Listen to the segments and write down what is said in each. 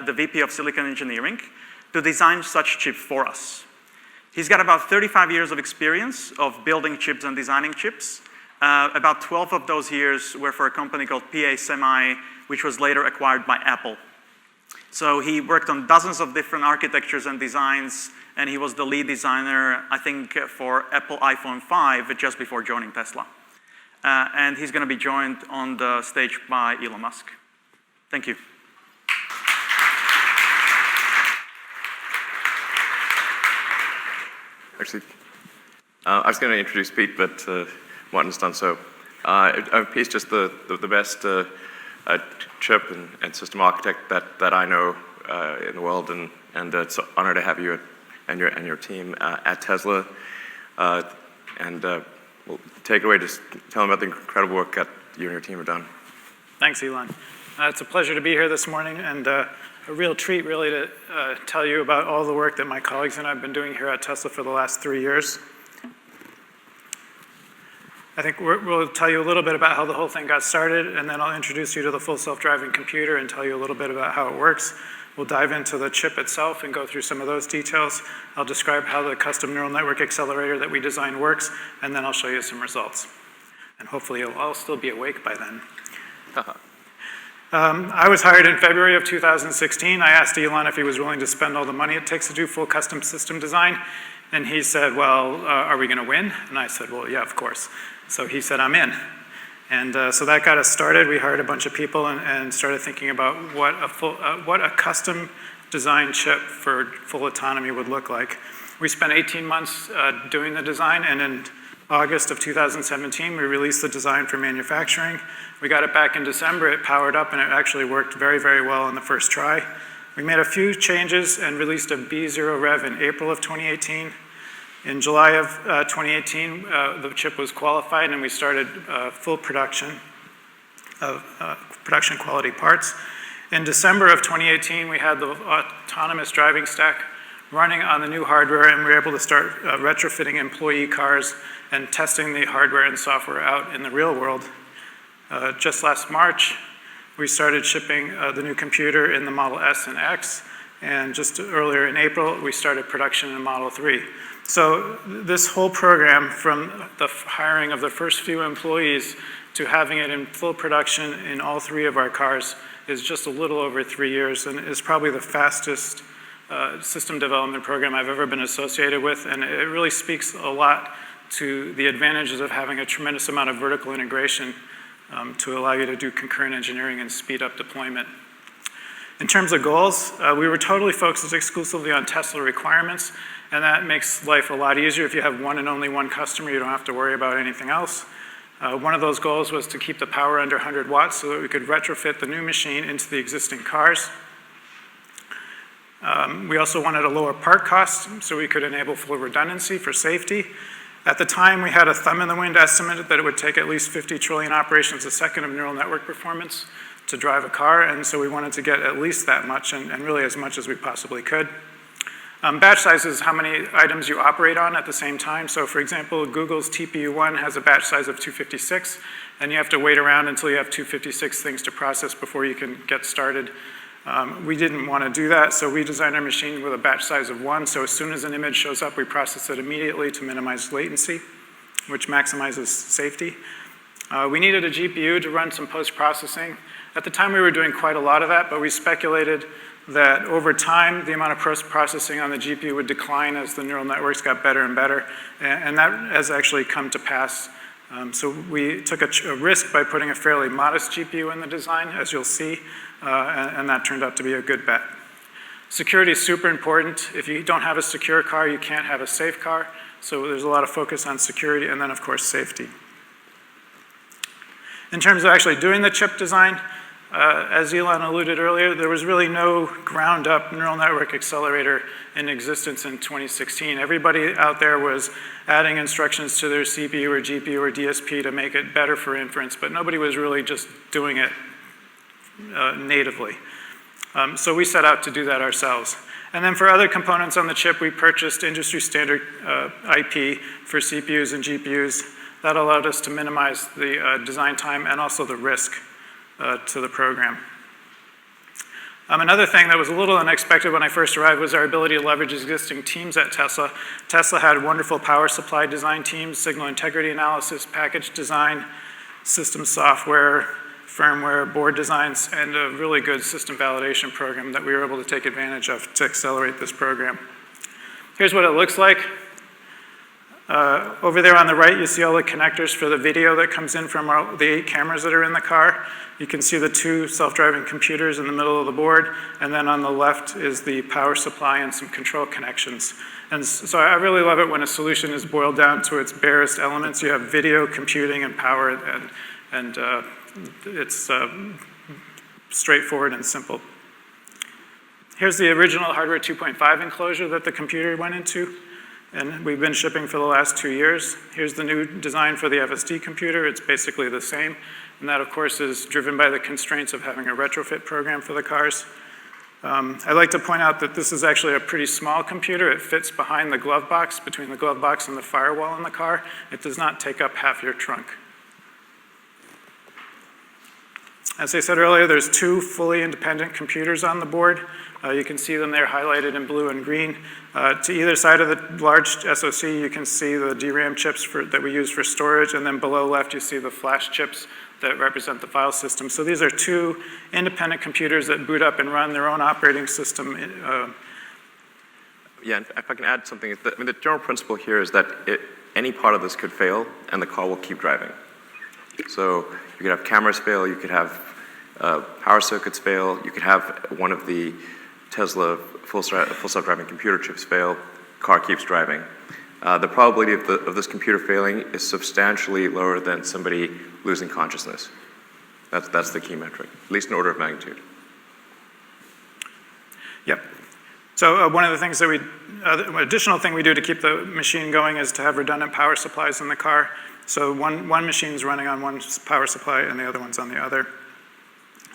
the VP of Silicon Engineering, to design such chip for us. He's got about 35 years of experience of building chips and designing chips. About 12 of those years were for a company called PA Semi, which was later acquired by Apple. So he worked on dozens of different architectures and designs, and he was the lead designer, I think, for Apple iPhone 5 just before joining Tesla. And he's going to be joined on the stage by Elon Musk. Thank you. Actually, I was going to introduce Pete, but Martin's done so. Pete's just the best chip and system architect that I know in the world, and it's an honor to have you and your team at Tesla. We'll take it away, just tell them about the incredible work that you and your team have done. Thanks, Elon. It's a pleasure to be here this morning, and a real treat, really, to tell you about all the work that my colleagues and I have been doing here at Tesla for the last 3 years. I think we'll tell you a little bit about how the whole thing got started, and then I'll introduce you to the full self-driving computer and tell you a little bit about how it works. We'll dive into the chip itself and go through some of those details. I'll describe how the custom neural network accelerator that we designed works, and then I'll show you some results. And hopefully you'll all still be awake by then. I was hired in February of 2016. I asked Elon if he was willing to spend all the money it takes to do full custom system design. And he said, well, are we going to win? And I said, well, yeah, of course. So he said, I'm in. And so that got us started. We hired a bunch of people and started thinking about what a custom design chip for full autonomy would look like. We spent 18 months doing the design, and in August of 2017, we released the design for manufacturing. We got it back in December, it powered up, and it actually worked very, very well on the first try. We made a few changes and released a B0 Rev in April of 2018. In July of 2018, the chip was qualified, and we started full production of production quality parts. In December of 2018, we had the autonomous driving stack running on the new hardware, and we were able to start retrofitting employee cars and testing the hardware and software out in the real world. Just last March, we started shipping the new computer in the Model S and X, and just earlier in April, we started production in Model 3. So this whole program, from the hiring of the first few employees to having it in full production in all 3 of our cars, is just a little over 3 years, and is probably the fastest system development program I've ever been associated with, and it really speaks a lot to the advantages of having a tremendous amount of vertical integration to allow you to do concurrent engineering and speed up deployment. In terms of goals, we were totally focused exclusively on Tesla requirements, and that makes life a lot easier. If you have one and only one customer, you don't have to worry about anything else. One of those goals was to keep the power under 100 watts so that we could retrofit the new machine into the existing cars. We also wanted a lower part cost so we could enable full redundancy for safety. At the time, we had a thumb in the wind estimate that it would take at least 50 trillion operations a second of neural network performance to drive a car, and so we wanted to get at least that much, and really as much as we possibly could. Batch size is how many items you operate on at the same time. So for example, Google's TPU-1 has a batch size of 256, and you have to wait around until you have 256 things to process before you can get started. We didn't want to do that, so we designed our machine with a batch size of 1, so as soon as an image shows up, we process it immediately to minimize latency, which maximizes safety. We needed a GPU to run some post-processing. At the time, we were doing quite a lot of that, but we speculated that over time, the amount of post-processing on the GPU would decline as the neural networks got better and better, and that has actually come to pass. So we took a risk by putting a fairly modest GPU in the design, as you'll see, and that turned out to be a good bet. Security is super important. If you don't have a secure car, you can't have a safe car, so there's a lot of focus on security, and then of course safety. In terms of actually doing the chip design, as Elon alluded earlier, there was really no ground-up neural network accelerator in existence in 2016. Everybody out there was adding instructions to their CPU or GPU or DSP to make it better for inference, but nobody was really just doing it natively. So we set out to do that ourselves. And then for other components on the chip, we purchased industry standard IP for CPUs and GPUs. That allowed us to minimize the design time and also the risk to the program. Another thing that was a little unexpected when I first arrived was our ability to leverage existing teams at Tesla. Tesla had wonderful power supply design teams, signal integrity analysis, package design, system software, firmware, board designs, and a really good system validation program that we were able to take advantage of to accelerate this program. Here's what it looks like. Over there on the right, you see all the connectors for the video that comes in from the 8 cameras that are in the car. You can see the 2 self-driving computers in the middle of the board, and then on the left is the power supply and some control connections. And so I really love it when a solution is boiled down to its barest elements. You have video, computing, and power, and it's straightforward and simple. Here's the original hardware 2.5 enclosure that the computer went into, and we've been shipping for the last 2 years. Here's the new design for the FSD computer. It's basically the same, and that, of course, is driven by the constraints of having a retrofit program for the cars. I'd like to point out that this is actually a pretty small computer. It fits behind the glove box, between the glove box and the firewall in the car. It does not take up half your trunk. As I said earlier, there's 2 fully independent computers on the board. You can see them there highlighted in blue and green. To either side of the large SoC, you can see the DRAM chips that we use for storage, and then below left, you see the flash chips that represent the file system. So these are 2 independent computers that boot up and run their own operating system. Yeah, if I can add something, the general principle here is that any part of this could fail, and the car will keep driving. So you could have cameras fail, you could have power circuits fail, you could have one of the Tesla full self-driving computer chips fail, car keeps driving. The probability of this computer failing is substantially lower than somebody losing consciousness. That's the key metric, at least an order of magnitude. Yep. So one of the things that additional thing we do to keep the machine going is to have redundant power supplies in the car. So one machine's running on one power supply and the other one's on the other.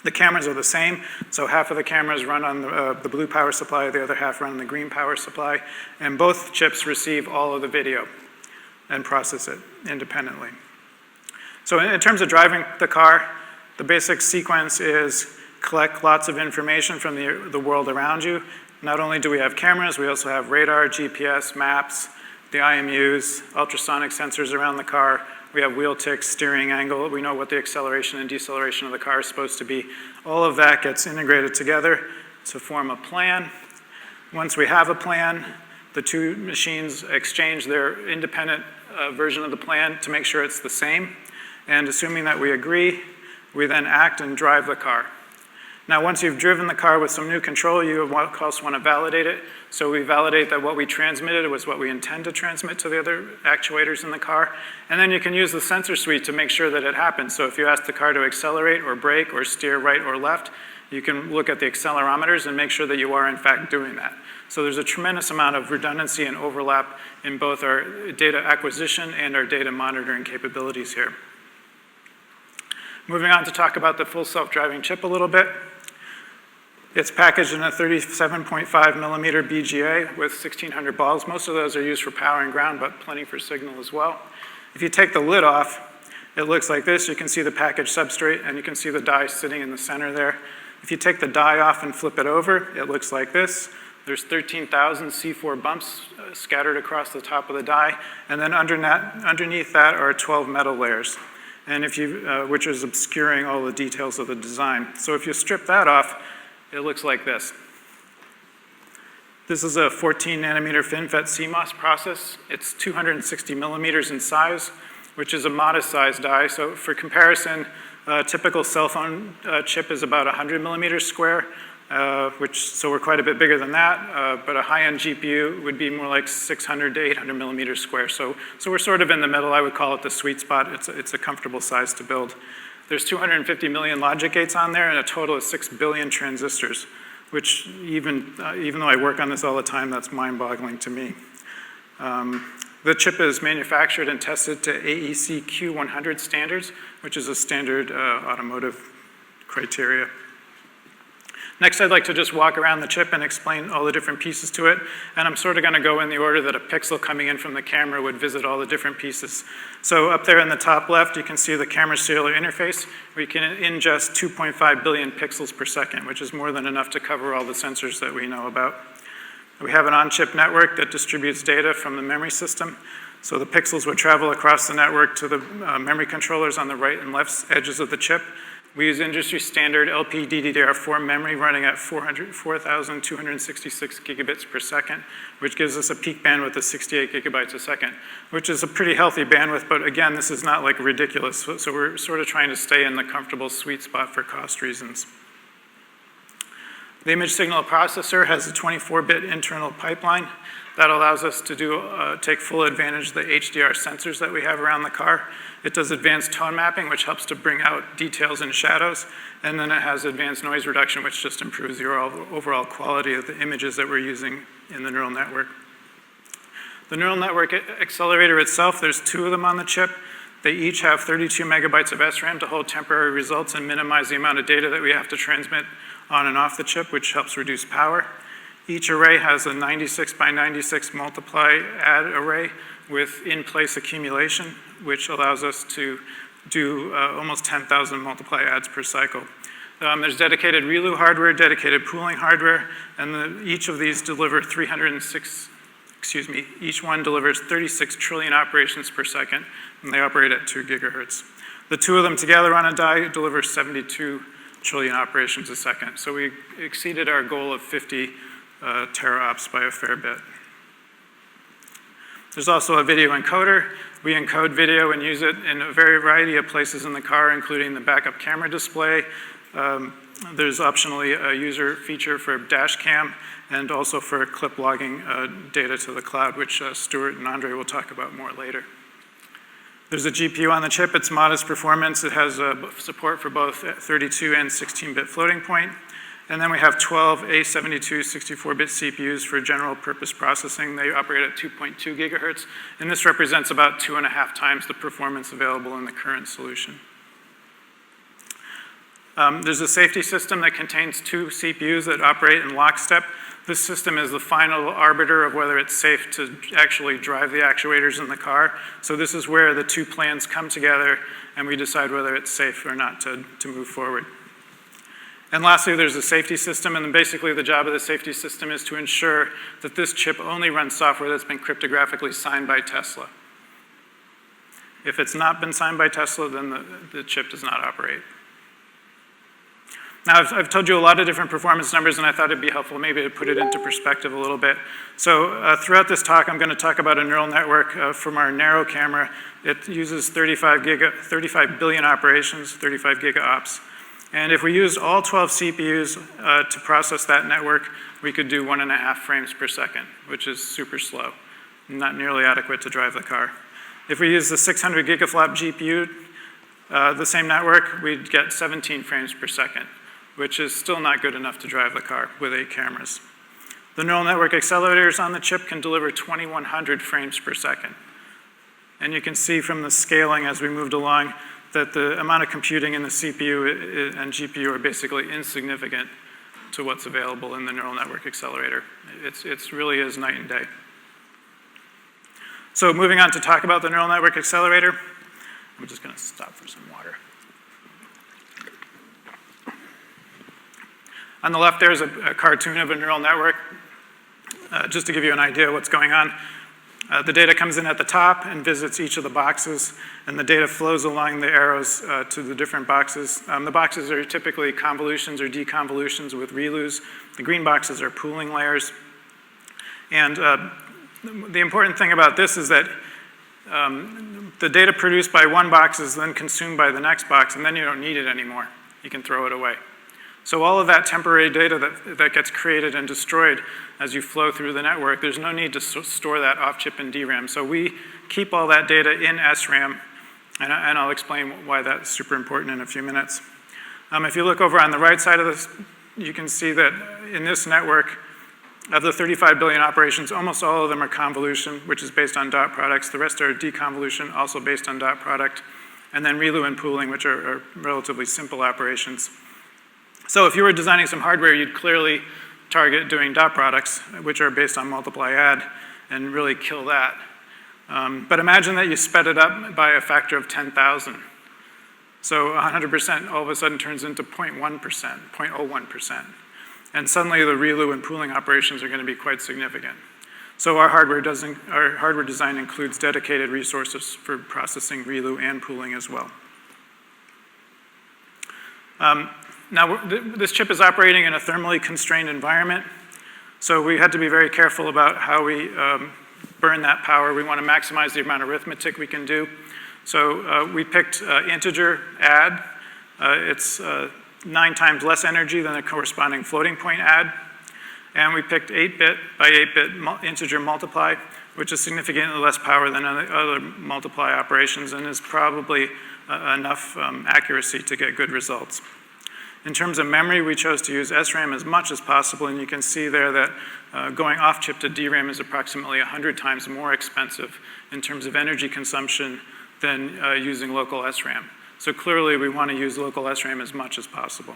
The cameras are the same, so half of the cameras run on the blue power supply, the other half run on the green power supply, and both chips receive all of the video and process it independently. So in terms of driving the car, the basic sequence is collect lots of information from the world around you. Not only do we have cameras, we also have radar, GPS, maps, the IMUs, ultrasonic sensors around the car. We have wheel ticks, steering angle. We know what the acceleration and deceleration of the car is supposed to be. All of that gets integrated together to form a plan. Once we have a plan, the 2 machines exchange their independent version of the plan to make sure it's the same. And assuming that we agree, we then act and drive the car. Now, once you've driven the car with some new control, you of course want to validate it. So we validate that what we transmitted was what we intend to transmit to the other actuators in the car. And then you can use the sensor suite to make sure that it happens. So if you ask the car to accelerate or brake or steer right or left, you can look at the accelerometers and make sure that you are in fact doing that. So there's a tremendous amount of redundancy and overlap in both our data acquisition and our data monitoring capabilities here. Moving on to talk about the full self-driving chip a little bit. It's packaged in a 37.5 millimeter BGA with 1,600 balls. Most of those are used for power and ground, but plenty for signal as well. If you take the lid off, it looks like this. You can see the package substrate, and you can see the die sitting in the center there. If you take the die off and flip it over, it looks like this. There's 13,000 C4 bumps scattered across the top of the die, and then underneath that are 12 metal layers, and which is obscuring all the details of the design. So if you strip that off, it looks like this. This is a 14 nanometer FinFET CMOS process. It's 260 millimeters in size, which is a modest sized die. So for comparison, a typical cell phone chip is about 100 millimeters square, so we're quite a bit bigger than that, but a high-end GPU would be more like 600 to 800 millimeters square. So we're sort of in the middle. I would call it the sweet spot. It's a comfortable size to build. There's 250 million logic gates on there and a total of 6 billion transistors, which even though I work on this all the time, that's mind-boggling to me. The chip is manufactured and tested to AEC Q100 standards, which is a standard automotive criteria. Next, I'd like to just walk around the chip and explain all the different pieces to it. And I'm sort of going to go in the order that a pixel coming in from the camera would visit all the different pieces. So up there in the top left, you can see the camera serial interface, where you can ingest 2.5 billion pixels per second, which is more than enough to cover all the sensors that we know about. We have an on-chip network that distributes data from the memory system. So the pixels would travel across the network to the memory controllers on the right and left edges of the chip. We use industry standard LPDDR4 memory running at 4,266 gigabits per second, which gives us a peak bandwidth of 68 gigabytes a second, which is a pretty healthy bandwidth, but again, this is not like ridiculous. So we're sort of trying to stay in the comfortable sweet spot for cost reasons. The image signal processor has a 24-bit internal pipeline that allows us to take full advantage of the HDR sensors that we have around the car. It does advanced tone mapping, which helps to bring out details and shadows. And then it has advanced noise reduction, which just improves the overall quality of the images that we're using in the neural network. The neural network accelerator itself, there's 2 of them on the chip. They each have 32 megabytes of SRAM to hold temporary results and minimize the amount of data that we have to transmit on and off the chip, which helps reduce power. Each array has a 96 by 96 multiply add array with in-place accumulation, which allows us to do almost 10,000 multiply adds per cycle. There's dedicated ReLU hardware, dedicated pooling hardware, and each of these deliver each one delivers 36 trillion operations per second, and they operate at 2 gigahertz. The 2 of them together on a die deliver 72 trillion operations a second. So we exceeded our goal of 50 teraops by a fair bit. There's also a video encoder. We encode video and use it in a variety of places in the car, including the backup camera display. There's optionally a user feature for dash cam and also for clip logging data to the cloud, which Stuart and Andre will talk about more later. There's a GPU on the chip. It's modest performance. It has support for both 32 and 16-bit floating point. And then we have 12 A72 64-bit CPUs for general purpose processing. They operate at 2.2 gigahertz, and this represents about 2.5 times the performance available in the current solution. There's a safety system that contains 2 CPUs that operate in lockstep. This system is the final arbiter of whether it's safe to actually drive the actuators in the car. So this is where the 2 plans come together, and we decide whether it's safe or not to move forward. And lastly, there's a safety system, and basically the job of the safety system is to ensure that this chip only runs software that's been cryptographically signed by Tesla. If it's not been signed by Tesla, then the chip does not operate. Now, I've told you a lot of different performance numbers, and I thought it'd be helpful maybe to put it into perspective a little bit. So throughout this talk, I'm going to talk about a neural network from our narrow camera. It uses 35 billion operations, 35 gigaops. And if we used all 12 CPUs to process that network, we could do 1.5 frames per second, which is super slow, not nearly adequate to drive the car. If we use the 600 gigaflop GPU, the same network, we'd get 17 frames per second, which is still not good enough to drive the car with 8 cameras. The neural network accelerators on the chip can deliver 2,100 frames per second. And you can see from the scaling as we moved along that the amount of computing in the CPU and GPU are basically insignificant to what's available in the neural network accelerator. It really is night and day. So moving on to talk about the neural network accelerator, I'm just going to stop for some water. On the left, there's a cartoon of a neural network, just to give you an idea of what's going on. The data comes in at the top and visits each of the boxes, and the data flows along the arrows to the different boxes. The boxes are typically convolutions or deconvolutions with ReLUs. The green boxes are pooling layers. And the important thing about this is that the data produced by one box is then consumed by the next box, and then you don't need it anymore. You can throw it away. So all of that temporary data that gets created and destroyed as you flow through the network, there's no need to store that off-chip in DRAM. So we keep all that data in SRAM, and I'll explain why that's super important in a few minutes. If you look over on the right side of this, you can see that in this network, of the 35 billion operations, almost all of them are convolution, which is based on dot products. The rest are deconvolution, also based on dot product, and then ReLU and pooling, which are relatively simple operations. So if you were designing some hardware, you'd clearly target doing dot products, which are based on multiply add, and really kill that. But imagine that you sped it up by a factor of 10,000. So 100% all of a sudden turns into 0.1%, 0.01%. And suddenly the ReLU and pooling operations are going to be quite significant. So our hardware design includes dedicated resources for processing ReLU and pooling as well. Now, this chip is operating in a thermally constrained environment, so we had to be very careful about how we burn that power. We want to maximize the amount of arithmetic we can do. So we picked integer add. It's 9 times less energy than the corresponding floating point add. And we picked 8-bit by 8-bit integer multiply, which is significantly less power than other multiply operations and is probably enough accuracy to get good results. In terms of memory, we chose to use SRAM as much as possible, and you can see there that going off chip to DRAM is approximately 100 times more expensive in terms of energy consumption than using local SRAM. So clearly, we want to use local SRAM as much as possible.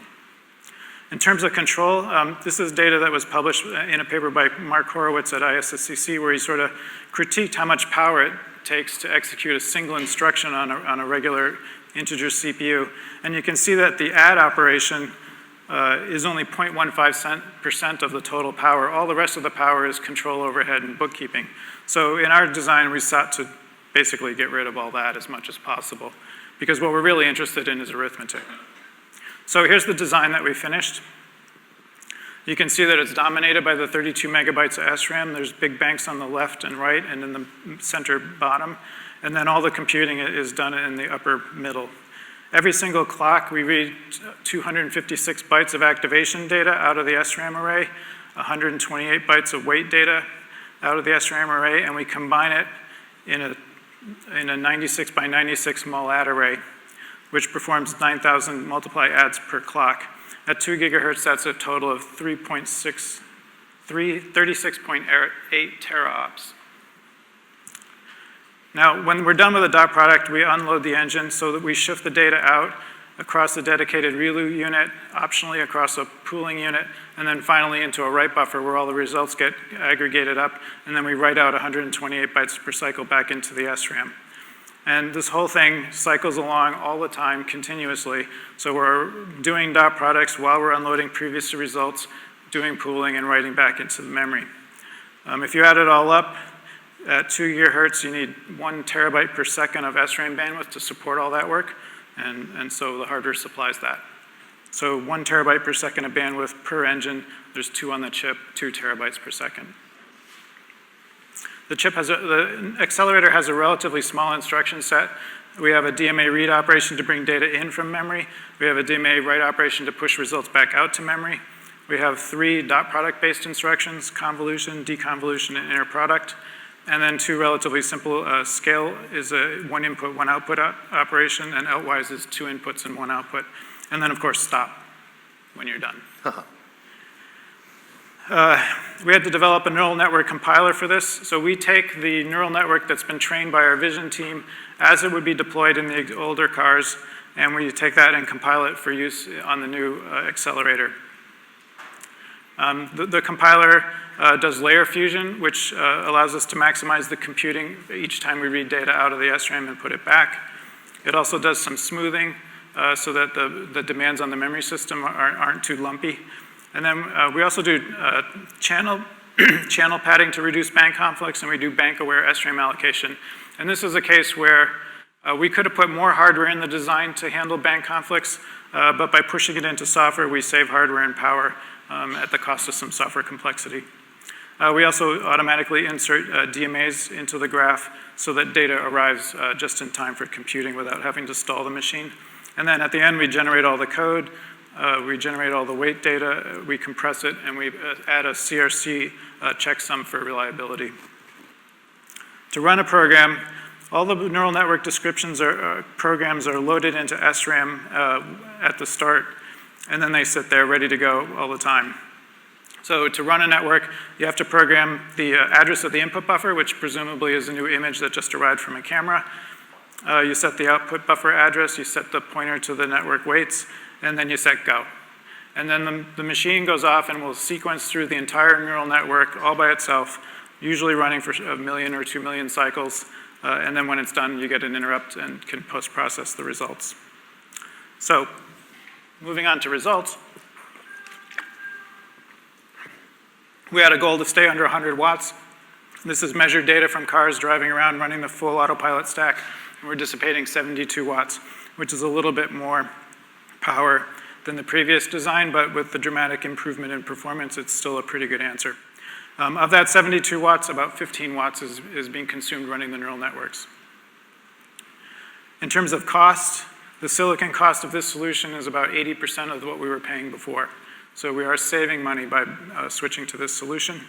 In terms of control, this is data that was published in a paper by Mark Horowitz at ISSCC, where he sort of critiqued how much power it takes to execute a single instruction on a regular integer CPU. And you can see that the add operation is only 0.15% of the total power. All the rest of the power is control overhead and bookkeeping. So in our design, we sought to basically get rid of all that as much as possible, because what we're really interested in is arithmetic. So here's the design that we finished. You can see that it's dominated by the 32 megabytes of SRAM. There's big banks on the left and right and in the center bottom. And then all the computing is done in the upper middle. Every single clock, we read 256 bytes of activation data out of the SRAM array, 128 bytes of weight data out of the SRAM array, and we combine it in a 96 by 96 mul add array, which performs 9,000 multiply adds per clock. At 2 gigahertz, that's a total of 36.8 teraops. Now, when we're done with the dot product, we unload the engine so that we shift the data out across the dedicated ReLU unit, optionally across a pooling unit, and then finally into a write buffer where all the results get aggregated up, and then we write out 128 bytes per cycle back into the SRAM. And this whole thing cycles along all the time, continuously. So we're doing dot products while we're unloading previous results, doing pooling, and writing back into the memory. If you add it all up, at 2 gigahertz, you need 1 terabyte per second of SRAM bandwidth to support all that work, and so the hardware supplies that. So 1 terabyte per second of bandwidth per engine. There's 2 on the chip, 2 terabytes per second. The accelerator has a relatively small instruction set. We have a DMA read operation to bring data in from memory. We have a DMA write operation to push results back out to memory. We have 3 dot product-based instructions: convolution, deconvolution, and inner product. And then 2 relatively simple. Scale is a 1 input, 1 output operation, and outwise is 2 inputs and 1 output. And then, of course, stop when you're done. We had to develop a neural network compiler for this. So we take the neural network that's been trained by our vision team as it would be deployed in the older cars, and we take that and compile it for use on the new accelerator. The compiler does layer fusion, which allows us to maximize the computing each time we read data out of the SRAM and put it back. It also does some smoothing so that the demands on the memory system aren't too lumpy. And then we also do channel padding to reduce bank conflicts, and we do bank-aware SRAM allocation. And this is a case where we could have put more hardware in the design to handle bank conflicts, but by pushing it into software, we save hardware and power at the cost of some software complexity. We also automatically insert DMAs into the graph so that data arrives just in time for computing without having to stall the machine. And then at the end, we generate all the code. We generate all the weight data, we compress it, and we add a CRC checksum for reliability. To run a program, all the neural network descriptions programs are loaded into SRAM at the start, and then they sit there ready to go all the time. So to run a network, you have to program the address of the input buffer, which presumably is a new image that just arrived from a camera. You set the output buffer address, you set the pointer to the network weights, and then you set go. And then the machine goes off and will sequence through the entire neural network all by itself, usually running for 1 million or 2 million cycles. And then when it's done, you get an interrupt and can post-process the results. So moving on to results. We had a goal to stay under 100 watts. This is measured data from cars driving around running the full autopilot stack. And we're dissipating 72 watts, which is a little bit more power than the previous design, but with the dramatic improvement in performance, it's still a pretty good answer. Of that 72 watts, about 15 watts is being consumed running the neural networks. In terms of cost, the silicon cost of this solution is about 80% of what we were paying before. So we are saving money by switching to this solution.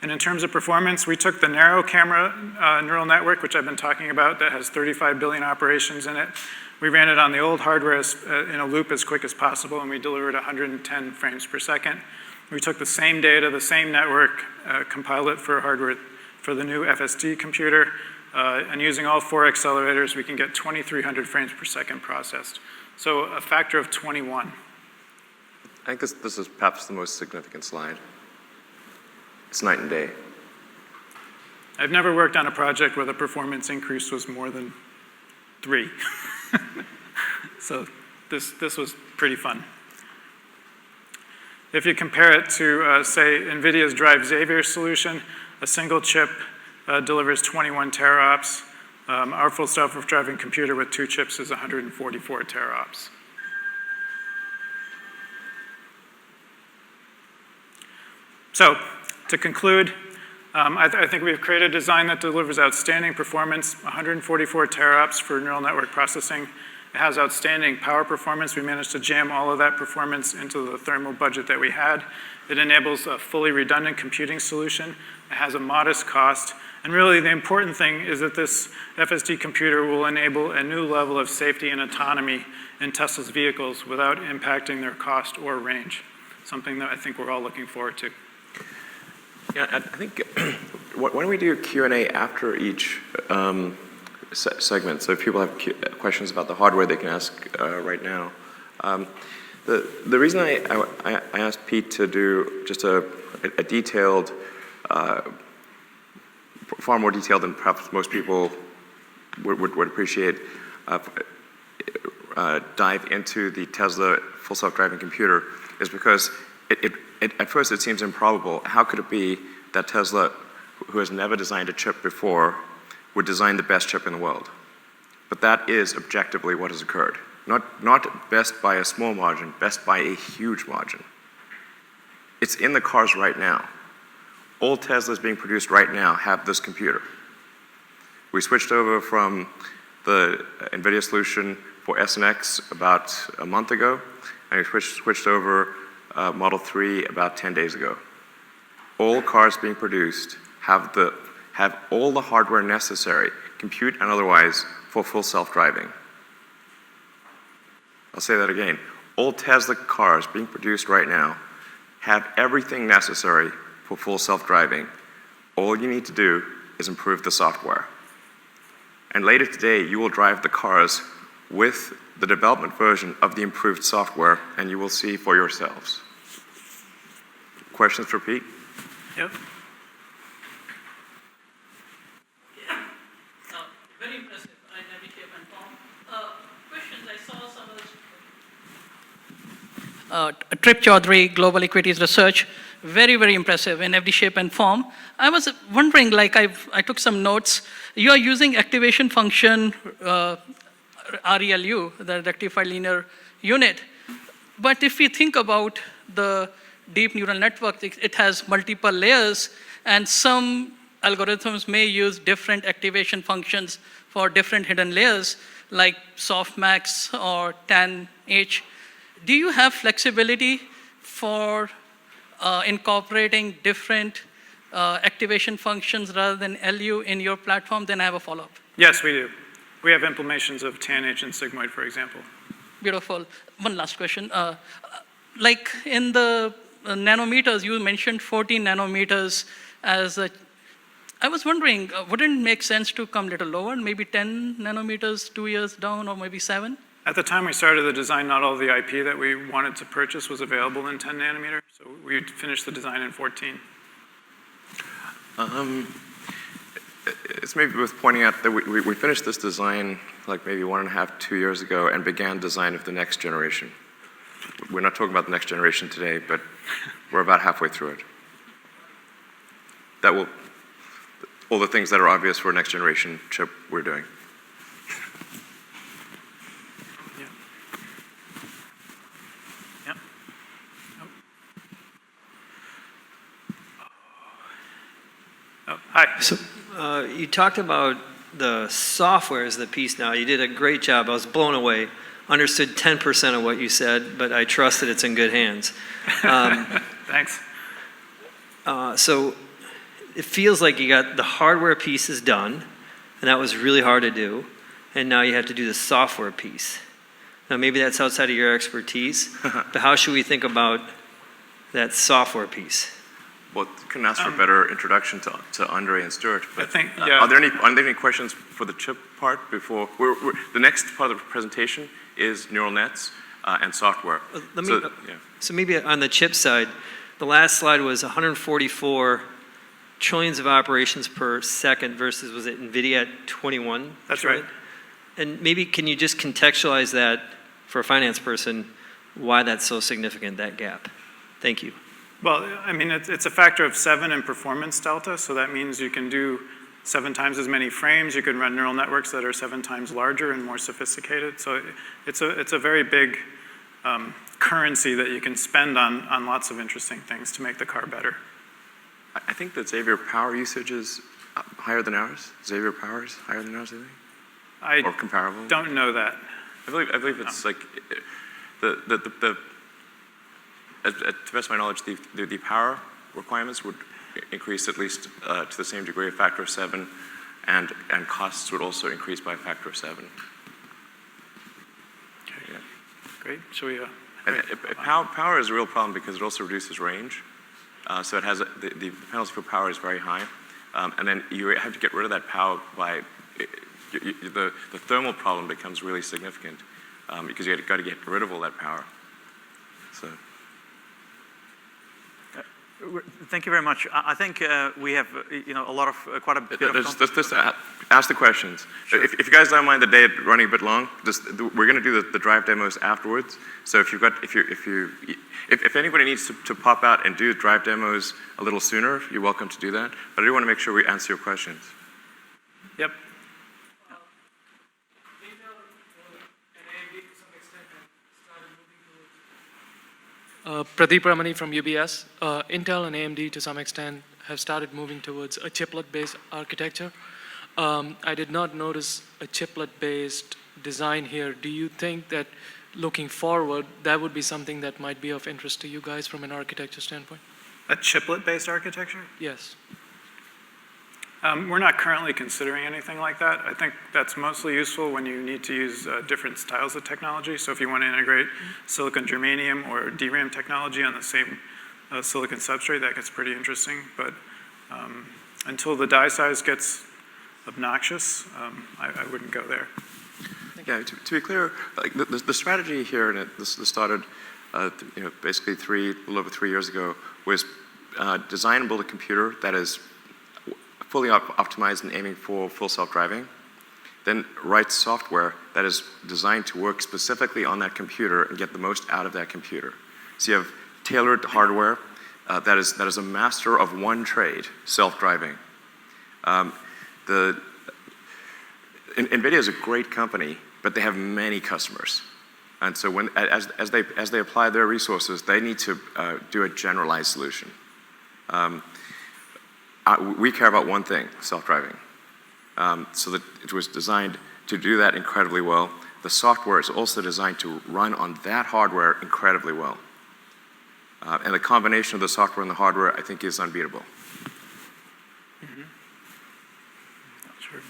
And in terms of performance, we took the narrow camera neural network, which I've been talking about, that has 35 billion operations in it. We ran it on the old hardware in a loop as quick as possible, and we delivered 110 frames per second. We took the same data, the same network, compiled it for hardware for the new FSD computer, and using all 4 accelerators, we can get 2,300 frames per second processed. So a factor of 21. I think this is perhaps the most significant slide. It's night and day. I've never worked on a project where the performance increase was more than 3. So this was pretty fun. If you compare it to, say, NVIDIA's Drive Xavier solution, a single chip delivers 21 teraops. Our full self-driving computer with 2 chips is 144 teraops. So, to conclude, I think we've created a design that delivers outstanding performance, 144 teraops for neural network processing. It has outstanding power performance. We managed to jam all of that performance into the thermal budget that we had. It enables a fully redundant computing solution. It has a modest cost. And really the important thing is that this FSD computer will enable a new level of safety and autonomy in Tesla's vehicles without impacting their cost or range. Something that I think we're all looking forward to. Yeah, I think, why don't we do Q&A after each segment? So if people have questions about the hardware, they can ask right now. The reason I asked Pete to do just a detailed, far more detailed than perhaps most people would appreciate, dive into the Tesla full self-driving computer is because at first it seems improbable. How could it be that Tesla, who has never designed a chip before, would design the best chip in the world? But that is objectively what has occurred. Not best by a small margin, best by a huge margin. It's in the cars right now. All Teslas being produced right now have this computer. We switched over from the NVIDIA solution for S and X about a month ago, and we switched over Model 3 about 10 days ago. All cars being produced have all the hardware necessary, compute and otherwise, for full self-driving. I'll say that again. All Tesla cars being produced right now have everything necessary for full self-driving. All you need to do is improve the software. And later today, you will drive the cars with the development version of the improved software, and you will see for yourselves. Questions for Pete? Yep. Very impressive. I never shape and form. Questions, I saw some of this. Trip Chaudhary, Global Equities Research. Very, very impressive in every shape and form. I was wondering, like I took some notes. You are using activation function, ReLU, the rectified linear unit. But if we think about the deep neural network, it has multiple layers, and some algorithms may use different activation functions for different hidden layers, like softmax or TANH. Do you have flexibility for incorporating different activation functions rather than LU in your platform? Then I have a follow-up. Yes, we do. We have implementations of TANH and sigmoid, for example. Beautiful. One last question. Like in the nanometers, you mentioned 14 nanometers as a. I was wondering, wouldn't it make sense to come a little lower, maybe 10 nanometers 2 years down, or maybe 7? At the time we started the design, not all the IP that we wanted to purchase was available in 10 nanometer, so we finished the design in 14. It's maybe worth pointing out that we finished this design like maybe 1.5, 2 years ago and began design of the next generation. We're not talking about the next generation today, but we're about halfway through it. That will, all the things that are obvious for a next generation chip we're doing. Hi. So you talked about the software as the piece now. You did a great job. I was blown away. Understood 10% of what you said, but I trust that it's in good hands. Thanks. So it feels like you got the hardware pieces done, and that was really hard to do, and now you have to do the software piece. Now maybe that's outside of your expertise, but how should we think about that software piece? Well, couldn't ask for a better introduction to Andre and Stuart. But, I think, yeah. Are there any questions for the chip part before? The next part of the presentation is neural nets and software. So maybe on the chip side, the last slide was 144 trillions of operations per second versus, was it NVIDIA at 21? That's trillion? right. And maybe can you just contextualize that for a finance person, why that's so significant, that gap? Thank you. Well, I mean, it's a factor of 7 in performance delta, so that means you can do 7 times as many frames. You can run neural networks that are 7 times larger and more sophisticated. So it's a very big currency that you can spend on lots of interesting things to make the car better. I think that Xavier power usage is higher than ours. Xavier power is higher than ours, I think? Or comparable? Don't know that. I believe it's like to the best of my knowledge, the power requirements would increase at least to the same degree, a factor of 7, and costs would also increase by a factor of 7. Okay. Yeah. Great. Should we? Power is a real problem because it also reduces range. So it has the penalty for power is very high, and then you have to get rid of that power by the thermal problem becomes really significant because you got to get rid of all that power. So. Thank you very much. I think we have, a lot of quite a bit of. Just ask the questions. Sure. If you guys don't mind the day running a bit long, we're going to do the drive demos afterwards. So if anybody needs to pop out and do drive demos a little sooner, you're welcome to do that. But I do want to make sure we answer your questions. Yep. Pradeep Ramani from UBS. Intel and AMD to some extent have started moving towards a chiplet-based architecture. I did not notice a chiplet-based design here. Do you think that looking forward, that would be something that might be of interest to you guys from an architecture standpoint? A chiplet-based architecture? Yes. We're not currently considering anything like that. I think that's mostly useful when you need to use different styles of technology. So if you want to integrate silicon germanium or DRAM technology on the same silicon substrate, that gets pretty interesting. But until the die size gets obnoxious, I wouldn't go there. Yeah, to be clear, like the strategy here, and this started basically a little over 3 years ago, was design and build a computer that is fully optimized and aiming for full self-driving, then write software that is designed to work specifically on that computer and get the most out of that computer. So you have tailored hardware that is a master of one trade, self-driving. NVIDIA is a great company, but they have many customers. And so as they apply their resources, they need to do a generalized solution. We care about one thing, self-driving. So that it was designed to do that incredibly well. The software is also designed to run on that hardware incredibly well. And the combination of the software and the hardware, I think, is unbeatable. Mm-hmm. Sure.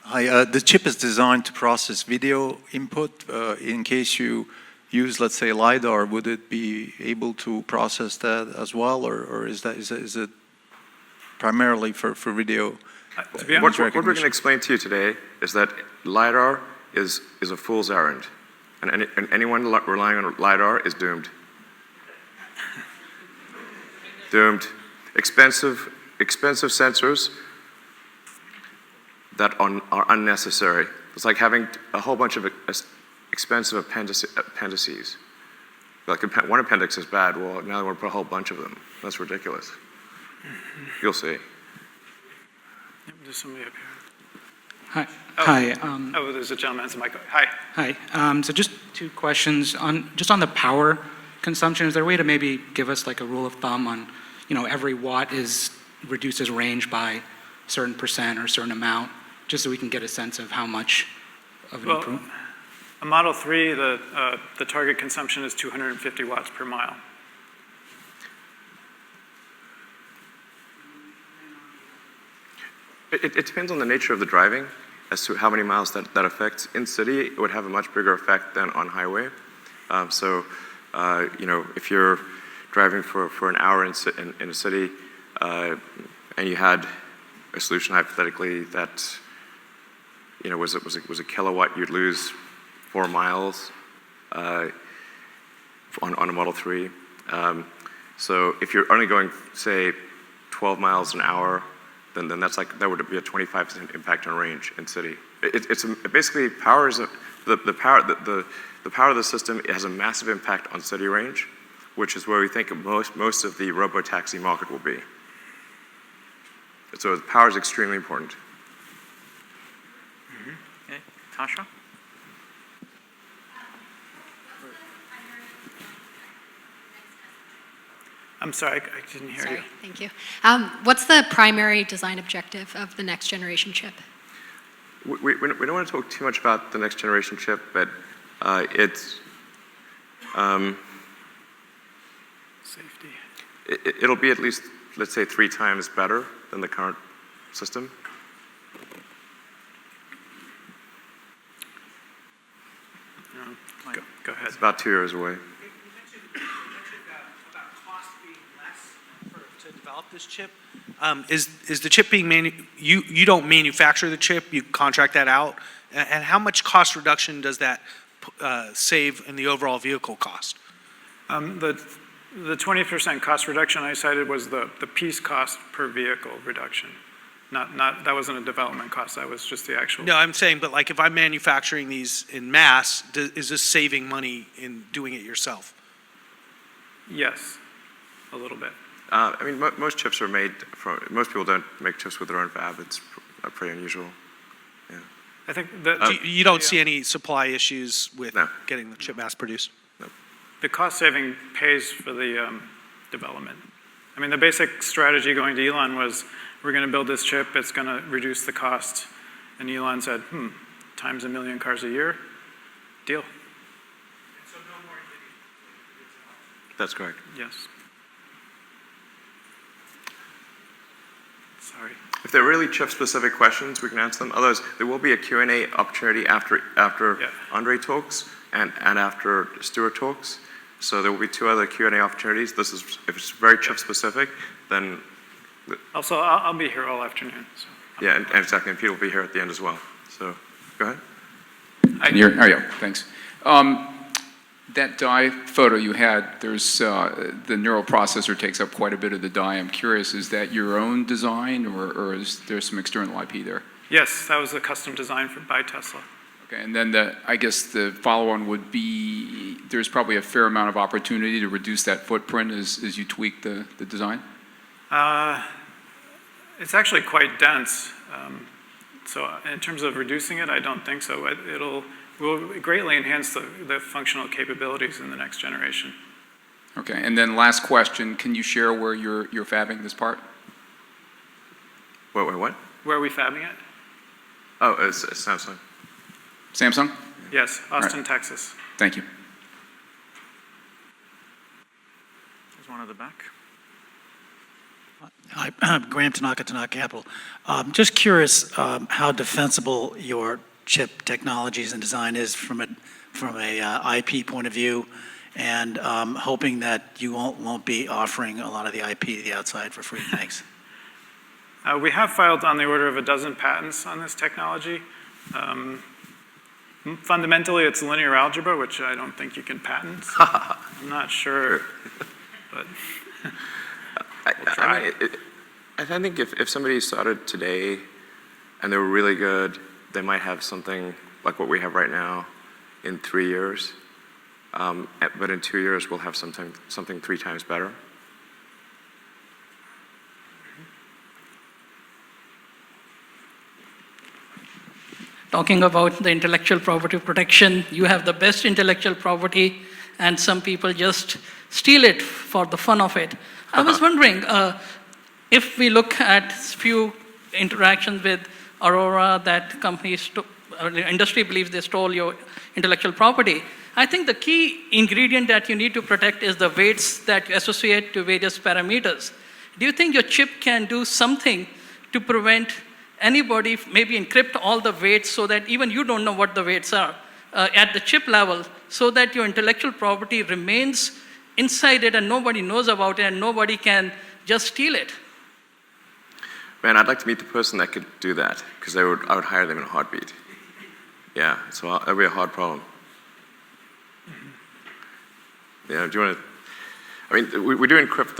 Hi, the chip is designed to process video input. In case you use, let's say, LiDAR, would it be able to process that as well, or is it primarily for video? What we're going to explain to you today is that LiDAR is a fool's errand. And anyone relying on LiDAR is doomed. Doomed. Expensive sensors that are unnecessary. It's like having a whole bunch of expensive appendices. Like one appendix is bad, well, now they want to put a whole bunch of them. That's ridiculous. You'll see. There's somebody up here. Hi. Oh. Hi. Oh, there's a gentleman as a mic. Hi. Hi. So just two questions on the power consumption. Is there a way to maybe give us like a rule of thumb on, every watt reduces range by a certain percent or a certain amount, just so we can get a sense of how much of an improvement? A Model 3, the target consumption is 250 watts per mile. It depends on the nature of the driving as to how many miles that affects. In city, it would have a much bigger effect than on highway. If you're driving for an hour in a city and you had a solution hypothetically that was a kilowatt, you'd lose 4 miles on a Model 3. So if you're only going, say, 12 miles an hour, then that would be a 25% impact on range in city. Basically power is the power of the system has a massive impact on city range, which is where we think most of the robo-taxi market will be. So power is extremely important. Okay, Tasha? I'm sorry, I didn't hear you. Sorry, thank you. What's the primary design objective of the next generation chip? We don't want to talk too much about the next generation chip, but it's Safety. it'll be at least, let's say, 3 times better than the current system. Go ahead. It's about 2 years away. You mentioned about cost being less to develop this chip. Is the chip being you don't manufacture the chip, you contract that out? And how much cost reduction does that save in the overall vehicle cost? The 20% cost reduction I cited was the piece cost per vehicle reduction. That wasn't a development cost, that was just the actual. No, I'm saying, but like if I'm manufacturing these in mass, is this saving money in doing it yourself? Yes, a little bit. Most chips are made most people don't make chips with their own fab. It's pretty unusual. Yeah. I think that You don't see any supply issues with No. getting the chip mass produced? the cost saving pays for the development. The basic strategy going to Elon was, we're going to build this chip, it's going to reduce the cost. And Elon said, times 1 million cars a year, deal. So no more That's correct. Yes. Sorry. If there are really chip-specific questions, we can answer them. Otherwise, there will be a Q&A opportunity after Andre talks and after Stuart talks. So there will be 2 other Q&A opportunities. If it's very chip-specific, then... Also, I'll be here all afternoon. So. Yeah, and exactly, and Pete will be here at the end as well. So, go ahead. Thanks. That die photo you had, there's the neural processor takes up quite a bit of the die. I'm curious, is that your own design or is there some external IP there? Yes, that was a custom design by Tesla. Okay, and then I guess the follow-on would be, there's probably a fair amount of opportunity to reduce that footprint as you tweak the design? It's actually quite dense. So in terms of reducing it, I don't think so. Will greatly enhance the functional capabilities in the next generation. Okay, and then last question, can you share where you're fabbing this part? Wait, what? Where are we fabbing it? Oh, it's Samsung. Samsung? Yes, Austin, right. Texas. Thank you. There's one at the back. Hi, I'm Graham Tanaka, Tanaka Capital. Just curious how defensible your chip technologies and design is from a IP point of view, and hoping that you won't be offering a lot of the IP to the outside for free. Thanks. We have filed on the order of 12 patents on this technology. Fundamentally, it's linear algebra, which I don't think you can patent. So I'm not sure, but we'll try. I think if somebody started today and they were really good, they might have something like what we have right now in 3 years. But in 2 years, we'll have something 3 times better. Talking about the intellectual property protection, you have the best intellectual property, and some people just steal it for the fun of it. I was wondering, if we look at few interactions with Aurora that companies, the industry believes they stole your intellectual property, I think the key ingredient that you need to protect is the weights that you associate to various parameters. Do you think your chip can do something to prevent anybody, maybe encrypt all the weights so that even you don't know what the weights are at the chip level, so that your intellectual property remains inside it and nobody knows about it and nobody can just steal it? Man, I'd like to meet the person that could do that, because I would hire them in a heartbeat. Yeah, so that'd be a hard problem. Yeah, do you want to? I mean, we do encrypt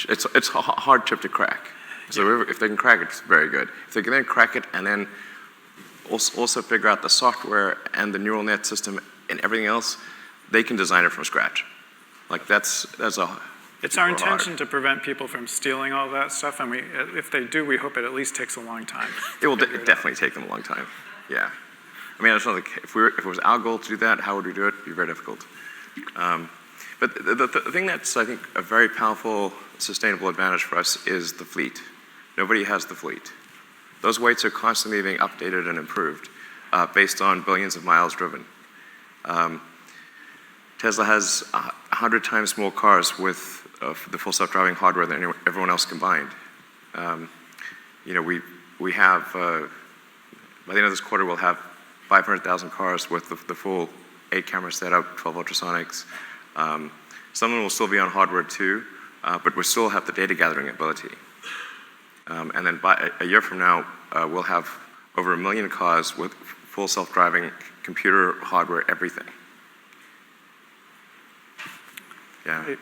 it's a hard chip to crack. So if they can crack it, it's very good. If they can then crack it and then also figure out the software and the neural net system and everything else, they can design it from scratch. Like that's a. It's our intention to prevent people from stealing all that stuff, and if they do, we hope it at least takes a long time. It will definitely take them a long time. Yeah. I mean, it's not like if it was our goal to do that, how would we do it? It'd be very difficult. But the thing that's, I think, a very powerful, sustainable advantage for us is the fleet. Nobody has the fleet. Those weights are constantly being updated and improved based on billions of miles driven. Tesla has 100 times more cars with the full self-driving hardware than everyone else combined. We have, by the end of this quarter, we'll have 500,000 cars with the full 8-camera setup, 12 ultrasonics. Some of them will still be on hardware too, but we still have the data gathering ability. And then by a year from now, we'll have over 1 million cars with full self-driving computer, hardware, everything. Yeah. Great.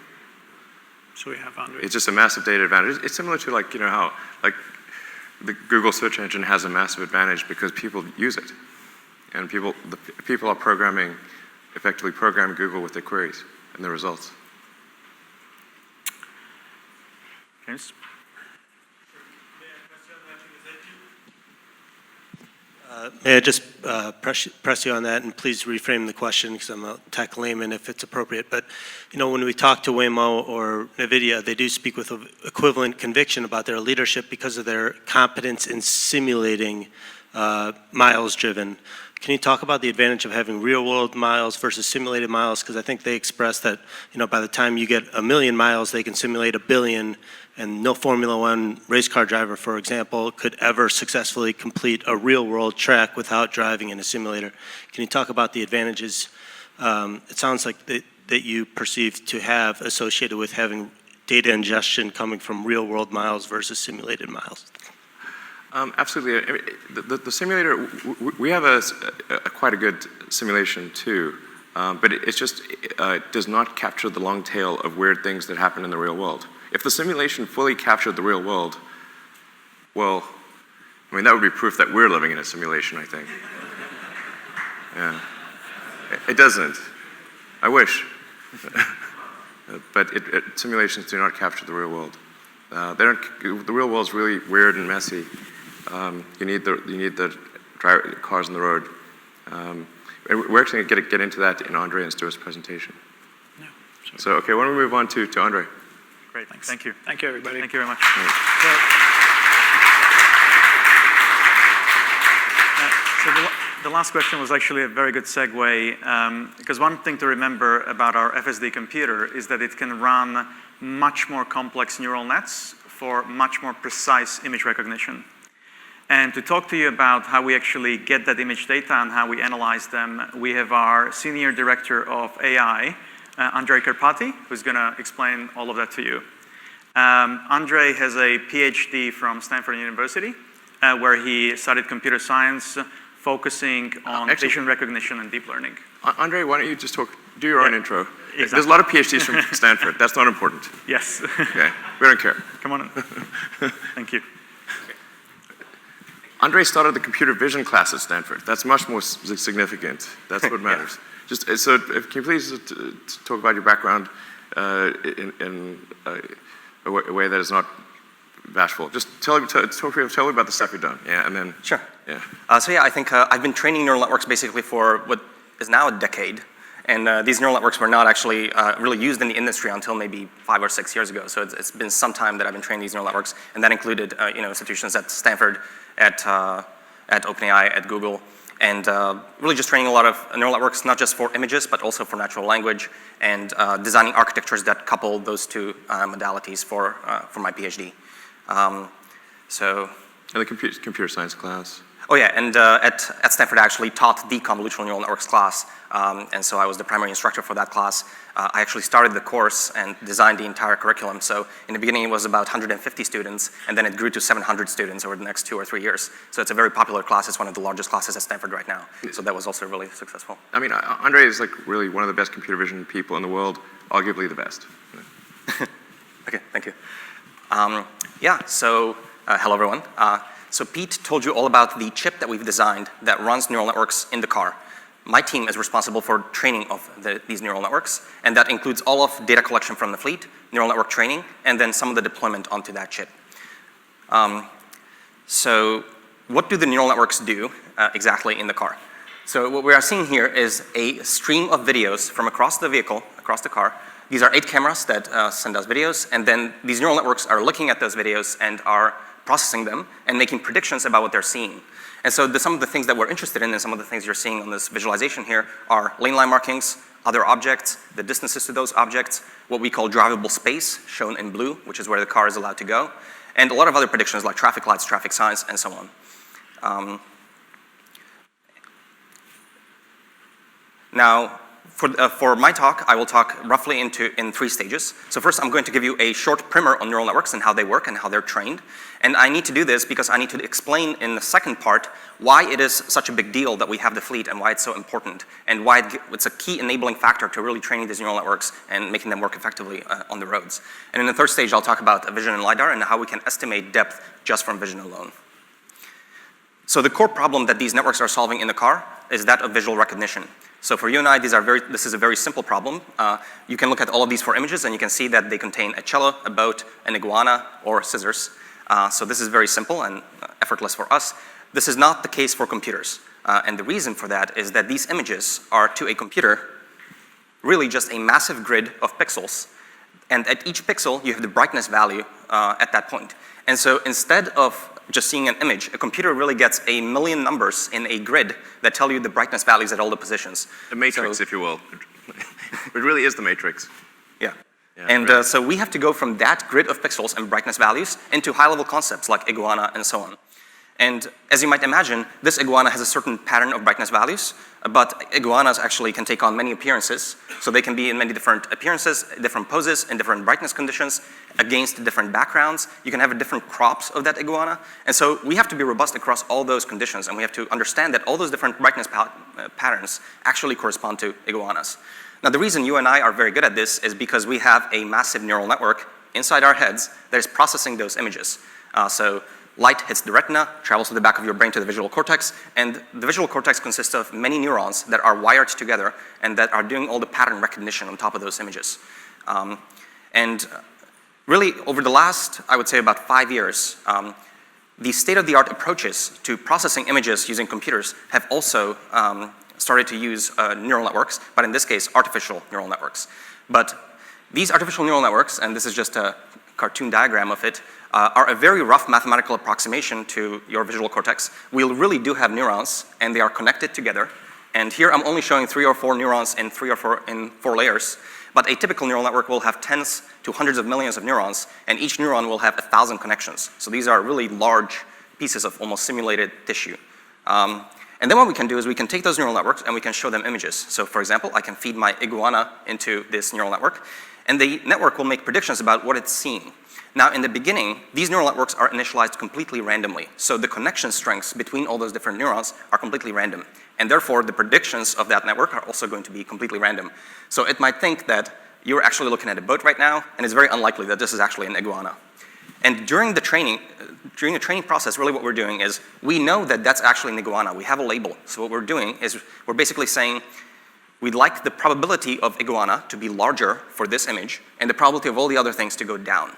So we have Andre. It's just a massive data advantage. It's similar to how the Google search engine has a massive advantage because people use it. And people are effectively programming Google with their queries and their results. James? May I just press you on that, and please reframe the question because I'm a tech layman if it's appropriate. But when we talk to Waymo or NVIDIA, they do speak with equivalent conviction about their leadership because of their competence in simulating miles driven. Can you talk about the advantage of having real-world miles versus simulated miles? Because I think they express that by the time you get 1 million miles, they can simulate 1 billion. And no Formula One race car driver, for example, could ever successfully complete a real-world track without driving in a simulator. Can you talk about the advantages it sounds like that you perceive to have associated with having data ingestion coming from real-world miles versus simulated miles? Absolutely. The simulator, we have quite a good simulation too, but it just does not capture the long tail of weird things that happen in the real world. If the simulation fully captured the real world, well, that would be proof that we're living in a simulation, I think. Yeah. It doesn't. I wish. But simulations do not capture the real world. The real world's really weird and messy. You need the cars on the road. We're actually going to get into that in Andre and Stuart's presentation. Yeah, sure. So, okay, why don't we move on to Andre? Great, Thanks. thank you. Thank you, everybody. Thank you very much. So the last question was actually a very good segue, because one thing to remember about our FSD computer is that it can run much more complex neural nets for much more precise image recognition. And to talk to you about how we actually get that image data and how we analyze them, we have our Senior Director of AI, Andre Karpati, who's going to explain all of that to you. Andre has a PhD from Stanford University, where he studied computer science focusing on Actually- vision recognition and deep learning. Andre, why don't you just do your own Yeah, intro? exactly. There's a lot of PhDs from Stanford. That's not important. Yes. Okay, we don't care. Come on in. Thank you. Andre started the computer vision class at Stanford. That's much more significant. That's what matters. Just so, can you please talk about your background in a way that is not bashful? Just tell me about the stuff you've done. Yeah, and then. Sure. Yeah. So yeah, I think I've been training neural networks basically for what is now a decade. And these neural networks were not actually really used in the industry until maybe 5 or 6 years ago. So it's been some time that I've been training these neural networks, and that included institutions at Stanford, at OpenAI, at Google, and really just training a lot of neural networks, not just for images, but also for natural language, and designing architectures that couple those two modalities for my PhD. And the computer science class. Oh yeah, and at Stanford I actually taught the convolutional neural networks class, and so I was the primary instructor for that class. I actually started the course and designed the entire curriculum. So in the beginning it was about 150 students, and then it grew to 700 students over the next 2 or 3 years. So it's a very popular class. It's one of the largest classes at Stanford right now. So that was also really successful. I mean, Andre is like really one of the best computer vision people in the world, arguably the best. Okay, thank you. Yeah, so hello everyone. So Pete told you all about the chip that we've designed that runs neural networks in the car. My team is responsible for training of these neural networks, and that includes all of data collection from the fleet, neural network training, and then some of the deployment onto that chip. So what do the neural networks do exactly in the car? So what we are seeing here is a stream of videos from across the vehicle, across the car. These are 8 cameras that send us videos, and then these neural networks are looking at those videos and are processing them and making predictions about what they're seeing. And so some of the things that we're interested in and some of the things you're seeing on this visualization here are lane line markings, other objects, the distances to those objects, what we call drivable space, shown in blue, which is where the car is allowed to go, and a lot of other predictions like traffic lights, traffic signs, and so on. Now, for my talk, I will talk roughly in 3 stages. So first, I'm going to give you a short primer on neural networks and how they work and how they're trained. And I need to do this because I need to explain in the second part why it is such a big deal that we have the fleet and why it's so important and why it's a key enabling factor to really training these neural networks and making them work effectively on the roads. And in the third stage, I'll talk about vision and LiDAR and how we can estimate depth just from vision alone. So the core problem that these networks are solving in the car is that of visual recognition. So for you and I, this is a very simple problem. You can look at all of these 4 images and you can see that they contain a cello, a boat, an iguana, or scissors. So this is very simple and effortless for us. This is not the case for computers. And the reason for that is that these images are, to a computer, really just a massive grid of pixels. And at each pixel, you have the brightness value at that point. And so instead of just seeing an image, a computer really gets a million numbers in a grid that tell you the brightness values at all the positions. The matrix, if you will. It really is the matrix. Yeah. Yeah, And right. so we have to go from that grid of pixels and brightness values into high-level concepts like iguana and so on. And as you might imagine, this iguana has a certain pattern of brightness values, but iguanas actually can take on many appearances. So they can be in many different appearances, different poses, and different brightness conditions against different backgrounds. You can have different crops of that iguana. And so we have to be robust across all those conditions, and we have to understand that all those different brightness patterns actually correspond to iguanas. Now, the reason you and I are very good at this is because we have a massive neural network inside our heads that is processing those images. So light hits the retina, travels to the back of your brain to the visual cortex, and the visual cortex consists of many neurons that are wired together and that are doing all the pattern recognition on top of those images. And really, over the last, I would say about 5 years, the state-of-the-art approaches to processing images using computers have also started to use neural networks, but in this case, artificial neural networks. But these artificial neural networks, and this is just a cartoon diagram of it, are a very rough mathematical approximation to your visual cortex. We really do have neurons, and they are connected together. And here I'm only showing 3 or 4 neurons in 4 layers. But a typical neural network will have tens to hundreds of millions of neurons, and each neuron will have 1,000 connections. So these are really large pieces of almost simulated tissue. And then what we can do is we can take those neural networks and we can show them images. So for example, I can feed my iguana into this neural network, and the network will make predictions about what it's seeing. Now, in the beginning, these neural networks are initialized completely randomly. So the connection strengths between all those different neurons are completely random. And therefore, the predictions of that network are also going to be completely random. So it might think that you're actually looking at a boat right now, and it's very unlikely that this is actually an iguana. And during the training process, really what we're doing is we know that that's actually an iguana. We have a label. So what we're doing is we're basically saying we'd like the probability of iguana to be larger for this image and the probability of all the other things to go down.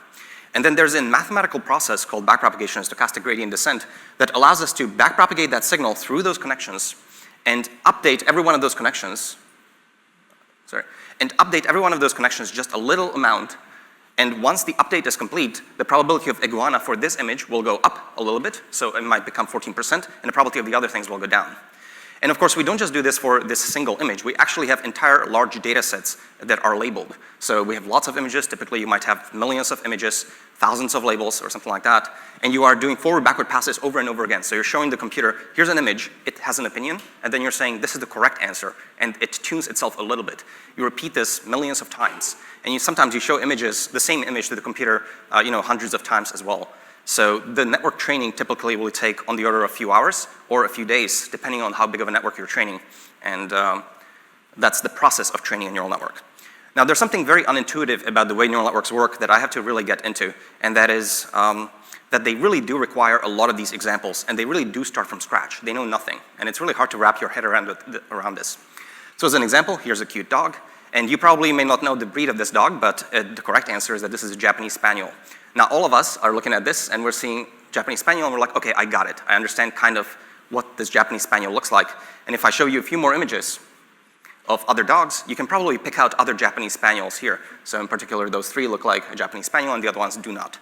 And then there's a mathematical process called backpropagation and stochastic gradient descent that allows us to backpropagate that signal through those connections and update every one of those connections, just a little amount. And once the update is complete, the probability of iguana for this image will go up a little bit, so it might become 14%, and the probability of the other things will go down. And of course, we don't just do this for this single image. We actually have entire large data sets that are labeled. So we have lots of images. Typically, you might have millions of images, thousands of labels, or something like that. And you are doing forward-backward passes over and over again. So you're showing the computer, here's an image, it has an opinion, and then you're saying, this is the correct answer, and it tunes itself a little bit. You repeat this millions of times. And sometimes you show images, the same image to the computer, hundreds of times as well. So the network training typically will take on the order of a few hours or a few days, depending on how big of a network you're training. And that's the process of training a neural network. Now, there's something very unintuitive about the way neural networks work that I have to really get into, and that is that they really do require a lot of these examples, and they really do start from scratch. They know nothing, and it's really hard to wrap your head around this. So as an example, here's a cute dog, and you probably may not know the breed of this dog, but the correct answer is that this is a Japanese Spaniel. Now, all of us are looking at this, and we're seeing Japanese Spaniel, and we're like, okay, I got it. I understand kind of what this Japanese Spaniel looks like. And if I show you a few more images of other dogs, you can probably pick out other Japanese Spaniels here. So in particular, those three look like a Japanese Spaniel, and the other ones do not.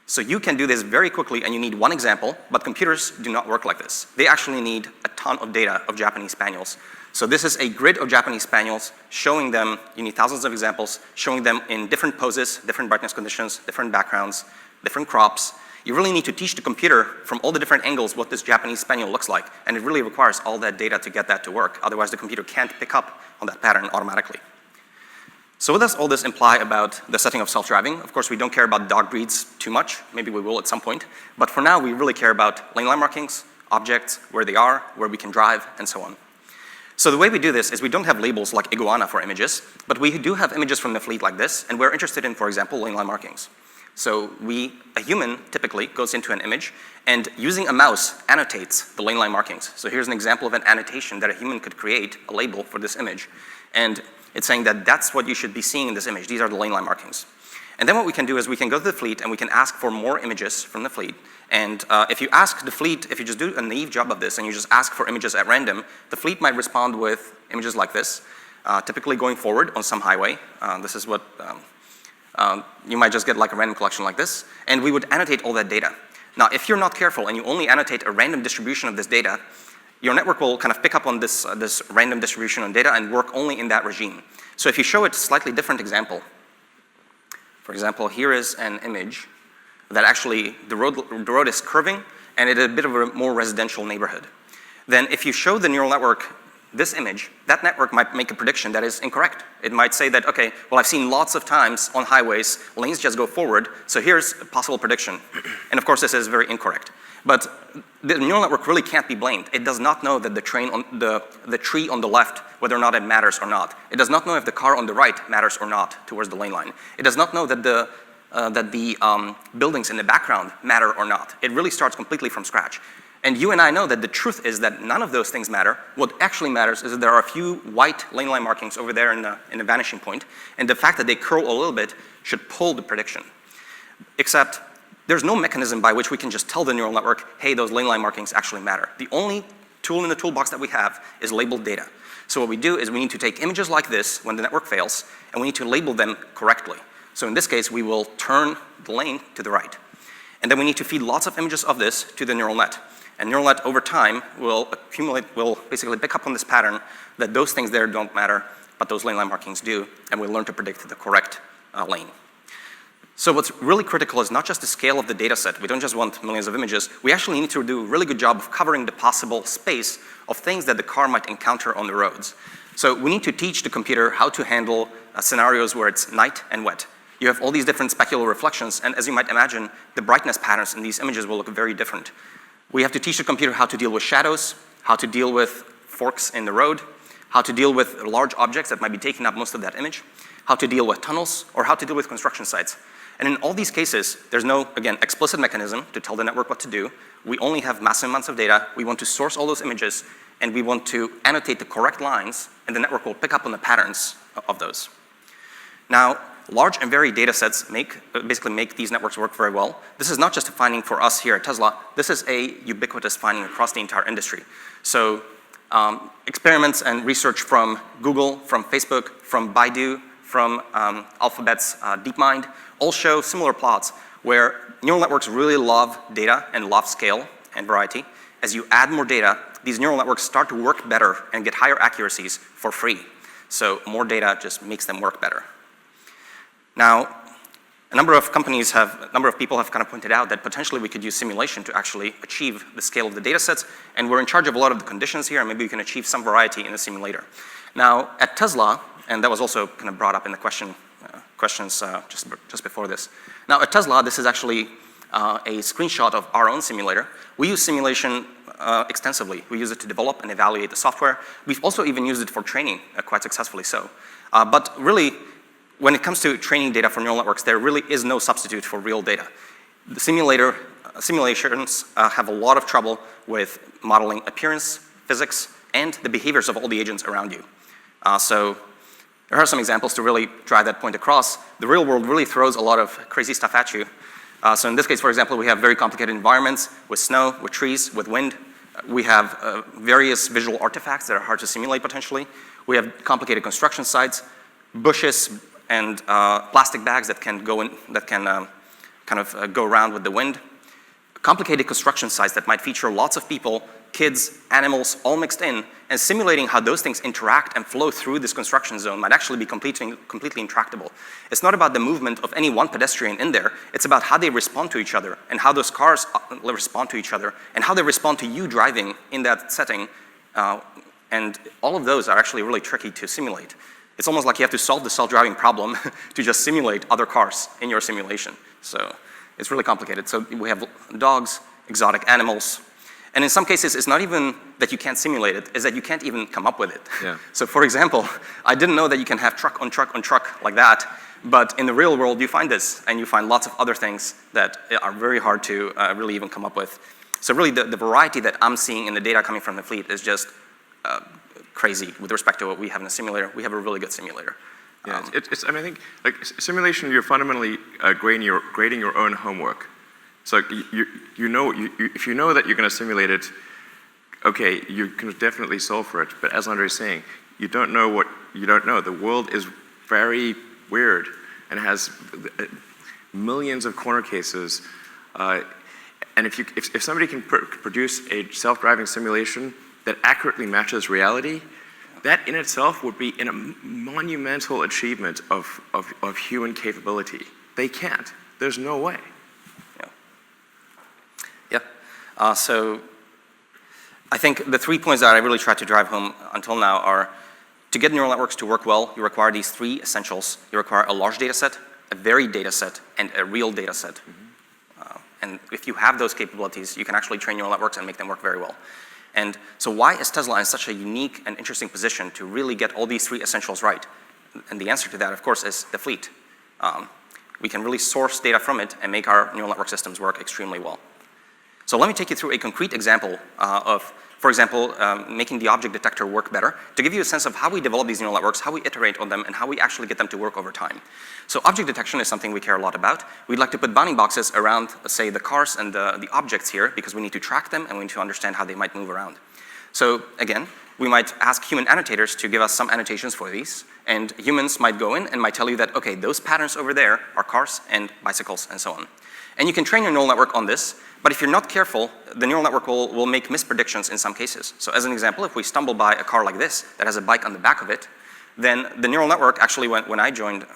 So you can do this very quickly, and you need one example, but computers do not work like this. They actually need a ton of data of Japanese Spaniels. So this is a grid of Japanese Spaniels, showing them, you need thousands of examples, showing them in different poses, different brightness conditions, different backgrounds, different crops. You really need to teach the computer from all the different angles what this Japanese Spaniel looks like, and it really requires all that data to get that to work. Otherwise, the computer can't pick up on that pattern automatically. So what does all this imply about the setting of self-driving? Of course, we don't care about dog breeds too much. Maybe we will at some point. But for now, we really care about lane line markings, objects, where they are, where we can drive, and so on. So the way we do this is we don't have labels like iguana for images, but we do have images from the fleet like this, and we're interested in, for example, lane line markings. So a human typically goes into an image and using a mouse annotates the lane line markings. So here's an example of an annotation that a human could create, a label for this image. And it's saying that that's what you should be seeing in this image. These are the lane line markings. And then what we can do is we can go to the fleet and we can ask for more images from the fleet. And if you ask the fleet, if you just do a naive job of this and you just ask for images at random, the fleet might respond with images like this, typically going forward on some highway. This is what, you might just get like a random collection like this, and we would annotate all that data. Now, if you're not careful and you only annotate a random distribution of this data, your network will kind of pick up on this random distribution of data and work only in that regime. So if you show it a slightly different example, for example, here is an image that actually the road is curving and it's a bit of a more residential neighborhood. Then if you show the neural network this image, that network might make a prediction that is incorrect. It might say that, okay, well, I've seen lots of times on highways, lanes just go forward, so here's a possible prediction. And of course, this is very incorrect. But the neural network really can't be blamed. It does not know that the tree on the left, whether or not it matters or not. It does not know if the car on the right matters or not towards the lane line. It does not know that the buildings in the background matter or not. It really starts completely from scratch. And you and I know that the truth is that none of those things matter. What actually matters is that there are a few white lane line markings over there in the vanishing point, and the fact that they curl a little bit should pull the prediction. Except there's no mechanism by which we can just tell the neural network, hey, those lane line markings actually matter. The only tool in the toolbox that we have is labeled data. So what we do is we need to take images like this when the network fails, and we need to label them correctly. So in this case, we will turn the lane to the right. And then we need to feed lots of images of this to the neural net. And neural net over time will basically pick up on this pattern that those things there don't matter, but those lane line markings do, and we'll learn to predict the correct lane. So what's really critical is not just the scale of the data set. We don't just want millions of images. We actually need to do a really good job of covering the possible space of things that the car might encounter on the roads. So we need to teach the computer how to handle scenarios where it's night and wet. You have all these different specular reflections, and as you might imagine, the brightness patterns in these images will look very different. We have to teach the computer how to deal with shadows, how to deal with forks in the road, how to deal with large objects that might be taking up most of that image, how to deal with tunnels, or how to deal with construction sites. And in all these cases, there's no, again, explicit mechanism to tell the network what to do. We only have massive amounts of data. We want to source all those images, and we want to annotate the correct lines, and the network will pick up on the patterns of those. Now, large and varied data sets basically make these networks work very well. This is not just a finding for us here at Tesla. This is a ubiquitous finding across the entire industry. So experiments and research from Google, from Facebook, from Baidu, from Alphabet's DeepMind, all show similar plots where neural networks really love data and love scale and variety. As you add more data, these neural networks start to work better and get higher accuracies for free. So more data just makes them work better. Now, a number of people have kind of pointed out that potentially we could use simulation to actually achieve the scale of the data sets, and we're in charge of a lot of the conditions here, and maybe we can achieve some variety in the simulator. Now, at Tesla, and that was also kind of brought up in the questions just before this. Now, at Tesla, this is actually a screenshot of our own simulator. We use simulation extensively. We use it to develop and evaluate the software. We've also even used it for training, quite successfully so. But really, when it comes to training data for neural networks, there really is no substitute for real data. The simulations have a lot of trouble with modeling appearance, physics, and the behaviors of all the agents around you. So there are some examples to really drive that point across. The real world really throws a lot of crazy stuff at you. So in this case, for example, we have very complicated environments with snow, with trees, with wind. We have various visual artifacts that are hard to simulate potentially. We have complicated construction sites, bushes, and plastic bags that can go in, that can go around with the wind. Complicated construction sites that might feature lots of people, kids, animals, all mixed in, and simulating how those things interact and flow through this construction zone might actually be completely intractable. It's not about the movement of any one pedestrian in there, it's about how they respond to each other, and how those cars respond to each other, and how they respond to you driving in that setting, and all of those are actually really tricky to simulate. It's almost like you have to solve the self-driving problem to just simulate other cars in your simulation. So it's really complicated. So we have dogs, exotic animals, and in some cases, it's not even that you can't simulate it, it's that you can't even come up with it. Yeah. So for example, I didn't know that you can have truck on truck on truck like that, but in the real world, you find this, and you find lots of other things that are very hard to really even come up with. So really, the variety that I'm seeing in the data coming from the fleet is just crazy with respect to what we have in a simulator. We have a really good simulator. Yeah, I mean, I think like simulation, you're fundamentally grading your own homework. So if you know that you're going to simulate it, okay, you can definitely solve for it. But as Andre is saying, you don't know what you don't know. The world is very weird and has millions of corner cases. And if somebody can produce a self-driving simulation that accurately matches reality, that in itself would be a monumental achievement of human capability. They can't. There's no way. Yeah. So I think the 3 points that I really tried to drive home until now are, to get neural networks to work well, you require these 3 essentials. You require a large data set, a varied data set, and a real data set. Mm-hmm. And if you have those capabilities, you can actually train neural networks and make them work very well. And so why is Tesla in such a unique and interesting position to really get all these 3 essentials right? And the answer to that, of course, is the fleet. We can really source data from it and make our neural network systems work extremely well. So let me take you through a concrete example of, for example, making the object detector work better, to give you a sense of how we develop these neural networks, how we iterate on them, and how we actually get them to work over time. So object detection is something we care a lot about. We'd like to put bounding boxes around, say, the cars and the objects here, because we need to track them and we need to understand how they might move around. So again, we might ask human annotators to give us some annotations for these, and humans might go in and might tell you that, okay, those patterns over there are cars and bicycles and so on. And you can train your neural network on this, but if you're not careful, the neural network will make mispredictions in some cases. So as an example, if we stumble by a car like this that has a bike on the back of it, then the neural network actually, when I joined,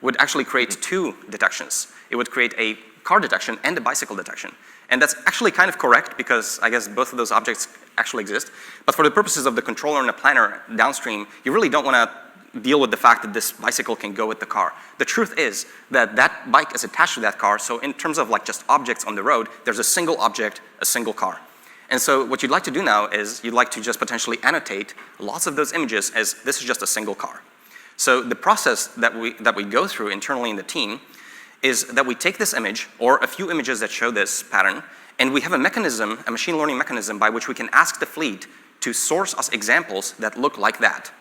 would actually create two detections. It would create a car detection and a bicycle detection. And that's actually kind of correct because I guess both of those objects actually exist. But for the purposes of the controller and the planner downstream, you really don't want to deal with the fact that this bicycle can go with the car. The truth is that that bike is attached to that car, so in terms of like just objects on the road, there's a single object, a single car. And so what you'd like to do now is you'd like to just potentially annotate lots of those images as this is just a single car. So the process that we go through internally in the team is that we take this image or a few images that show this pattern, and we have a mechanism, a machine learning mechanism by which we can ask the fleet to source us examples that look like that.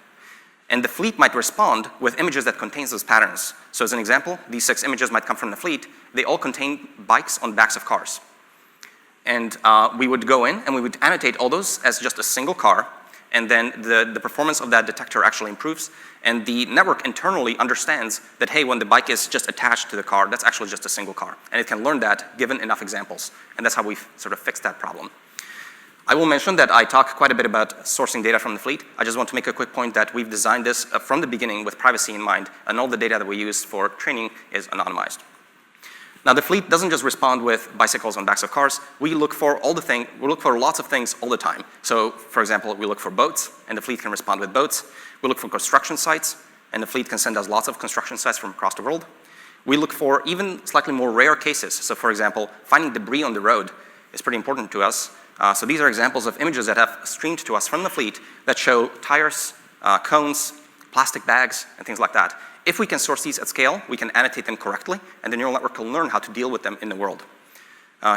And the fleet might respond with images that contains those patterns. So as an example, these 6 images might come from the fleet. They all contain bikes on backs of cars. And we would go in and we would annotate all those as just a single car, and then the performance of that detector actually improves, and the network internally understands that, hey, when the bike is just attached to the car, that's actually just a single car. And it can learn that given enough examples. And that's how we've sort of fixed that problem. I will mention that I talk quite a bit about sourcing data from the fleet. I just want to make a quick point that we've designed this from the beginning with privacy in mind, and all the data that we use for training is anonymized. Now the fleet doesn't just respond with bicycles on backs of cars. We look for lots of things all the time. So for example, we look for boats, and the fleet can respond with boats. We look for construction sites, and the fleet can send us lots of construction sites from across the world. We look for even slightly more rare cases. So for example, finding debris on the road is pretty important to us. So these are examples of images that have streamed to us from the fleet that show tires, cones, plastic bags, and things like that. If we can source these at scale, we can annotate them correctly, and the neural network can learn how to deal with them in the world.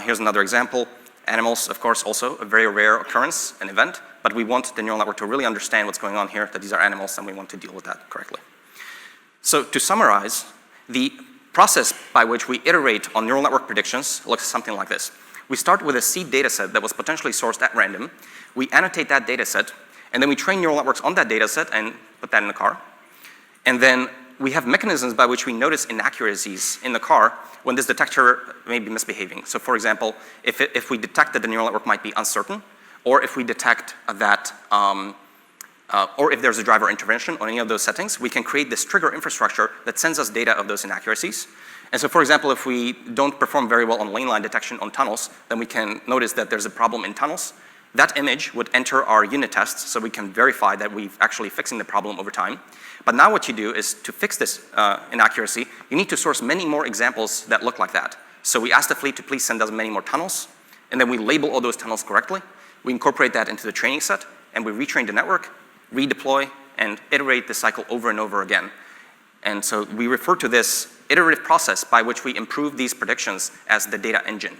Here's another example. Animals, of course, also a very rare occurrence, an event, but we want the neural network to really understand what's going on here, that these are animals, and we want to deal with that correctly. So to summarize, the process by which we iterate on neural network predictions looks something like this. We start with a seed data set that was potentially sourced at random. We annotate that data set, and then we train neural networks on that data set and put that in the car. And then we have mechanisms by which we notice inaccuracies in the car when this detector may be misbehaving. So for example, if we detect that the neural network might be uncertain, or if we detect that, or if there's a driver intervention on any of those settings, we can create this trigger infrastructure that sends us data of those inaccuracies. And so for example, if we don't perform very well on lane line detection on tunnels, then we can notice that there's a problem in tunnels. That image would enter our unit tests so we can verify that we've actually fixing the problem over time. But now what you do is to fix this inaccuracy, you need to source many more examples that look like that. So we ask the fleet to please send us many more tunnels, and then we label all those tunnels correctly. We incorporate that into the training set, and we retrain the network, redeploy, and iterate the cycle over and over again. And so we refer to this iterative process by which we improve these predictions as the data engine.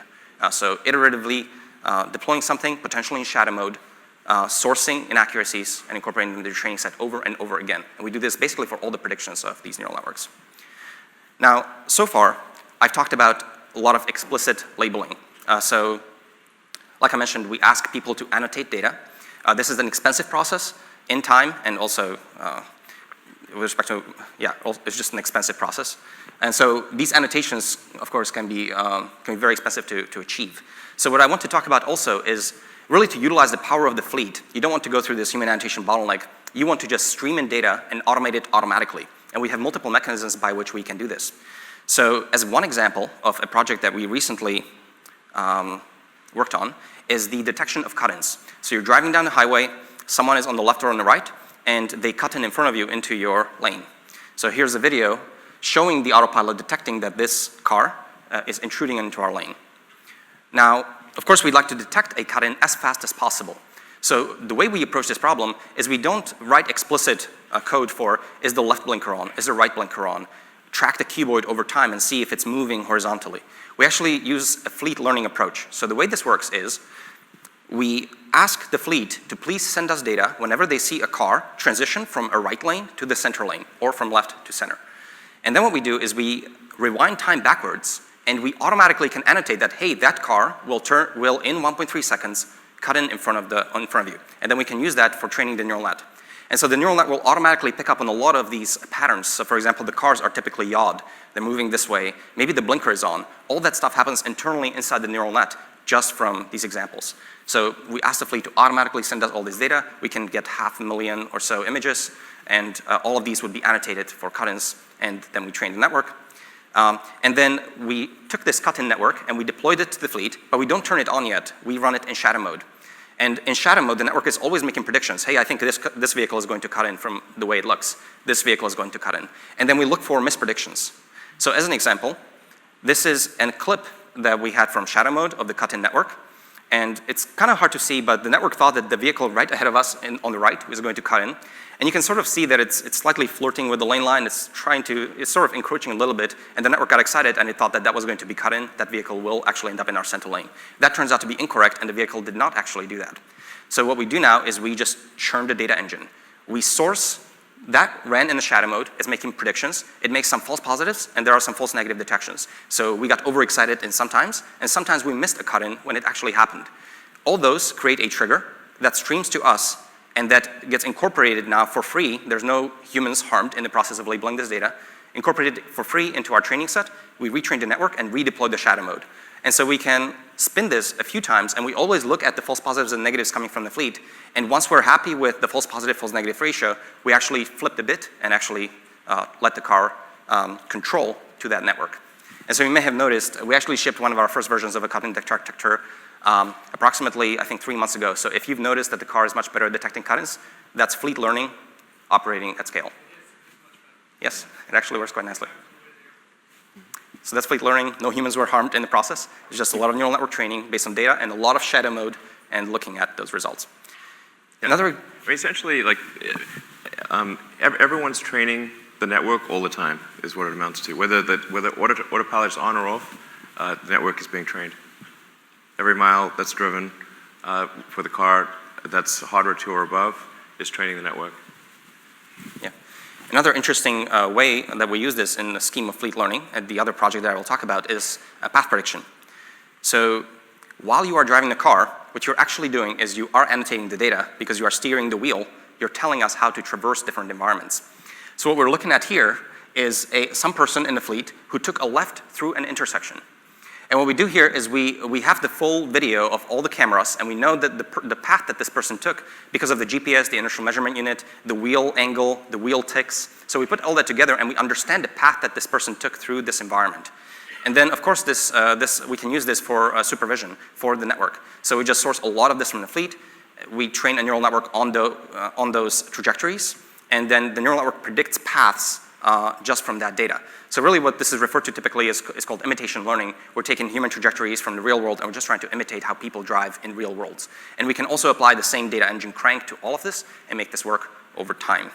So iteratively deploying something, potentially in shadow mode, sourcing inaccuracies, and incorporating them into the training set over and over again. And we do this basically for all the predictions of these neural networks. Now, so far, I've talked about a lot of explicit labeling. So, like I mentioned, we ask people to annotate data. This is an expensive process in time, and also with respect to, it's just an expensive process. And so these annotations, of course, can be very expensive to achieve. So what I want to talk about also is really to utilize the power of the fleet. You don't want to go through this human annotation bottleneck. You want to just stream in data and automate it automatically. And we have multiple mechanisms by which we can do this. So as one example of a project that we recently worked on is the detection of cut-ins. So you're driving down the highway, someone is on the left or on the right, and they cut in front of you into your lane. So here's a video showing the autopilot detecting that this car is intruding into our lane. Now, of course, we'd like to detect a cut-in as fast as possible. So the way we approach this problem is we don't write explicit code for, is the left blinker on, is the right blinker on, track the cuboid over time and see if it's moving horizontally. We actually use a fleet learning approach. So the way this works is we ask the fleet to please send us data whenever they see a car transition from a right lane to the center lane, or from left to center. And then what we do is we rewind time backwards, and we automatically can annotate that, hey, that car will in 1.3 seconds cut in front of you. And then we can use that for training the neural net. And so the neural net will automatically pick up on a lot of these patterns. So for example, the cars are typically yawed. They're moving this way. Maybe the blinker is on. All that stuff happens internally inside the neural net just from these examples. So we ask the fleet to automatically send us all this data. We can get 500,000 or so images, and all of these would be annotated for cut-ins, and then we trained the network. And then we took this cut-in network and we deployed it to the fleet, but we don't turn it on yet. We run it in shadow mode. And in shadow mode, the network is always making predictions. Hey, I think this vehicle is going to cut in from the way it looks. This vehicle is going to cut in. And then we look for mispredictions. So as an example, this is a clip that we had from shadow mode of the cut-in network. And it's kind of hard to see, but the network thought that the vehicle right ahead of us on the right was going to cut in. And you can sort of see that it's slightly flirting with the lane line. It's sort of encroaching a little bit. And the network got excited and it thought that that was going to be cut in. That vehicle will actually end up in our center lane. That turns out to be incorrect, and the vehicle did not actually do that. So what we do now is we just churn the data engine. We source that ran in the shadow mode, is making predictions. It makes some false positives, and there are some false negative detections. So we got overexcited and sometimes we missed a cut-in when it actually happened. All those create a trigger that streams to us, and that gets incorporated now for free. There's no humans harmed in the process of labeling this data. Incorporated for free into our training set. We retrain the network and redeploy the shadow mode. And so we can spin this a few times, and we always look at the false positives and negatives coming from the fleet. And once we're happy with the false positive, false negative ratio, we actually flip the bit and actually let the car control to that network. And so you may have noticed, we actually shipped one of our first versions of a cut-in detector approximately, I think, 3 months ago. So if you've noticed that the car is much better at detecting cut-ins, that's fleet learning operating at scale. Yes, it actually works quite nicely. So that's fleet learning. No humans were harmed in the process. It's just a lot of neural network training based on data and a lot of shadow mode and looking at those results. I mean, essentially, like, everyone's training the network all the time is what it amounts to. Whether autopilot's on or off, the network is being trained. Every mile that's driven for the car that's hardware 2 or above is training the network. Yeah. Another interesting way that we use this in the scheme of fleet learning, and the other project that I will talk about, is path prediction. So while you are driving the car, what you're actually doing is you are annotating the data because you are steering the wheel. You're telling us how to traverse different environments. So what we're looking at here is some person in the fleet who took a left through an intersection. And what we do here is we have the full video of all the cameras, and we know that the path that this person took because of the GPS, the inertial measurement unit, the wheel angle, the wheel ticks. So we put all that together and we understand the path that this person took through this environment. And then, of course, we can use this for supervision for the network. So we just source a lot of this from the fleet. We train a neural network on those trajectories, and then the neural network predicts paths just from that data. So really what this is referred to typically is called imitation learning. We're taking human trajectories from the real world and we're just trying to imitate how people drive in real worlds. And we can also apply the same data engine crank to all of this and make this work over time.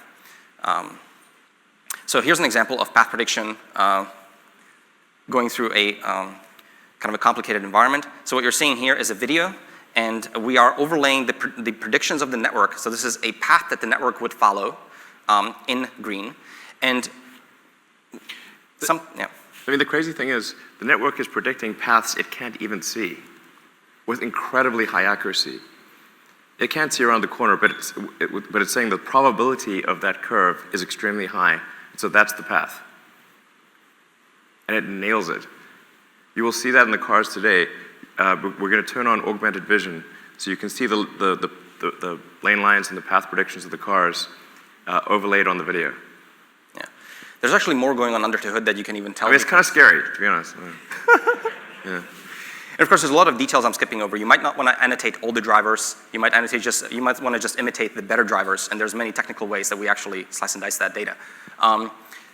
So here's an example of path prediction going through a kind of a complicated environment. So what you're seeing here is a video, and we are overlaying the predictions of the network. So this is a path that the network would follow in green. And yeah. I mean, the crazy thing is, the network is predicting paths it can't even see with incredibly high accuracy. It can't see around the corner, but it's saying the probability of that curve is extremely high. So that's the path. And it nails it. You will see that in the cars today. We're going to turn on augmented vision so you can see the lane lines and the path predictions of the cars overlaid on the video. Yeah. There's actually more going on under the hood that you can even tell. I mean, it's kind of scary, to be honest. Yeah. And of course, there's a lot of details I'm skipping over. You might not want to annotate all the drivers. You might want to just imitate the better drivers, and there's many technical ways that we actually slice and dice that data.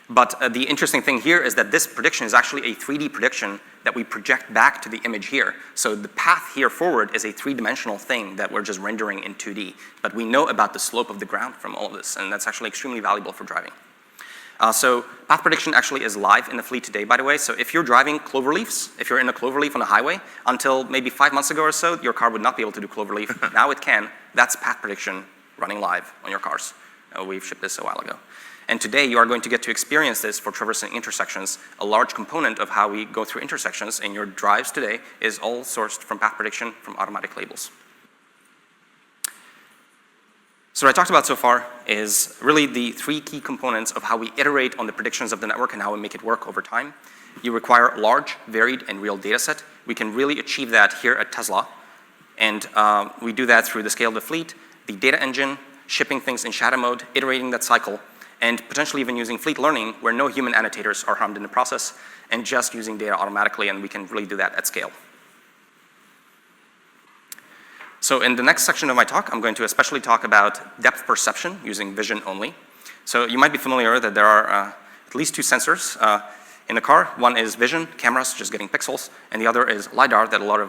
But the interesting thing here is that this prediction is actually a 3D prediction that we project back to the image here. So the path here forward is a 3-dimensional thing that we're just rendering in 2D. But we know about the slope of the ground from all of this, and that's actually extremely valuable for driving. So path prediction actually is live in the fleet today, by the way. So if you're driving cloverleafs, if you're in a cloverleaf on a highway, until maybe 5 months ago or so, your car would not be able to do cloverleaf. Now it can. That's path prediction running live on your cars. We've shipped this a while ago. And today you are going to get to experience this for traversing intersections. A large component of how we go through intersections in your drives today is all sourced from path prediction from automatic labels. So what I talked about so far is really the 3 key components of how we iterate on the predictions of the network and how we make it work over time. You require a large, varied, and real data set. We can really achieve that here at Tesla. And we do that through the scale of the fleet, the data engine, shipping things in shadow mode, iterating that cycle. and potentially even using fleet learning where no human annotators are harmed in the process, and just using data automatically, and we can really do that at scale. So in the next section of my talk, I'm going to especially talk about depth perception using vision only. So you might be familiar that there are at least 2 sensors in the car. One is vision, cameras, just getting pixels, and the other is LiDAR that a lot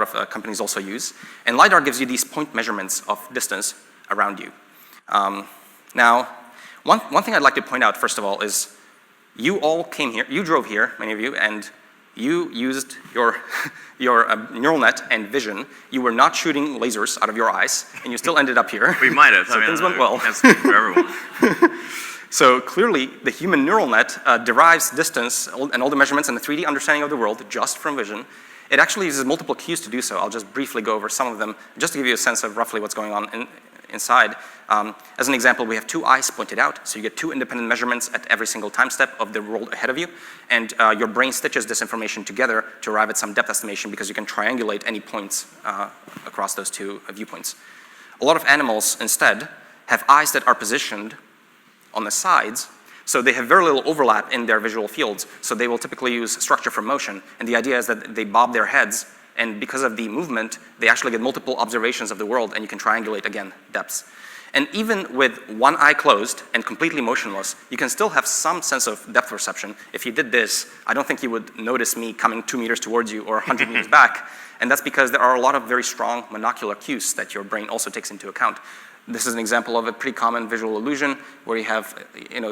of companies also use. And LiDAR gives you these point measurements of distance around you. Now, one thing I'd like to point out, first of all, is you all came here, you drove here, many of you, and you used your neural net and vision. You were not shooting lasers out of your eyes, and you still ended up here. We might have. So things went well. Can't speak for everyone. So clearly, the human neural net derives distance and all the measurements and the 3D understanding of the world just from vision. It actually uses multiple cues to do so. I'll just briefly go over some of them, just to give you a sense of roughly what's going on inside. As an example, we have 2 eyes pointed out, so you get 2 independent measurements at every single time step of the world ahead of you, and your brain stitches this information together to arrive at some depth estimation because you can triangulate any points across those 2 viewpoints. A lot of animals, instead, have eyes that are positioned on the sides, so they have very little overlap in their visual fields, so they will typically use structure from motion, and the idea is that they bob their heads, and because of the movement, they actually get multiple observations of the world, and you can triangulate, again, depths. And even with one eye closed and completely motionless, you can still have some sense of depth perception. If you did this, I don't think you would notice me coming 2 meters towards you or 100 meters back, and that's because there are a lot of very strong monocular cues that your brain also takes into account. This is an example of a pretty common visual illusion where you have,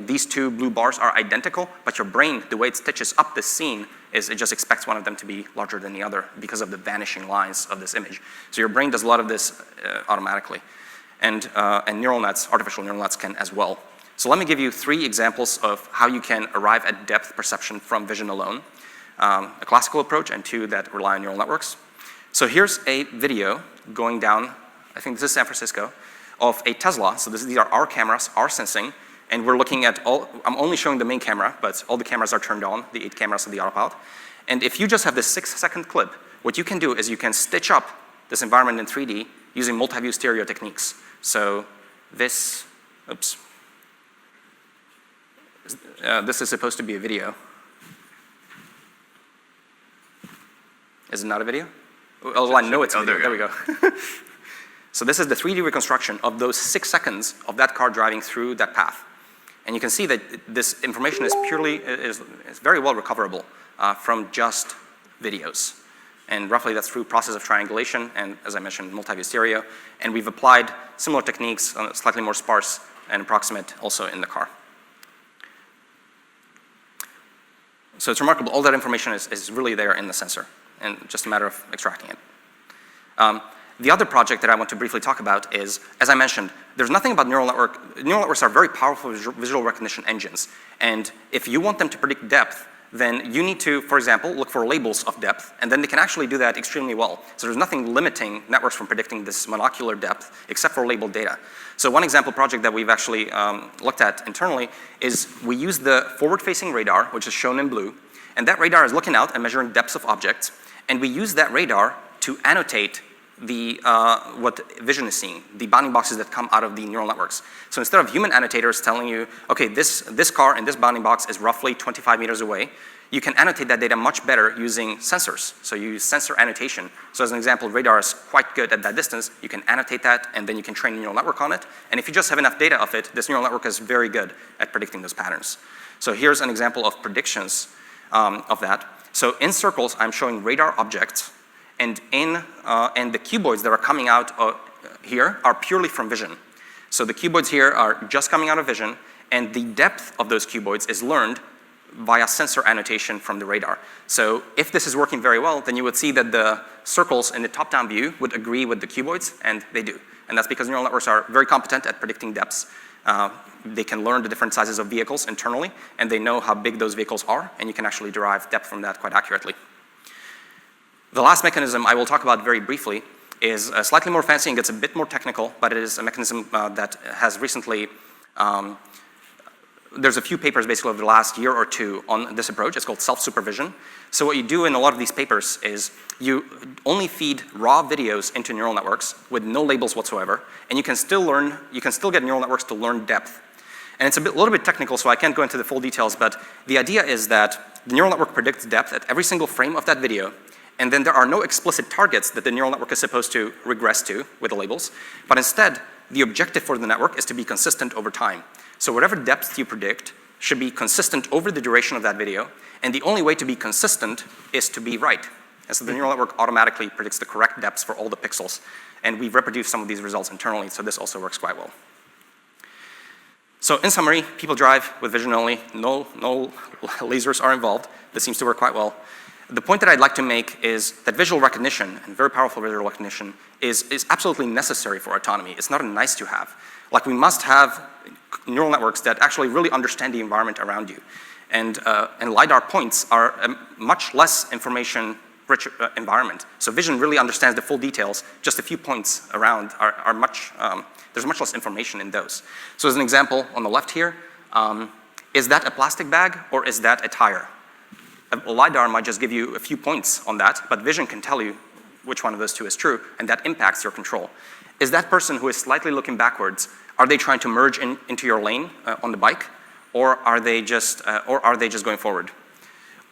these 2 blue bars are identical, but your brain, the way it stitches up the scene, is it just expects one of them to be larger than the other because of the vanishing lines of this image. So your brain does a lot of this automatically. And neural nets, artificial neural nets can as well. So let me give you 3 examples of how you can arrive at depth perception from vision alone. A classical approach and 2 that rely on neural networks. So here's a video going down, I think this is San Francisco, of a Tesla. So these are our cameras, our sensing, and we're looking at I'm only showing the main camera, but all the cameras are turned on, the 8 cameras of the autopilot. And if you just have this 6-second clip, what you can do is you can stitch up this environment in 3D using multi-view stereo techniques. So this is supposed to be a video. Is it not a video? Oh, I know it's a video. There we go. So this is the 3D reconstruction of those 6 seconds of that car driving through that path. And you can see that this information is very well recoverable from just videos. And roughly that's through process of triangulation and, as I mentioned, multi-view stereo. And we've applied similar techniques, slightly more sparse and approximate, also in the car. So it's remarkable. All that information is really there in the sensor, and just a matter of extracting it. The other project that I want to briefly talk about is, as I mentioned, there's nothing about neural network. Neural networks are very powerful visual recognition engines. And if you want them to predict depth, then you need to, for example, look for labels of depth, and then they can actually do that extremely well. So there's nothing limiting networks from predicting this monocular depth except for labeled data. So one example project that we've actually looked at internally is we use the forward-facing radar, which is shown in blue, and that radar is looking out and measuring depths of objects, and we use that radar to annotate what vision is seeing, the bounding boxes that come out of the neural networks. So instead of human annotators telling you, okay, this car in this bounding box is roughly 25 meters away, you can annotate that data much better using sensors. So you use sensor annotation. So as an example, radar is quite good at that distance. You can annotate that, and then you can train a neural network on it. And if you just have enough data of it, this neural network is very good at predicting those patterns. So here's an example of predictions of that. So in circles, I'm showing radar objects. And the cuboids that are coming out here are purely from vision. So the cuboids here are just coming out of vision, and the depth of those cuboids is learned via sensor annotation from the radar. So if this is working very well, then you would see that the circles in the top-down view would agree with the cuboids, and they do. And that's because neural networks are very competent at predicting depths. They can learn the different sizes of vehicles internally, and they know how big those vehicles are, and you can actually derive depth from that quite accurately. The last mechanism I will talk about very briefly is slightly more fancy and gets a bit more technical, but it is a mechanism that has recently, there's a few papers basically over the last year or 2 on this approach. It's called self-supervision. So what you do in a lot of these papers is you only feed raw videos into neural networks with no labels whatsoever, and you can still get neural networks to learn depth. And it's a little bit technical, so I can't go into the full details, but the idea is that the neural network predicts depth at every single frame of that video, and then there are no explicit targets that the neural network is supposed to regress to with the labels, but instead, the objective for the network is to be consistent over time. So whatever depth you predict should be consistent over the duration of that video, and the only way to be consistent is to be right. And so the neural network automatically predicts the correct depths for all the pixels, and we've reproduced some of these results internally, so this also works quite well. So in summary, people drive with vision only, no lasers are involved. This seems to work quite well. The point that I'd like to make is that visual recognition, and very powerful visual recognition, is absolutely necessary for autonomy. It's not a nice to have. Like, we must have neural networks that actually really understand the environment around you. And LiDAR points are a much less information-rich environment. So vision really understands the full details. Just a few points around are much, there's much less information in those. So as an example, on the left here, is that a plastic bag or is that a tire? A LiDAR might just give you a few points on that, but vision can tell you which one of those two is true, and that impacts your control. Is that person who is slightly looking backwards, are they trying to merge into your lane on the bike, or are they just going forward?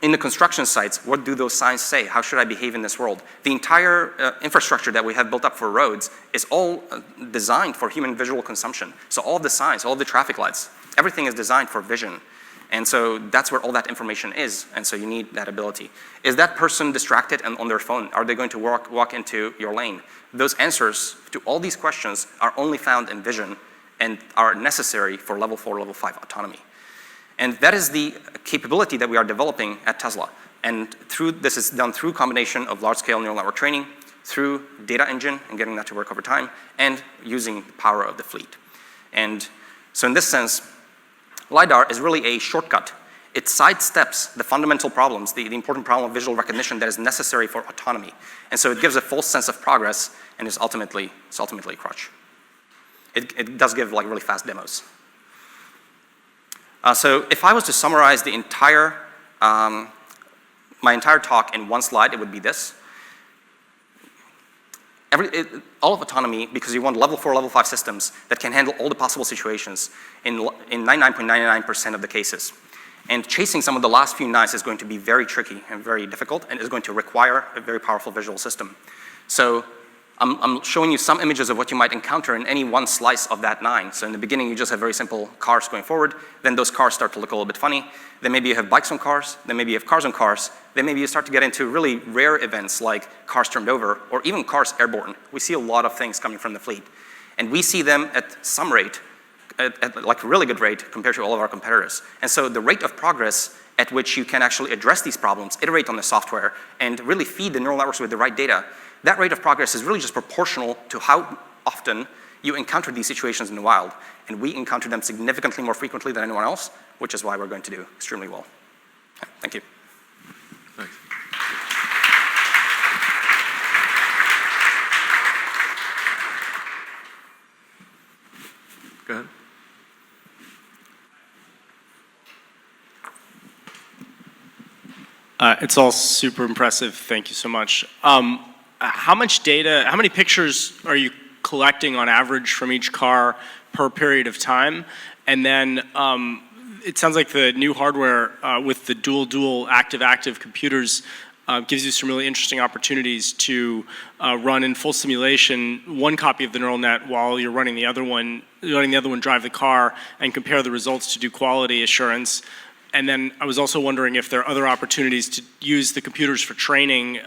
In the construction sites, what do those signs say? How should I behave in this world? The entire infrastructure that we have built up for roads is all designed for human visual consumption. So all the signs, all the traffic lights, everything is designed for vision. And so that's where all that information is, and so you need that ability. Is that person distracted and on their phone? Are they going to walk into your lane? Those answers to all these questions are only found in vision and are necessary for level 4, level 5 autonomy. And that is the capability that we are developing at Tesla. And this is done through combination of large-scale neural network training, through data engine and getting that to work over time, and using the power of the fleet. And so in this sense, LiDAR is really a shortcut. It sidesteps the fundamental problems, the important problem of visual recognition that is necessary for autonomy. And so it gives a false sense of progress, and it's ultimately a crutch. It does give like really fast demos. So if I was to summarize the entire, my entire talk in one slide, it would be this. All of autonomy, because you want level 4, level 5 systems that can handle all the possible situations in 99.99% of the cases. And chasing some of the last few nines is going to be very tricky and very difficult, and is going to require a very powerful visual system. So I'm showing you some images of what you might encounter in any one slice of that 9. So in the beginning, you just have very simple cars going forward. Then those cars start to look a little bit funny. Then maybe you have bikes on cars. Then maybe you have cars on cars. Then maybe you start to get into really rare events like cars turned over or even cars airborne. We see a lot of things coming from the fleet. And we see them at some rate, at like a really good rate compared to all of our competitors. And so the rate of progress at which you can actually address these problems, iterate on the software, and really feed the neural networks with the right data, that rate of progress is really just proportional to how often you encounter these situations in the wild. And we encounter them significantly more frequently than anyone else, which is why we're going to do extremely well. Thank you. Thanks. Go ahead. It's all super impressive. Thank you so much. How much data, how many pictures are you collecting on average from each car per period of time? And then it sounds like the new hardware with the dual active computers gives you some really interesting opportunities to run in full simulation one copy of the neural net while you're letting the other one drive the car and compare the results to do quality assurance. And then I was also wondering if there are other opportunities to use the computers for training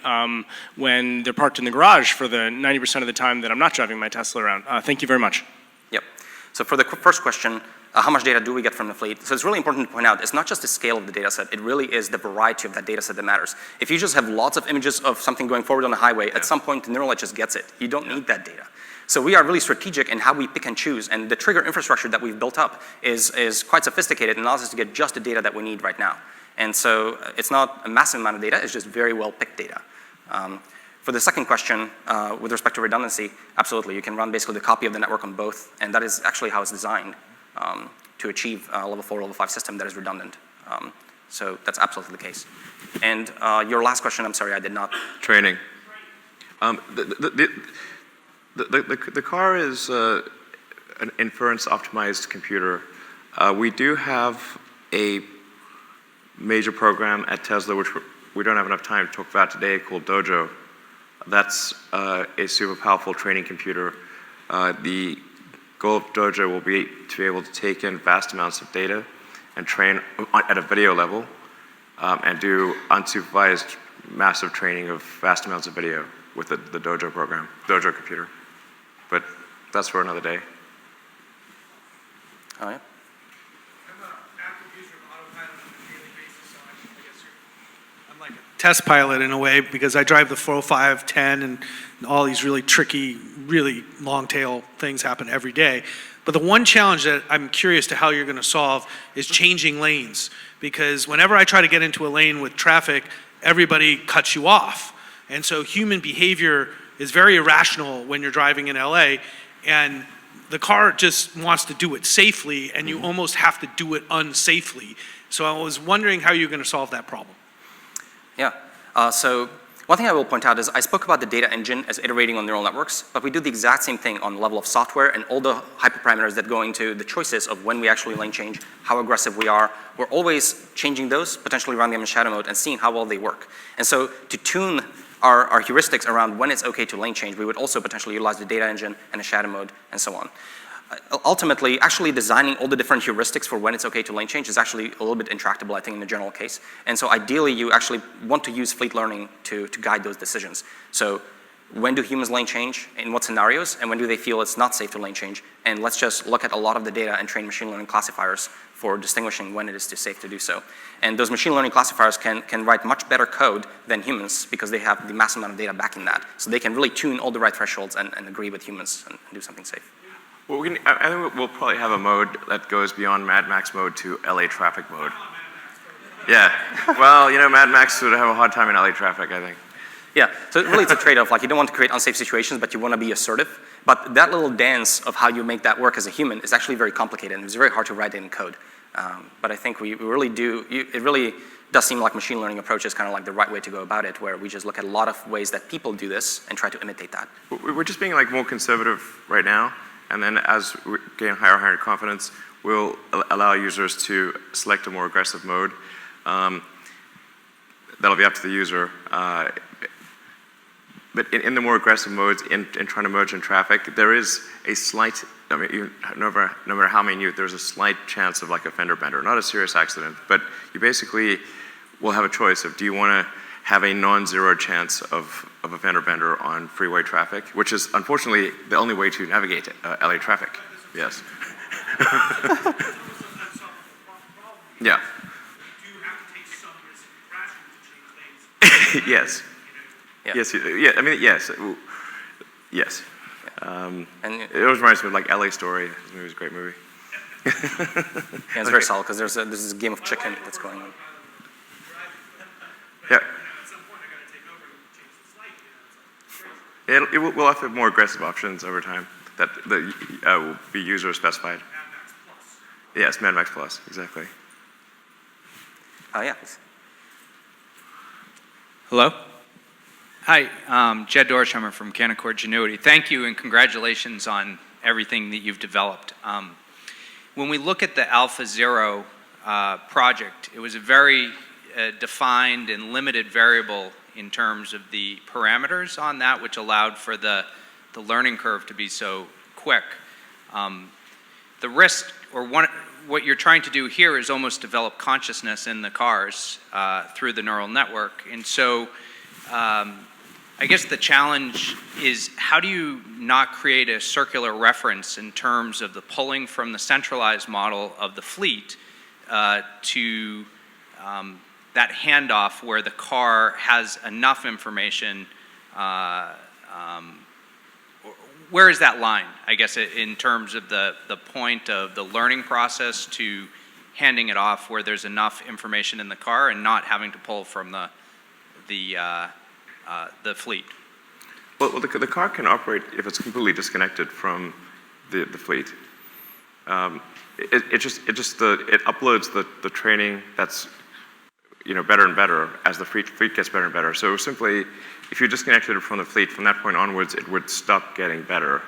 when they're parked in the garage for the 90% of the time that I'm not driving my Tesla around. Thank you very much. Yep. So for the first question, how much data do we get from the fleet? So it's really important to point out, it's not just the scale of the data set, it really is the variety of that data set that matters. If you just have lots of images of something going forward on the highway, at some point the neural net just gets it. You don't need that data. So we are really strategic in how we pick and choose, and the trigger infrastructure that we've built up is quite sophisticated and allows us to get just the data that we need right now. And so it's not a massive amount of data, it's just very well picked data. For the second question, with respect to redundancy, absolutely, you can run basically the copy of the network on both, and that is actually how it's designed to achieve a level 4, level 5 system that is redundant. So that's absolutely the case. And your last question, I'm sorry, I did not. Training. The car is an inference optimized computer We do have a major program at Tesla, which we don't have enough time to talk about today, called Dojo. That's a super powerful training computer. The goal of Dojo will be to be able to take in vast amounts of data and train at a video level and do unsupervised massive training of vast amounts of video with the Dojo program, Dojo computer. But that's for another day. Oh, yeah. Test pilot in a way, because I drive the 405, 10, and all these really tricky, really long tail things happen every day. But the one challenge that I'm curious to how you're going to solve is changing lanes. Because whenever I try to get into a lane with traffic, everybody cuts you off. And so human behavior is very irrational when you're driving in LA, and the car just wants to do it safely, and you almost have to do it unsafely. So I was wondering how you're going to solve that problem. Yeah. So one thing I will point out is I spoke about the data engine as iterating on neural networks, but we do the exact same thing on the level of software and all the hyperparameters that go into the choices of when we actually lane change, how aggressive we are. We're always changing those, potentially running them in shadow mode and seeing how well they work. And so to tune our heuristics around when it's okay to lane change, we would also potentially utilize the data engine and the shadow mode and so on. Ultimately, actually designing all the different heuristics for when it's okay to lane change is actually a little bit intractable, I think, in the general case. And so ideally, you actually want to use fleet learning to guide those decisions. So when do humans lane change, in what scenarios, and when do they feel it's not safe to lane change? And let's just look at a lot of the data and train machine learning classifiers for distinguishing when it is safe to do so. And those machine learning classifiers can write much better code than humans because they have the massive amount of data backing that. So they can really tune all the right thresholds and agree with humans and do something safe. Well, I think we'll probably have a mode that goes beyond Mad Max mode to LA traffic mode. Yeah. Well, you know, Mad Max would have a hard time in LA traffic, I think. Yeah, so really it's a trade-off. Like, you don't want to create unsafe situations, but you want to be assertive. But that little dance of how you make that work as a human is actually very complicated, and it's very hard to write it in code. But I think we really do, it really does seem like machine learning approach is kind of like the right way to go about it, where we just look at a lot of ways that people do this and try to imitate that. We're just being like more conservative right now. And then as we gain higher and higher confidence, we'll allow users to select a more aggressive mode. That'll be up to the user. But in the more aggressive modes, in trying to merge in traffic, there is a slight, I mean, no matter how many there's a slight chance of like a fender bender. Not a serious accident, but you basically will have a choice of, do you want to have a non-zero chance of a fender bender on freeway traffic, which is unfortunately the only way to navigate LA traffic. Yes. Yeah. Yes. Yeah. Yes. Yeah. I mean, yes. Yes. And it always reminds me of like LA Story. This movie was a great movie. Yeah, it's very solid because there's this game of chicken that's going on. Yeah. We'll offer more aggressive options over time that will be user specified. Yes, Mad Max Plus, exactly. Yeah. Hello? Hi, Jed Dorsheimer from Canaccord Genuity. Thank you and congratulations on everything that you've developed. When we look at the AlphaZero project, it was a very defined and limited variable in terms of the parameters on that, which allowed for the learning curve to be so quick. The risk, or what you're trying to do here is almost develop consciousness in the cars through the neural network. And so I guess the challenge is, how do you not create a circular reference in terms of the pulling from the centralized model of the fleet to that handoff where the car has enough information? Where is that line, I guess, in terms of the point of the learning process to handing it off where there's enough information in the car and not having to pull from the fleet? Well, the car can operate if it's completely disconnected from the fleet. It uploads the training that's better and better as the fleet gets better and better. So simply, if you disconnected it from the fleet, from that point onwards, it would stop getting better,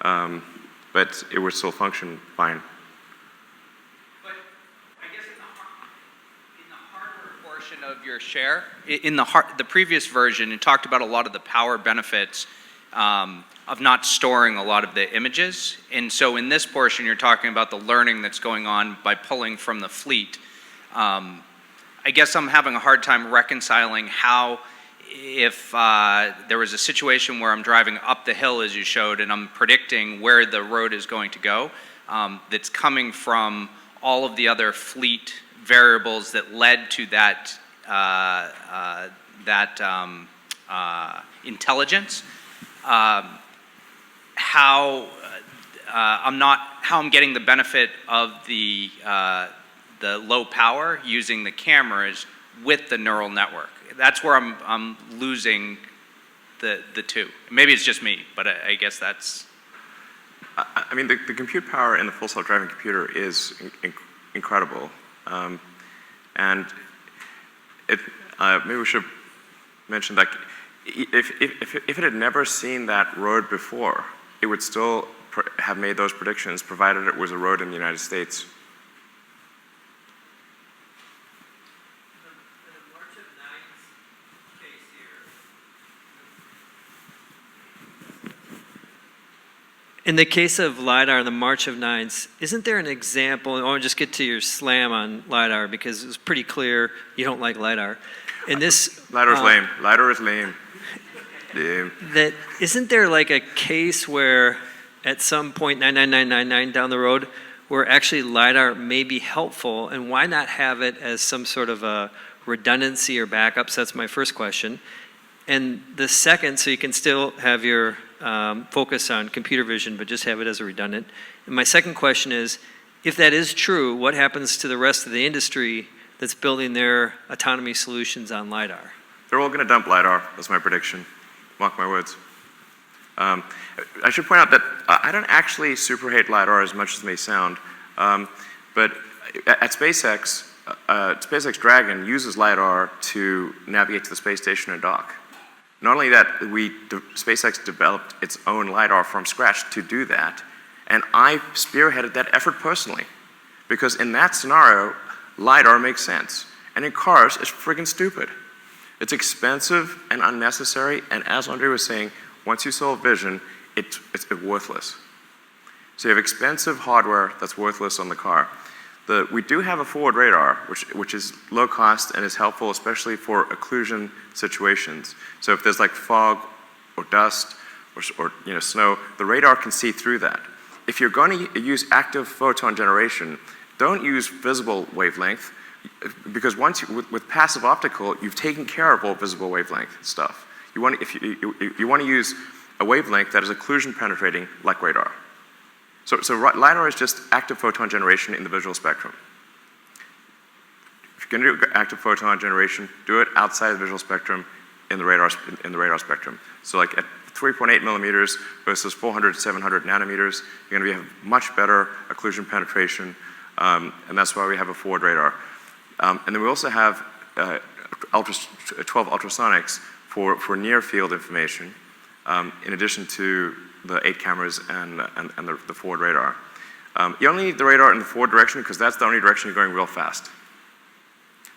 but it would still function fine. your share. In the previous version, it talked about a lot of the power benefits of not storing a lot of the images. And so in this portion, you're talking about the learning that's going on by pulling from the fleet. I guess I'm having a hard time reconciling how, if there was a situation where I'm driving up the hill, as you showed, and I'm predicting where the road is going to go, that's coming from all of the other fleet variables that led to that intelligence. How I'm getting the benefit of the low power using the cameras with the neural network. That's where I'm losing the two. Maybe it's just me, but I guess that's. I mean, the compute power in the full self-driving computer is incredible, and maybe we should mention that if it had never seen that road before, it would still have made those predictions, provided it was a road in the United States. In the case of LiDAR in the March of Nines, isn't there an example, I want to just get to your slam on LiDAR because it was pretty clear you don't like LiDAR. In this, LiDAR's lame. LiDAR is lame. That isn't there like a case where at some point 99999 down the road where actually LiDAR may be helpful, and why not have it as some sort of a redundancy or backup? So that's my first question. And the second, so you can still have your focus on computer vision, but just have it as a redundant. And my second question is, if that is true, what happens to the rest of the industry that's building their autonomy solutions on LiDAR? They're all going to dump LiDAR, that's my prediction. Mark my words. I should point out that I don't actually super hate LiDAR as much as it may sound, but at SpaceX, SpaceX Dragon uses LiDAR to navigate to the space station and dock. Not only that, SpaceX developed its own LiDAR from scratch to do that, and I spearheaded that effort personally. Because in that scenario, LiDAR makes sense. And in cars, it's friggin' stupid. It's expensive and unnecessary, and as Andre was saying, once you solve vision, it's worthless. So you have expensive hardware that's worthless on the car. We do have a forward radar, which is low cost and is helpful, especially for occlusion situations. So if there's like fog or dust or snow, the radar can see through that. If you're going to use active photon generation, don't use visible wavelength, because with passive optical, you've taken care of all visible wavelength stuff. You want to use a wavelength that is occlusion penetrating, like radar. So LiDAR is just active photon generation in the visual spectrum. If you're going to do active photon generation, do it outside the visual spectrum in the radar spectrum. So like at 3.8 millimeters versus 400 to 700 nanometers, you're going to have much better occlusion penetration, and that's why we have a forward radar. And then we also have 12 ultrasonics for near field information, in addition to the 8 cameras and the forward radar. You only need the radar in the forward direction because that's the only direction you're going real fast.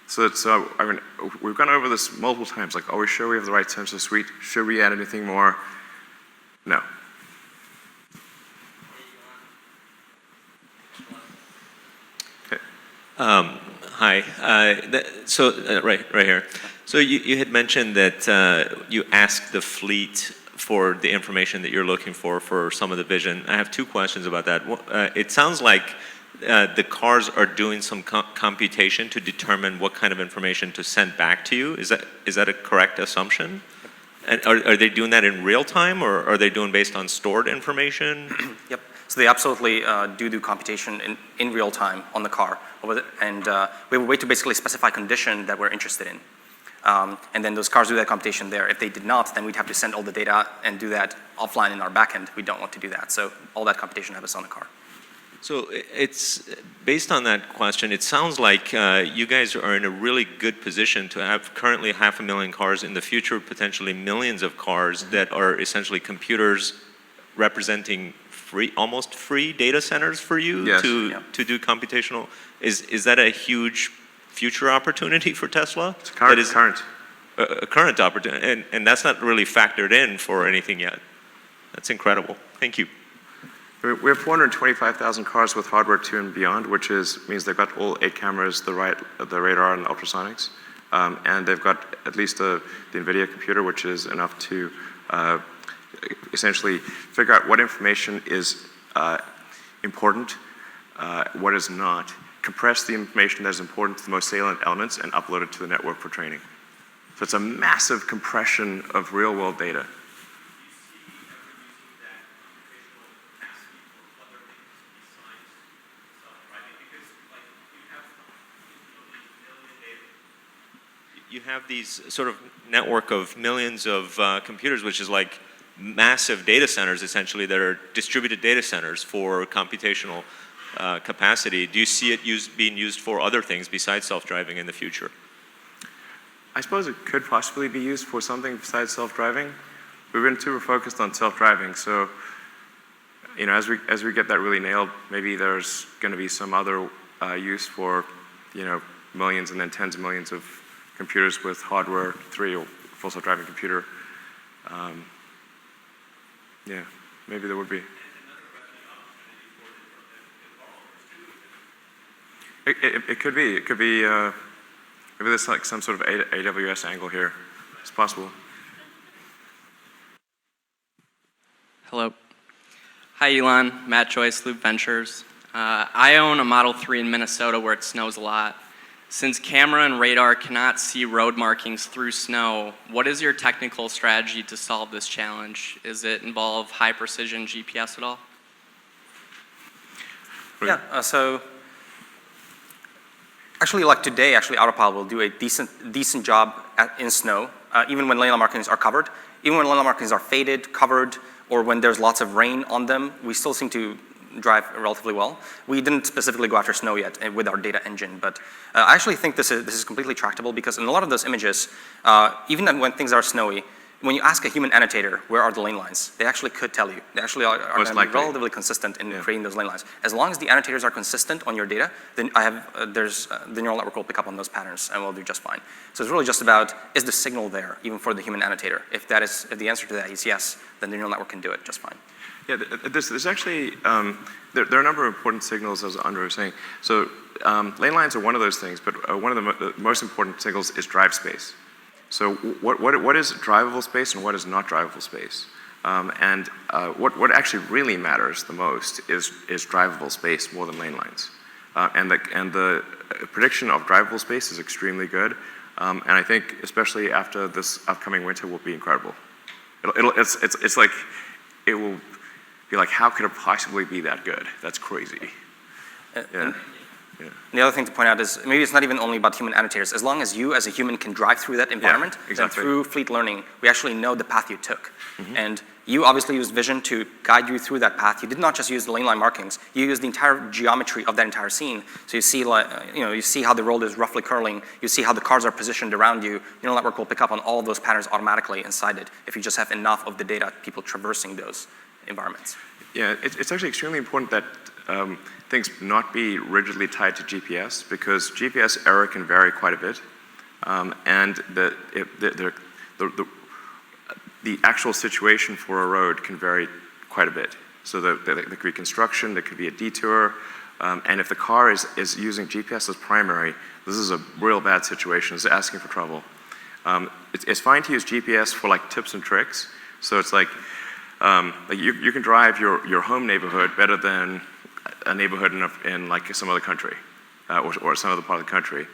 So I mean, we've gone over this multiple times, like, are we sure we have the right sensor suite? Should we add anything more? No. Okay. Hi. Right here. So you had mentioned that you asked the fleet for the information that you're looking for some of the vision. I have two questions about that. It sounds like the cars are doing some computation to determine what kind of information to send back to you. Is that a correct assumption? And are they doing that in real time, or are they doing based on stored information? Yep. So they absolutely do computation in real time on the car. And we have a way to basically specify condition that we're interested in. And then those cars do that computation there. If they did not, then we'd have to send all the data and do that offline in our backend. We don't want to do that. So all that computation happens on the car. So it's based on that question, it sounds like you guys are in a really good position to have currently 500,000 cars, in the future potentially millions of cars that are essentially computers representing almost free data centers for you to do computational. Is that a huge future opportunity for Tesla? It's current. That is a current opportunity, and that's not really factored in for anything yet. That's incredible. Thank you. We have 425,000 cars with hardware 2 and beyond, which means they've got all 8 cameras, the radar, and the ultrasonics. And they've got at least the NVIDIA computer, which is enough to essentially figure out what information is important, what is not, compress the information that is important to the most salient elements, and upload it to the network for training. So it's a massive compression of real-world data. You have these sort of network of millions of computers, which is like massive data centers, essentially, that are distributed data centers for computational capacity. Do you see it being used for other things besides self-driving in the future? I suppose it could possibly be used for something besides self-driving. We've been super focused on self-driving, so as we get that really nailed, maybe there's going to be some other use for millions and then tens of millions of computers with hardware 3 or full self-driving computer. Yeah, maybe there would be. It could be. It could be. Maybe there's like some sort of AWS angle here. It's possible. Hello. Hi, Elon. Matt Joyce, Loop Ventures. I own a Model 3 in Minnesota where it snows a lot. Since camera and radar cannot see road markings through snow, what is your technical strategy to solve this challenge? Does it involve high precision GPS at all? Yeah, so actually like today, Autopilot will do a decent job in snow, even when lane markings are covered. Even when lane markings are faded, covered, or when there's lots of rain on them, we still seem to drive relatively well. We didn't specifically go after snow yet with our data engine, but I actually think this is completely tractable because in a lot of those images, even when things are snowy, when you ask a human annotator, where are the lane lines, they actually could tell you. They actually are relatively consistent in creating those lane lines. As long as the annotators are consistent on your data, then the neural network will pick up on those patterns and will do just fine. So it's really just about, is the signal there, even for the human annotator? If the answer to that is yes, then the neural network can do it just fine. Yeah, there's actually, there are a number of important signals, as Andrew was saying. So lane lines are one of those things, but one of the most important signals is drive space. So what is drivable space and what is not drivable space? What actually really matters the most is drivable space more than lane lines. And the prediction of drivable space is extremely good. And I think especially after this upcoming winter will be incredible. It's like, it will be like, how could it possibly be that good? That's crazy. Yeah. Yeah. The other thing to point out is maybe it's not even only about human annotators. As long as you as a human can drive through that environment, then through fleet learning, we actually know the path you took. And you obviously used vision to guide you through that path. You did not just use the lane line markings. You used the entire geometry of that entire scene. So you see, you see how the road is roughly curling. You see how the cars are positioned around you. Neural network will pick up on all of those patterns automatically inside it if you just have enough of the data, people traversing those environments. Yeah, it's actually extremely important that things not be rigidly tied to GPS because GPS error can vary quite a bit, and the actual situation for a road can vary quite a bit. So there could be construction, there could be a detour, and if the car is using GPS as primary, this is a real bad situation. It's asking for trouble. It's fine to use GPS for like tips and tricks. So it's like you can drive your home neighborhood better than a neighborhood in like some other country or some other part of the country.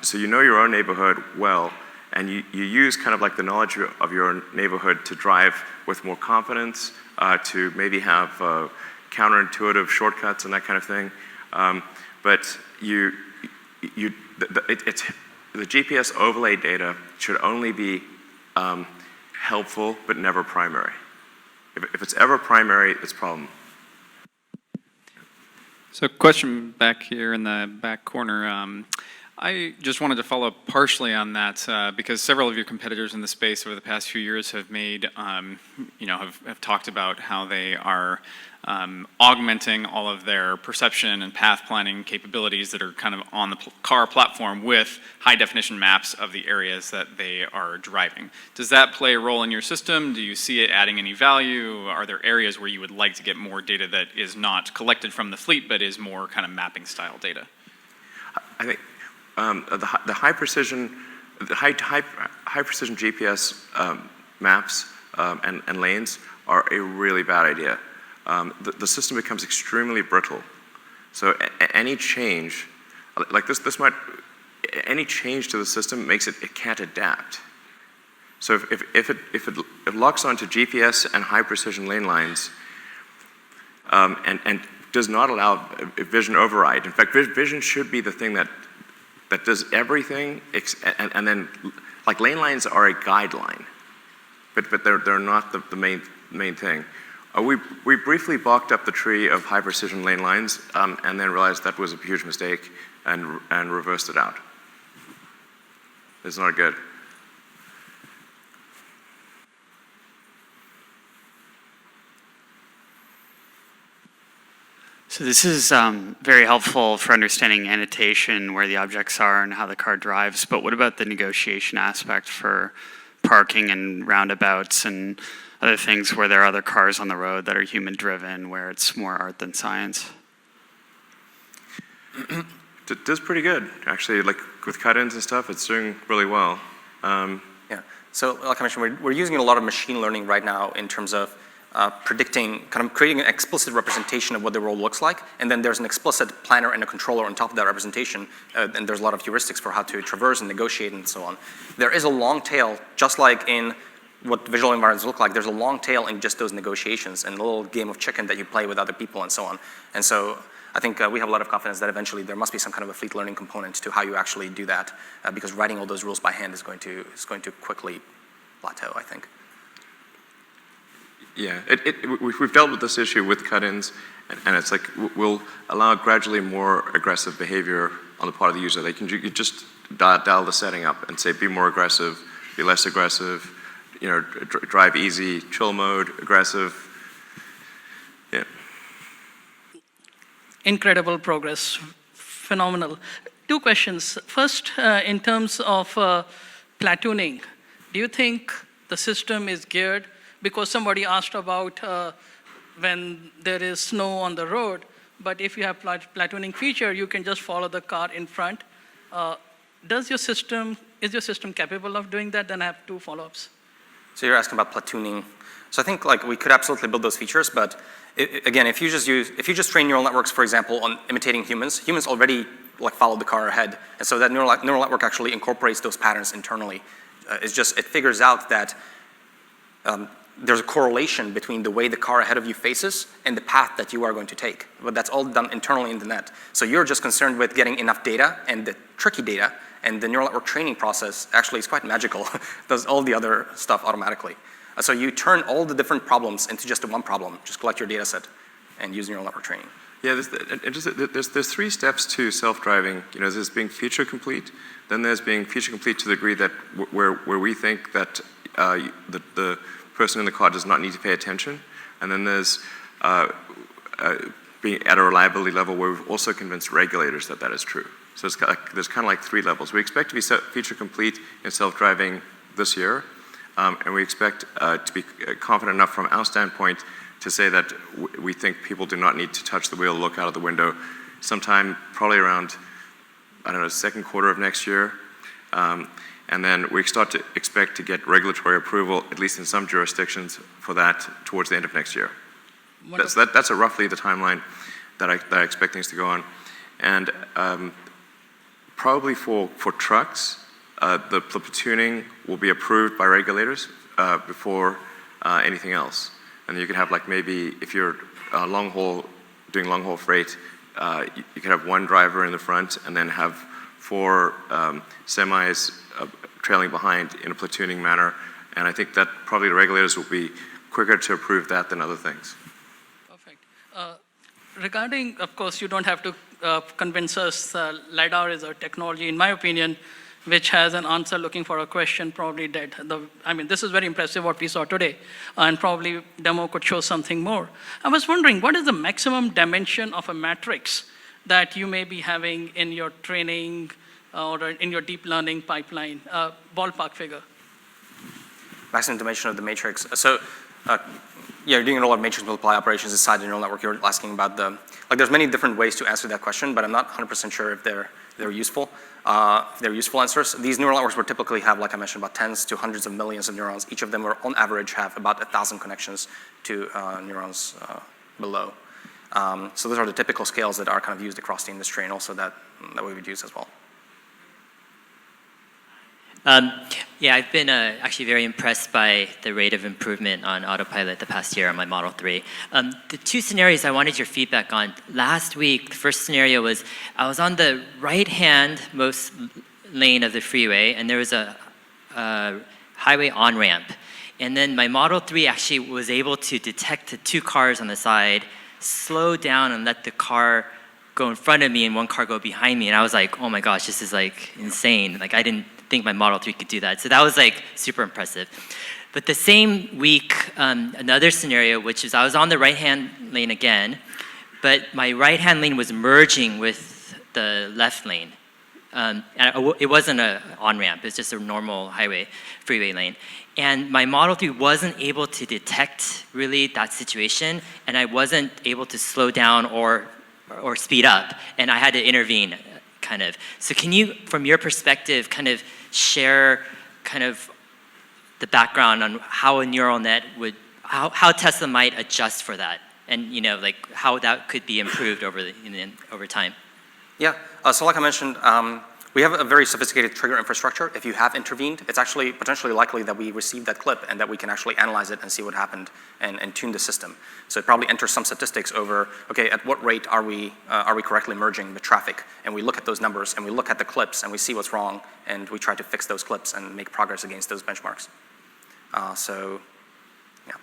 So you know your own neighborhood well, and you use kind of like the knowledge of your neighborhood to drive with more confidence, to maybe have counterintuitive shortcuts and that kind of thing. But the GPS overlay data should only be helpful but never primary. If it's ever primary, it's a problem. So question back here in the back corner. I just wanted to follow up partially on that because several of your competitors in the space over the past few years have made, have talked about how they are augmenting all of their perception and path planning capabilities that are kind of on the car platform with high definition maps of the areas that they are driving. Does that play a role in your system? Do you see it adding any value? Are there areas where you would like to get more data that is not collected from the fleet but is more kind of mapping style data? I think the high precision GPS maps and lanes are a really bad idea. The system becomes extremely brittle. So any change, like any change to the system makes it can't adapt. So if it locks onto GPS and high precision lane lines and does not allow vision override. In fact, vision should be the thing that does everything, and then, like, lane lines are a guideline, but they're not the main thing. We briefly balked up the tree of high precision lane lines and then realized that was a huge mistake and reversed it out. It's not good. So this is very helpful for understanding annotation, where the objects are and how the car drives, but what about the negotiation aspect for parking and roundabouts and other things where there are other cars on the road that are human driven, where it's more art than science? It does pretty good, actually. Like with cut-ins and stuff, it's doing really well. Yeah, so like I mentioned, we're using a lot of machine learning right now in terms of predicting, kind of creating an explicit representation of what the road looks like, and then there's an explicit planner and a controller on top of that representation, and there's a lot of heuristics for how to traverse and negotiate and so on. There is a long tail, just like in what visual environments look like, there's a long tail in just those negotiations and a little game of chicken that you play with other people and so on. And so I think we have a lot of confidence that eventually there must be some kind of a fleet learning component to how you actually do that, because writing all those rules by hand is going to quickly plateau, I think. Yeah, we've dealt with this issue with cut-ins, and it's like we'll allow gradually more aggressive behavior on the part of the user. You just dial the setting up and say, be more aggressive, be less aggressive, drive easy, chill mode, aggressive. Yeah. Incredible progress, phenomenal. Two questions. First, in terms of platooning, do you think the system is geared? Because somebody asked about when there is snow on the road, but if you have platooning feature, you can just follow the car in front. Is your system capable of doing that? Then I have two follow-ups. So you're asking about platooning. So I think we could absolutely build those features, but again, if you just train neural networks, for example, on imitating humans already follow the car ahead, and so that neural network actually incorporates those patterns internally. It figures out that there's a correlation between the way the car ahead of you faces and the path that you are going to take. But that's all done internally in the net. So you're just concerned with getting enough data and the tricky data, and the neural network training process actually is quite magical. Does all the other stuff automatically. So you turn all the different problems into just one problem. Just collect your data set and use neural network training. Yeah, there's three steps to self-driving. There's being feature complete, then there's being feature complete to the degree that where we think that the person in the car does not need to pay attention, and then there's being at a reliability level where we've also convinced regulators that that is true. So there's kind of like three levels. We expect to be feature complete in self-driving this year, and we expect to be confident enough from our standpoint to say that we think people do not need to touch the wheel, look out of the window, sometime probably around, I don't know, second quarter of next year. And then we start to expect to get regulatory approval, at least in some jurisdictions, for that towards the end of next year. That's roughly the timeline that I expect things to go on. And probably for trucks, the platooning will be approved by regulators before anything else. And you could have maybe if you're doing long haul freight, you could have one driver in the front and then have 4 semis trailing behind in a platooning manner, and I think that probably the regulators will be quicker to approve that than other things. Perfect. regarding, of course, you don't have to convince us LiDAR is a technology, in my opinion, which has an answer looking for a question probably dead. I mean, this is very impressive what we saw today, and probably demo could show something more. I was wondering, what is the maximum dimension of a matrix that you may be having in your training or in your deep learning pipeline, ballpark figure? Maximum dimension of the matrix. So, you're doing a lot of matrix multiply operations inside the neural network. You're asking about there's many different ways to answer that question, but I'm not 100% sure if they're useful. They're useful answers. These neural networks will typically have, like I mentioned, about tens to hundreds of millions of neurons. Each of them will, on average, have about 1,000 connections to neurons below. So those are the typical scales that are kind of used across the industry, and also that we would use as well. Yeah, I've been actually very impressed by the rate of improvement on autopilot the past year on my Model 3. The two scenarios I wanted your feedback on. Last week, the first scenario was I was on the right-hand most lane of the freeway, and there was a highway on-ramp. And then my Model 3 actually was able to detect the two cars on the side, slow down and let the car go in front of me and one car go behind me. And I was like, oh my gosh, this is like insane. Like I didn't think my Model 3 could do that. So that was like super impressive. But the same week, another scenario, which is I was on the right-hand lane again, but my right-hand lane was merging with the left lane. And it wasn't an on-ramp, it's just a normal freeway lane. And my Model 3 wasn't able to detect really that situation, and I wasn't able to slow down or speed up, and I had to intervene, kind of. So can you, from your perspective, kind of share kind of the background on how a neural net would, how Tesla might adjust for that, and like how that could be improved over time? Yeah, so like I mentioned, we have a very sophisticated trigger infrastructure. If you have intervened, it's actually potentially likely that we receive that clip and that we can actually analyze it and see what happened and tune the system. So it probably enters some statistics over, okay, at what rate are we correctly merging the traffic? And we look at those numbers and we look at the clips and we see what's wrong and we try to fix those clips and make progress against those benchmarks. So, yeah.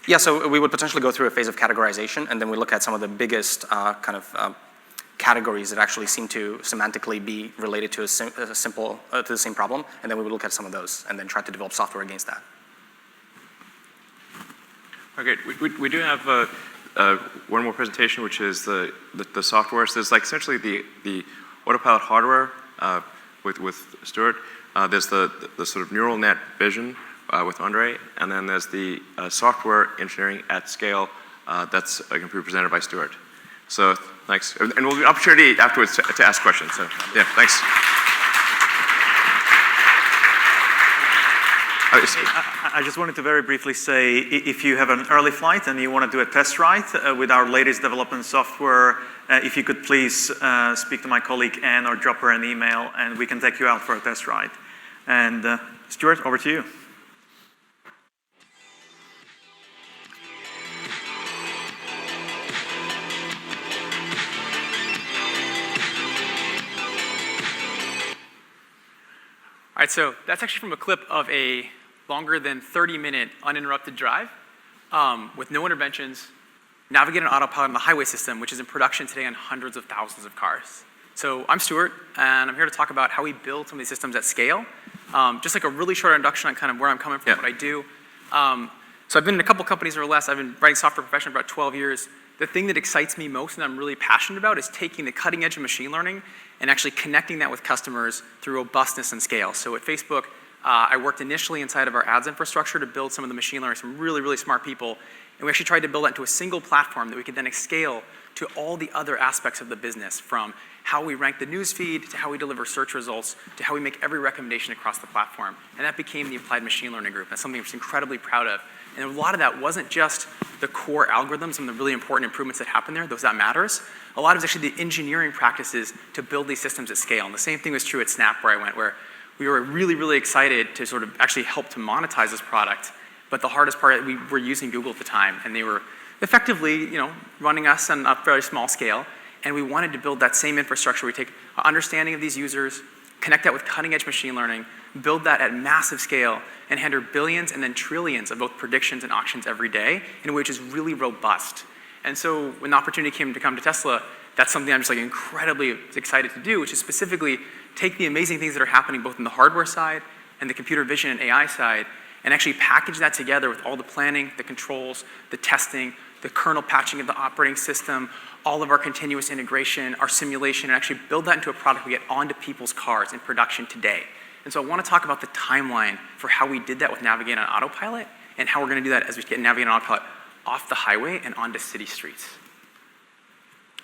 Yeah, so we would potentially go through a phase of categorization, and then we look at some of the biggest categories that actually seem to semantically be related to to the same problem, and then we would look at some of those, and then try to develop software against that. Okay, we do have one more presentation, which is the software. So there's like essentially the autopilot hardware with Stuart. There's the sort of neural net vision with Andre, and then there's the software engineering at scale that's going to be presented by Stuart. So thanks, and we'll have an opportunity afterwards to ask questions. So yeah, thanks. I just wanted to very briefly say, if you have an early flight and you want to do a test ride with our latest development software, if you could please speak to my colleague Anne or drop her an email, and we can take you out for a test ride. And Stuart, over to you. All right, so that's actually from a clip of a longer than 30-minute uninterrupted drive with no interventions, navigating autopilot on the highway system, which is in production today on hundreds of thousands of cars. So I'm Stuart, and I'm here to talk about how we build some of these systems at scale. Just like a really short introduction on kind of where I'm coming from, what I do. So I've been in a couple companies or less. I've been writing software professionally for about 12 years. The thing that excites me most and I'm really passionate about is taking the cutting edge of machine learning and actually connecting that with customers through robustness and scale. So at Facebook, I worked initially inside of our ads infrastructure to build some of the machine learning, some really, really smart people. And we actually tried to build that into a single platform that we could then scale to all the other aspects of the business, from how we rank the news feed, to how we deliver search results, to how we make every recommendation across the platform. And that became the Applied Machine Learning Group. That's something I'm just incredibly proud of. And a lot of that wasn't just the core algorithms and the really important improvements that happen there, that matters. A lot of it's actually the engineering practices to build these systems at scale. And the same thing was true at Snap, where I went, where we were really, really excited to sort of actually help to monetize this product. But the hardest part, we were using Google at the time, and they were effectively, running us on a very small scale. And we wanted to build that same infrastructure. We take our understanding of these users, connect that with cutting-edge machine learning, build that at massive scale, and handle billions and then trillions of both predictions and auctions every day in a way which is really robust. And so when the opportunity came to come to Tesla, that's something I'm just like incredibly excited to do, which is specifically take the amazing things that are happening both in the hardware side and the computer vision and AI side, and actually package that together with all the planning, the controls, the testing, the kernel patching of the operating system, all of our continuous integration, our simulation, and actually build that into a product we get onto people's cars in production today. And so I want to talk about the timeline for how we did that with Navigate on Autopilot and how we're going to do that as we get Navigate on Autopilot off the highway and onto city streets.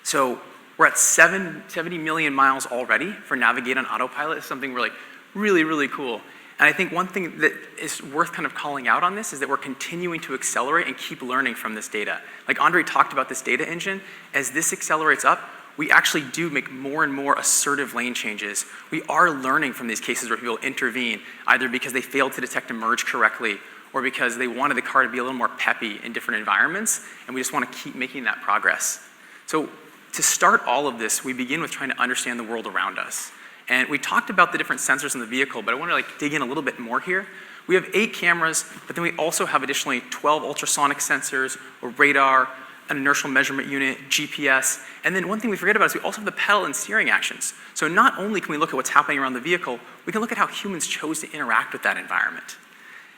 So we're at 70 million miles already for Navigate on Autopilot. It's something we're like really, really cool. And I think one thing that is worth kind of calling out on this is that we're continuing to accelerate and keep learning from this data. Like Andre talked about this data engine, as this accelerates up, we actually do make more and more assertive lane changes. We are learning from these cases where people intervene, either because they failed to detect a merge correctly or because they wanted the car to be a little more peppy in different environments, and we just want to keep making that progress. So to start all of this, we begin with trying to understand the world around us. And we talked about the different sensors in the vehicle, but I want to dig in a little bit more here. We have 8 cameras, but then we also have additionally 12 ultrasonic sensors, or radar, an inertial measurement unit, GPS, and then one thing we forget about is we also have the pedal and steering actions. So not only can we look at what's happening around the vehicle, we can look at how humans chose to interact with that environment.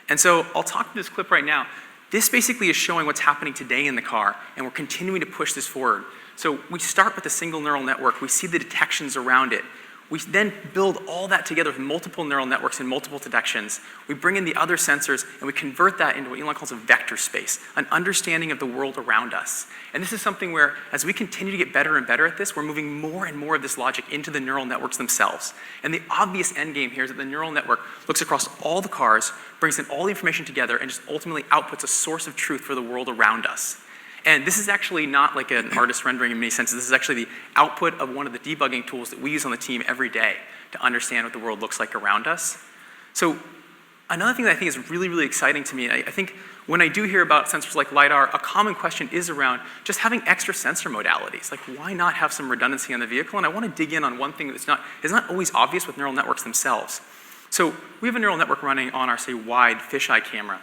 And so I'll talk to this clip right now. This basically is showing what's happening today in the car, and we're continuing to push this forward. So we start with a single neural network. We see the detections around it. We then build all that together with multiple neural networks and multiple detections. We bring in the other sensors, and we convert that into what Elon calls a vector space, an understanding of the world around us. And this is something where, as we continue to get better and better at this, we're moving more and more of this logic into the neural networks themselves. And the obvious end game here is that the neural network looks across all the cars, brings in all the information together, and just ultimately outputs a source of truth for the world around us. And this is actually not like an artist rendering in many senses. This is actually the output of one of the debugging tools that we use on the team every day to understand what the world looks like around us. So another thing that I think is really, really exciting to me, I think when I do hear about sensors like LiDAR, a common question is around just having extra sensor modalities. Like, why not have some redundancy on the vehicle? And I want to dig in on one thing that's not always obvious with neural networks themselves. So we have a neural network running on our, say, wide fisheye camera.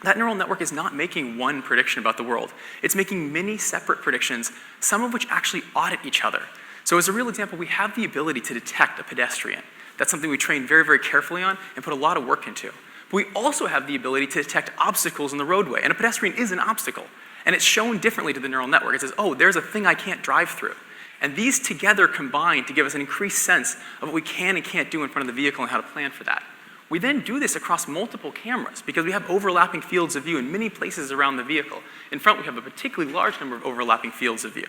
That neural network is not making one prediction about the world. It's making many separate predictions, some of which actually audit each other. So as a real example, we have the ability to detect a pedestrian. That's something we train very, very carefully on and put a lot of work into. But we also have the ability to detect obstacles in the roadway, and a pedestrian is an obstacle. And it's shown differently to the neural network. It says, oh, there's a thing I can't drive through. And these together combine to give us an increased sense of what we can and can't do in front of the vehicle and how to plan for that. We then do this across multiple cameras because we have overlapping fields of view in many places around the vehicle. In front, we have a particularly large number of overlapping fields of view.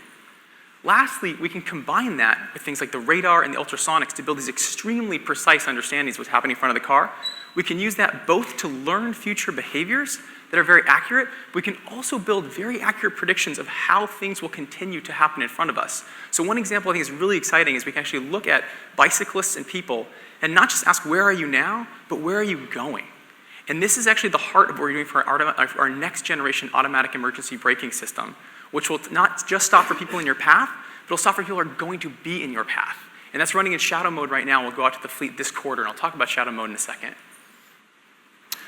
Lastly, we can combine that with things like the radar and the ultrasonics to build these extremely precise understandings of what's happening in front of the car. We can use that both to learn future behaviors that are very accurate, but we can also build very accurate predictions of how things will continue to happen in front of us. So one example I think is really exciting is we can actually look at bicyclists and people and not just ask, where are you now, but where are you going? And this is actually the heart of what we're doing for our next generation automatic emergency braking system, which will not just stop for people in your path, but it'll stop for people who are going to be in your path. And that's running in shadow mode right now. We'll go out to the fleet this quarter, and I'll talk about shadow mode in a second.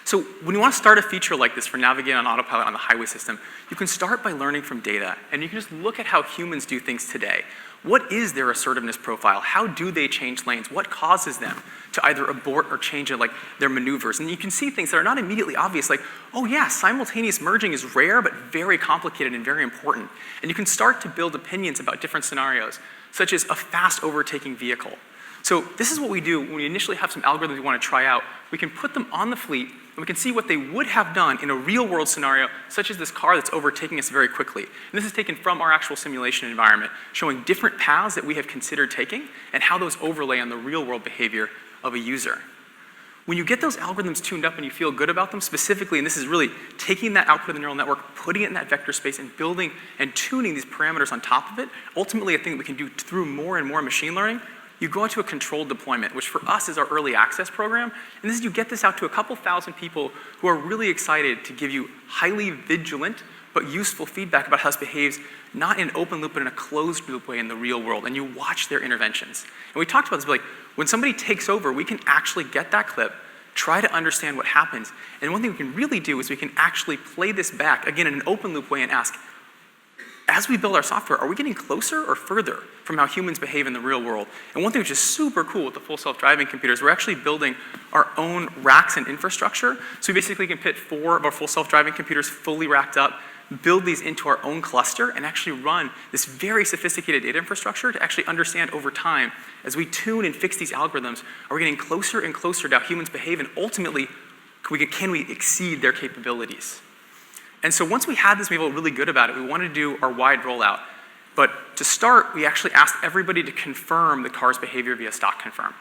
So when you want to start a feature like this for Navigate on Autopilot on the highway system, you can start by learning from data, and you can just look at how humans do things today. What is their assertiveness profile? How do they change lanes? What causes them to either abort or change their maneuvers? And you can see things that are not immediately obvious, like, oh yeah, simultaneous merging is rare, but very complicated and very important. And you can start to build opinions about different scenarios, such as a fast overtaking vehicle. So this is what we do when we initially have some algorithms we want to try out. We can put them on the fleet, and we can see what they would have done in a real-world scenario, such as this car that's overtaking us very quickly. And this is taken from our actual simulation environment, showing different paths that we have considered taking and how those overlay on the real-world behavior of a user. When you get those algorithms tuned up and you feel good about them, specifically, and this is really taking that output of the neural network, putting it in that vector space, and building and tuning these parameters on top of it, ultimately a thing that we can do through more and more machine learning, you go into a controlled deployment, which for us is our early access program. And this is you get this out to a couple thousand people who are really excited to give you highly vigilant, but useful feedback about how this behaves, not in an open loop, but in a closed loop way in the real world, and you watch their interventions. And we talked about this, like, when somebody takes over, we can actually get that clip, try to understand what happens, and one thing we can really do is we can actually play this back, again, in an open loop way and ask, as we build our software, are we getting closer or further from how humans behave in the real world? And one thing which is super cool with the full self-driving computers, we're actually building our own racks and infrastructure. So we basically can put 4 of our full self-driving computers fully racked up, build these into our own cluster, and actually run this very sophisticated data infrastructure to actually understand over time, as we tune and fix these algorithms, are we getting closer and closer to how humans behave, and ultimately, can we exceed their capabilities? And so once we had this, we felt really good about it. We wanted to do our wide rollout. But to start, we actually asked everybody to confirm the car's behavior via stock confirm.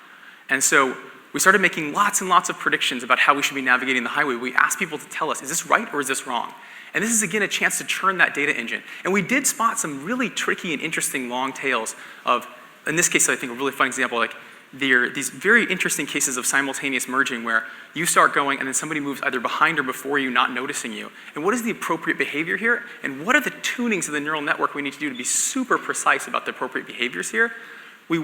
And so we started making lots and lots of predictions about how we should be navigating the highway. We asked people to tell us, is this right or is this wrong? And this is, again, a chance to churn that data engine. And we did spot some really tricky and interesting long tails of, in this case, I think a really fun example, like there are these very interesting cases of simultaneous merging where you start going and then somebody moves either behind or before you, not noticing you. And what is the appropriate behavior here? And what are the tunings of the neural network we need to do to be super precise about the appropriate behaviors here? We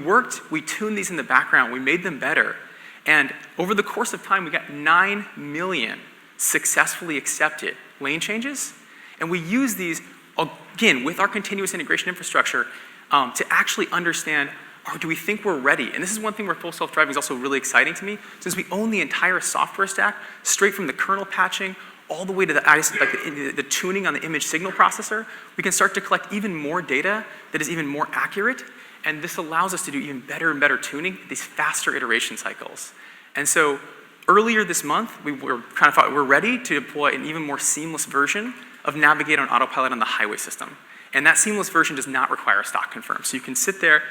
tuned these in the background, we made them better. And over the course of time, we got 9 million successfully accepted lane changes. And we use these, again, with our continuous integration infrastructure to actually understand, or do we think we're ready? And this is one thing where full self-driving is also really exciting to me, since we own the entire software stack, straight from the kernel patching all the way to the tuning on the image signal processor. We can start to collect even more data that is even more accurate, and this allows us to do even better and better tuning at these faster iteration cycles. And so earlier this month, we're ready to deploy an even more seamless version of Navigate on Autopilot on the highway system. And that seamless version does not require a stock confirm. So you can sit there,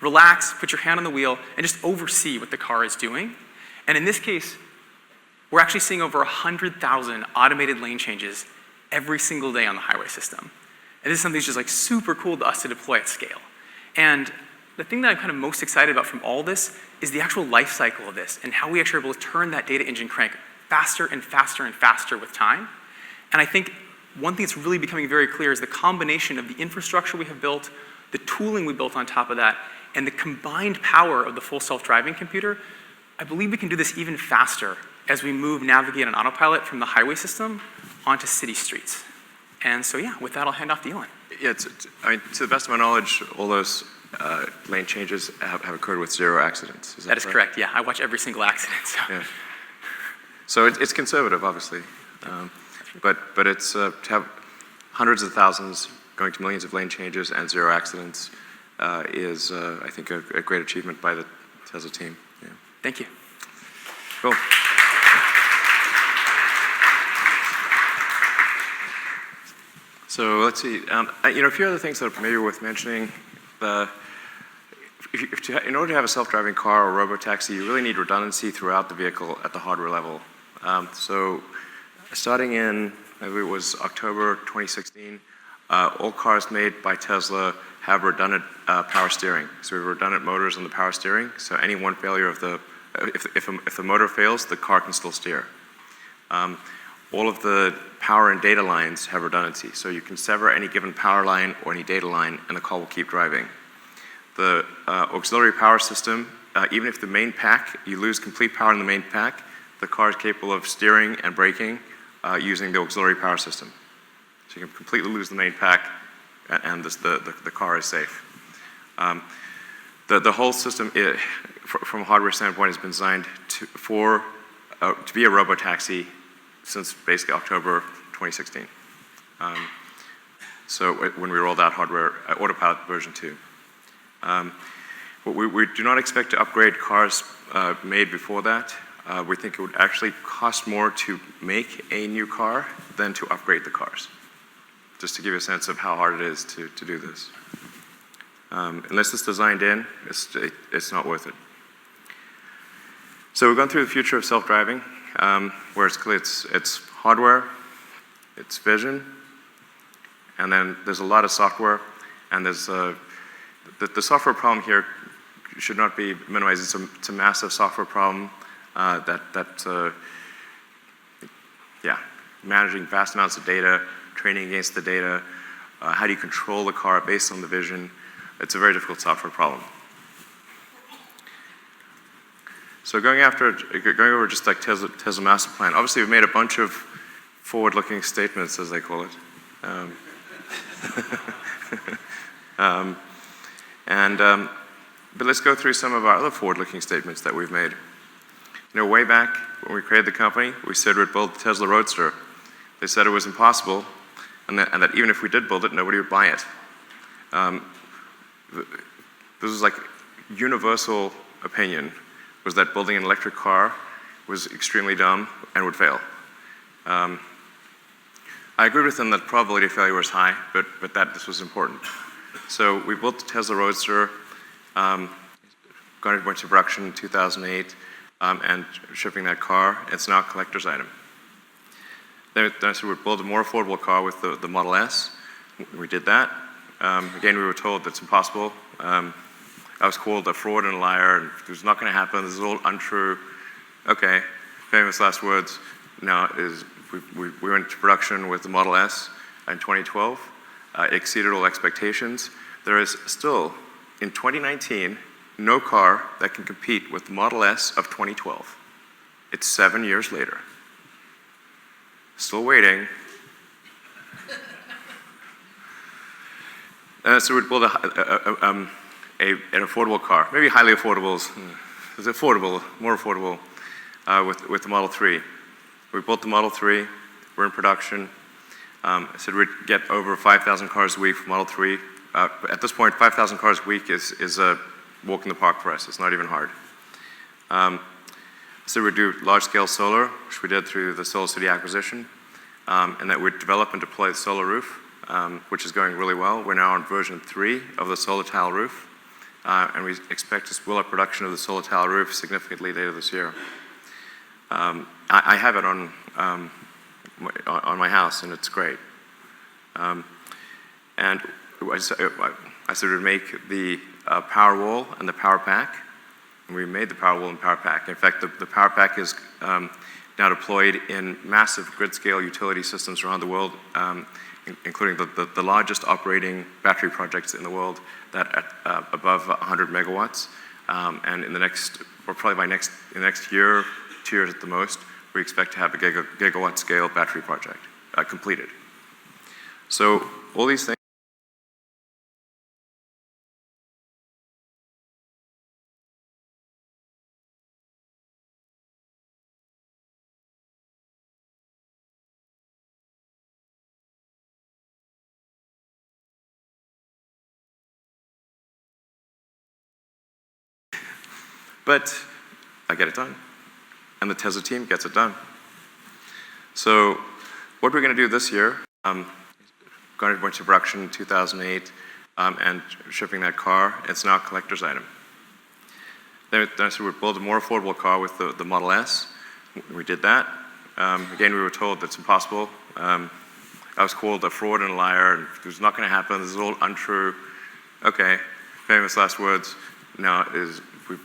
relax, put your hand on the wheel, and just oversee what the car is doing. And in this case, we're actually seeing over 100,000 automated lane changes every single day on the highway system. And this is something that's just like super cool to us to deploy at scale. And the thing that I'm kind of most excited about from all this is the actual life cycle of this and how we actually are able to turn that data engine crank faster and faster and faster with time. And I think one thing that's really becoming very clear is the combination of the infrastructure we have built, the tooling we built on top of that, and the combined power of the full self-driving computer. I believe we can do this even faster as we move Navigate on Autopilot from the highway system onto city streets. And so yeah, with that, I'll hand off to Elon. Yeah, I mean, to the best of my knowledge, all those lane changes have occurred with 0 accidents. That is correct, yeah. I watch every single accident. So, yeah. So it's conservative, obviously. But it's to have hundreds of thousands going to millions of lane changes and 0 accidents is, I think, a great achievement by the Tesla team. Yeah. Thank you. Cool. So let's see. A few other things that are maybe worth mentioning. In order to have a self-driving car or robotaxi, you really need redundancy throughout the vehicle at the hardware level. So starting in, maybe it was October 2016, all cars made by Tesla have redundant power steering. So we have redundant motors on the power steering. So any one failure of if the motor fails, the car can still steer. All of the power and data lines have redundancy. So you can sever any given power line or any data line and the car will keep driving. The auxiliary power system, even if the main pack, you lose complete power in the main pack, the car is capable of steering and braking using the auxiliary power system. So you can completely lose the main pack and the car is safe. The whole system, from a hardware standpoint, has been designed to be a robotaxi since basically October 2016. So when we rolled out hardware, Autopilot version 2. We do not expect to upgrade cars made before that. We think it would actually cost more to make a new car than to upgrade the cars. Just to give you a sense of how hard it is to do this. Unless it's designed in, it's not worth it. So we've gone through the future of self-driving, where it's clear it's hardware, it's vision, and then there's a lot of software, and there's the software problem here should not be minimized. It's a massive software problem managing vast amounts of data, training against the data, how do you control the car based on the vision. It's a very difficult software problem. So going over just like Tesla master plan, obviously we've made a bunch of forward-looking statements, as they call it. But let's go through some of our other forward-looking statements that we've made. You know, way back when we created the company, we said we'd build the Tesla Roadster. They said it was impossible, and that even if we did build it, nobody would buy it. This was like universal opinion, was that building an electric car was extremely dumb and would fail. I agreed with them that probability of failure was high, but that this was important. So we built the Tesla Roadster, got it into production in 2008, and shipping that car. It's now a collector's item. Then so we'd build a more affordable car with the Model S. We did that. Again, we were told that's impossible. I was called a fraud and a liar, and it was not going to happen. This is all untrue. Okay, famous last words. Now we went into production with the Model S in 2012. It exceeded all expectations. There is still, in 2019, no car that can compete with the Model S of 2012. It's 7 years later. Still waiting. So we'd build an affordable car, maybe highly affordable. It's affordable, more affordable, with the Model 3. We built the Model 3. We're in production. I said we'd get over 5,000 cars a week for Model 3. At this point, 5,000 cars a week is a walk in the park for us. It's not even hard. So we'd do large-scale solar, which we did through the SolarCity acquisition, and that we'd develop and deploy the solar roof, which is going really well. We're now on version 3 of the solar tile roof, and we expect to spool up production of the solar tile roof significantly later this year. I have it on my house, and it's great. And I said we'd make the power wall and the power pack, and we made the power wall and power pack. In fact, the power pack is now deployed in massive grid-scale utility systems around the world, including the largest operating battery projects in the world that at above 100 megawatts. And in the next, or probably in the next year, 2 years at the most, we expect to have a gigawatt scale battery project completed. So all these things. But I get it done, and the Tesla team gets it done. So what we're going to do this year, got it into production in 2008, and shipping that car, it's now a collector's item. Then so we'd build a more affordable car with the Model S. We did that. Again, we were told that's impossible. I was called a fraud and a liar, and it was not going to happen. This is all untrue. Okay, famous last words. Now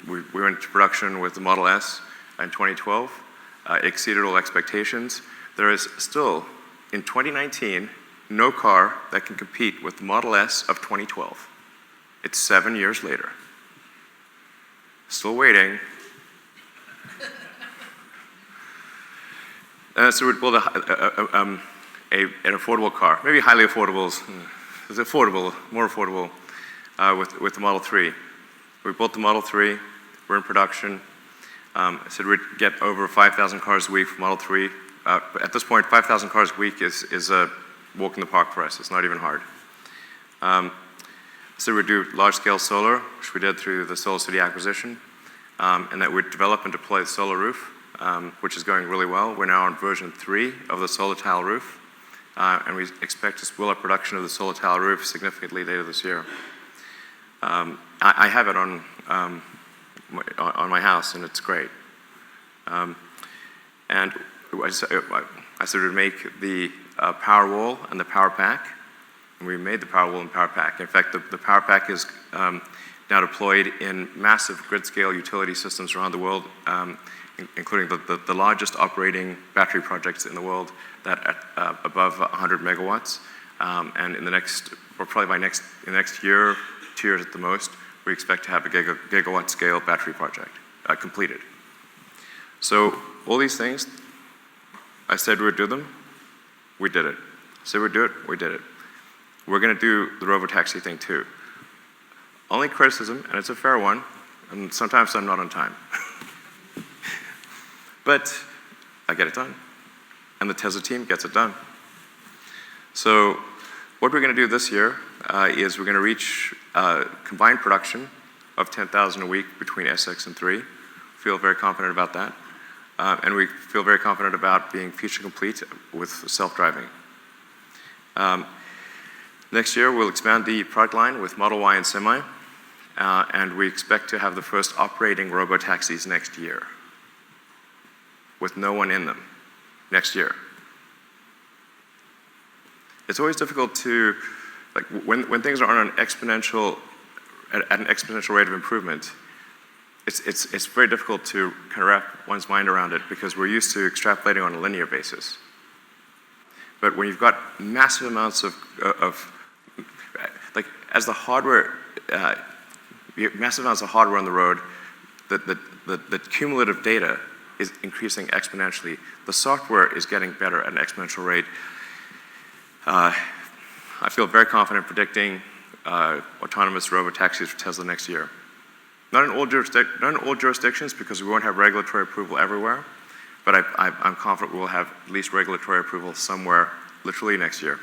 we went into production with the Model S in 2012. It exceeded all expectations. There is still, in 2019, no car that can compete with the Model S of 2012. It's 7 years later. Still waiting. So we'd build an affordable car, maybe highly affordable. It's affordable, more affordable, with the Model 3. We built the Model 3. We're in production. I said we'd get over 5,000 cars a week for Model 3. At this point, 5,000 cars a week is a walk in the park for us. It's not even hard. So we'd do large-scale solar, which we did through the SolarCity acquisition, and that we'd develop and deploy the solar roof, which is going really well. We're now on version 3 of the solar tile roof, and we expect to spool up production of the solar tile roof significantly later this year. I have it on my house, and it's great. And I said we'd make the power wall and the power pack, and we made the power wall and power pack. In fact, the power pack is now deployed in massive grid-scale utility systems around the world, including the largest operating battery projects in the world that at above 100 megawatts. And in the next, or probably in the next year, 2 years at the most, we expect to have a gigawatt scale battery project completed. So all these things, I said we would do them, we did it. I said we'd do it, we did it. We're going to do the robotaxi thing too. Only criticism, and it's a fair one, and sometimes I'm not on time. But I get it done, and the Tesla team gets it done. So what we're going to do this year is we're going to reach combined production of 10,000 a week between SX and 3. Feel very confident about that. And we feel very confident about being feature complete with self-driving. Next year, we'll expand the product line with Model Y and Semi, and we expect to have the first operating robotaxis next year, with no one in them next year. It's always difficult to, like, when things are on an exponential, at an exponential rate of improvement, it's very difficult to kind of wrap one's mind around it because we're used to extrapolating on a linear basis. But when you've got massive amounts of as the hardware, massive amounts of hardware on the road, the cumulative data is increasing exponentially. The software is getting better at an exponential rate. I feel very confident predicting autonomous robotaxis for Tesla next year. Not in all jurisdictions because we won't have regulatory approval everywhere, but I'm confident we will have at least regulatory approval somewhere literally next year.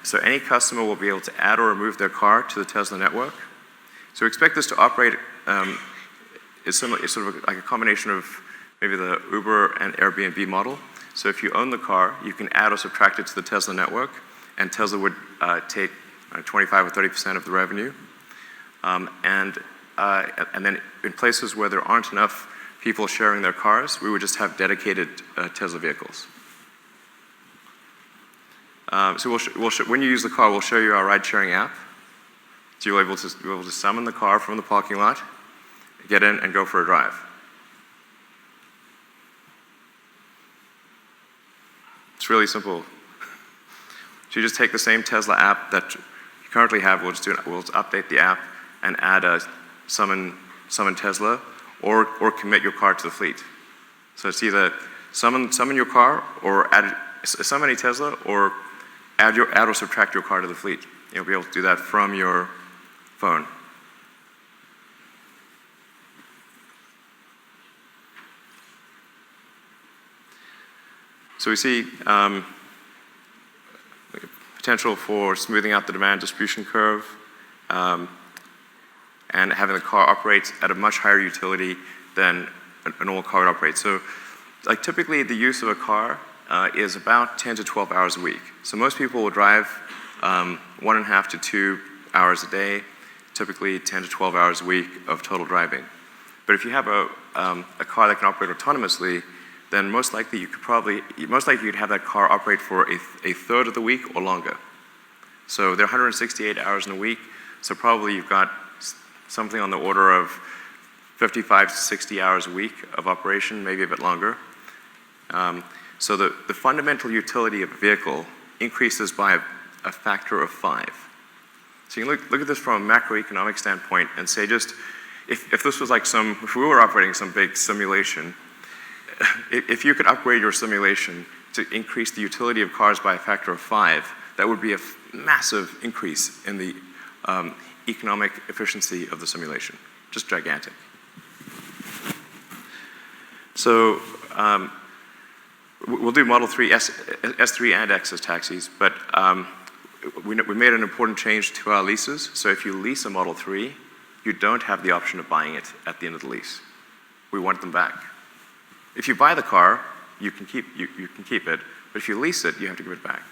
So any customer will be able to add or remove their car to the Tesla network. So we expect this to operate it's sort of like a combination of maybe the Uber and Airbnb model. So if you own the car, you can add or subtract it to the Tesla network, and Tesla would take 25 or 30% of the revenue. And then in places where there aren't enough people sharing their cars, we would just have dedicated Tesla vehicles. So when you use the car, we'll show you our ride-sharing app. So you'll be able to summon the car from the parking lot, get in, and go for a drive. It's really simple. So you just take the same Tesla app that you currently have, we'll just update the app and add a summon Tesla or commit your car to the fleet. So it's either summon your car or summon a Tesla or add or subtract your car to the fleet. You'll be able to do that from your phone. So we see potential for smoothing out the demand distribution curve and having the car operate at a much higher utility than a normal car would operate. So like typically the use of a car is about 10 to 12 hours a week. So most people will drive 1.5 to 2 hours a day, typically 10 to 12 hours a week of total driving. But if you have a car that can operate autonomously, then most likely you'd have that car operate for a third of the week or longer. So there are 168 hours in a week, so probably you've got something on the order of 55 to 60 hours a week of operation, maybe a bit longer. So the fundamental utility of a vehicle increases by a factor of 5. So you can look at this from a macroeconomic standpoint and say just, if this was like if we were operating some big simulation, if you could upgrade your simulation to increase the utility of cars by a factor of 5, that would be a massive increase in the economic efficiency of the simulation. Just gigantic. So we'll do Model 3, S3 and X as taxis, but we made an important change to our leases. So if you lease a Model 3, you don't have the option of buying it at the end of the lease. We want them back. If you buy the car, you can keep it, but if you lease it, you have to give it back.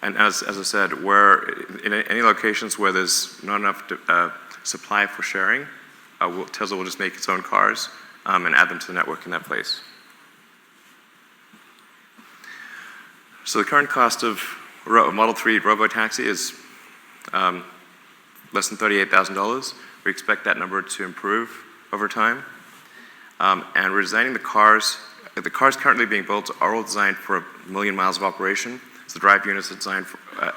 And as I said, in any locations where there's not enough supply for sharing, Tesla will just make its own cars and add them to the network in that place. So the current cost of Model 3 robotaxi is less than $38,000. We expect that number to improve over time. And we're designing the cars currently being built are all designed for 1 million miles of operation. So the drive units are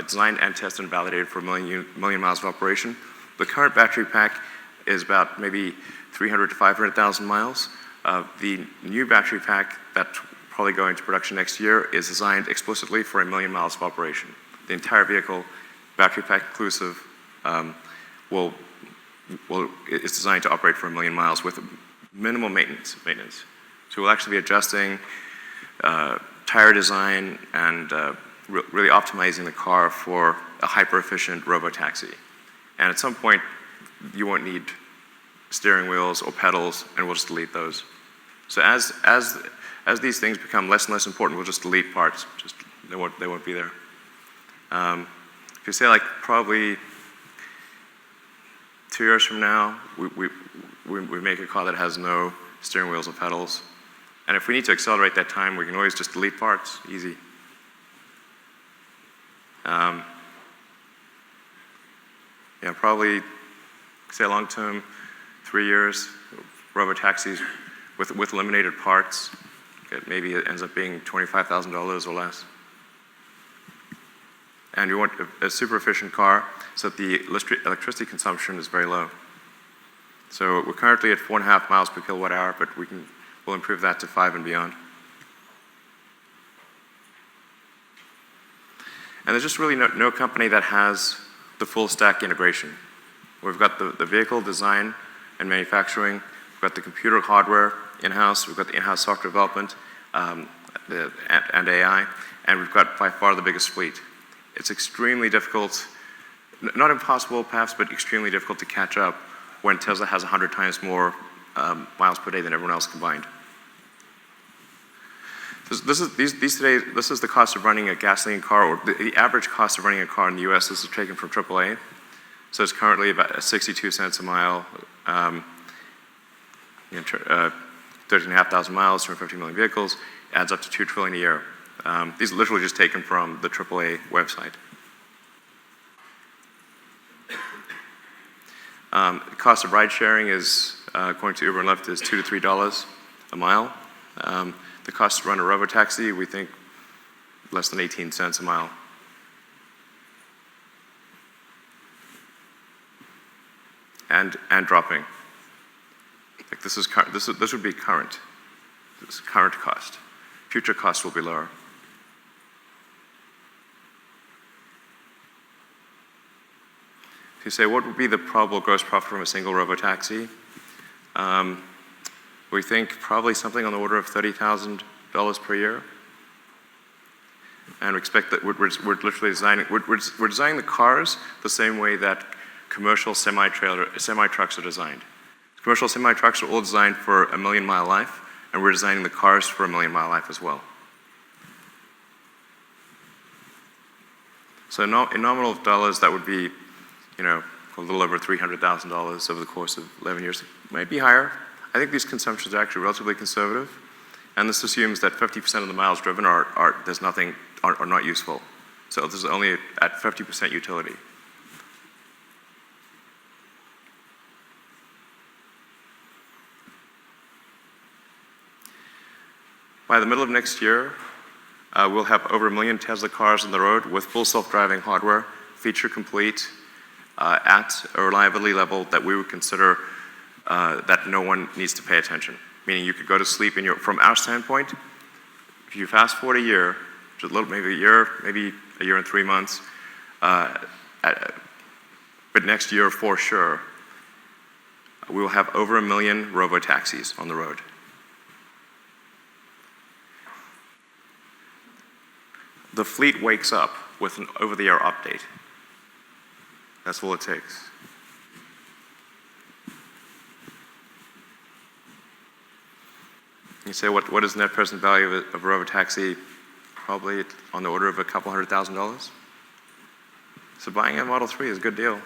designed and tested and validated for 1 million miles of operation. The current battery pack is about maybe 300 to 500,000 miles. The new battery pack that probably go into production next year is designed explicitly for 1 million miles of operation. The entire vehicle, battery pack inclusive, is designed to operate for 1 million miles with minimal maintenance. So we'll actually be adjusting tire design and really optimizing the car for a hyper-efficient robotaxi. And at some point, you won't need steering wheels or pedals, and we'll just delete those. So as these things become less and less important, we'll just delete parts. They won't be there. If you say like probably 2 years from now, we make a car that has no steering wheels or pedals. And if we need to accelerate that time, we can always just delete parts, easy. Yeah, probably, say long term, 3 years, robotaxis with eliminated parts. Maybe it ends up being $25,000 or less. And you want a super efficient car so that the electricity consumption is very low. So we're currently at 4.5 miles per kilowatt hour, but we'll improve that to 5 and beyond. And there's just really no company that has the full stack integration. We've got the vehicle design and manufacturing, we've got the computer hardware in-house, we've got the in-house software development and AI, and we've got by far the biggest fleet. It's extremely difficult, not impossible perhaps, but extremely difficult to catch up when Tesla has 100 times more miles per day than everyone else combined. This is the cost of running a gasoline car, or the average cost of running a car in the US. This is taken from AAA. So it's currently about 62 cents a mile, 13,500 miles, 250 million vehicles, adds up to $2 trillion a year. These are literally just taken from the AAA website. The cost of ride sharing is, according to Uber and Lyft, is $2 to $3 a mile. The cost to run a robotaxi, we think, less than 18 cents a mile. And dropping. Like this would be current. This is current cost. Future costs will be lower. If you say, what would be the probable gross profit from a single robotaxi? We think probably something on the order of $30,000 per year. And we expect that we're literally designing, we're designing the cars the same way that commercial semi-trucks are designed. Commercial semi-trucks are all designed for a 1 million mile life, and we're designing the cars for a 1 million mile life as well. So in nominal dollars, that would be, a little over $300,000 over the course of 11 years. It might be higher. I think these consumptions are actually relatively conservative, and this assumes that 50% of the miles driven are not useful. So this is only at 50% utility. By the middle of next year, we'll have over 1 million Tesla cars on the road with full self-driving hardware, feature complete, at a reliability level that we would consider that no one needs to pay attention. Meaning you could go to sleep from our standpoint, if you fast forward a year, just maybe a year and 3 months, but next year for sure, we will have over 1 million robotaxis on the road. The fleet wakes up with an over-the-air update. That's all it takes. You say, what is net present value of a robotaxi? Probably on the order of a couple $100,000. So buying a Model 3 is a good deal.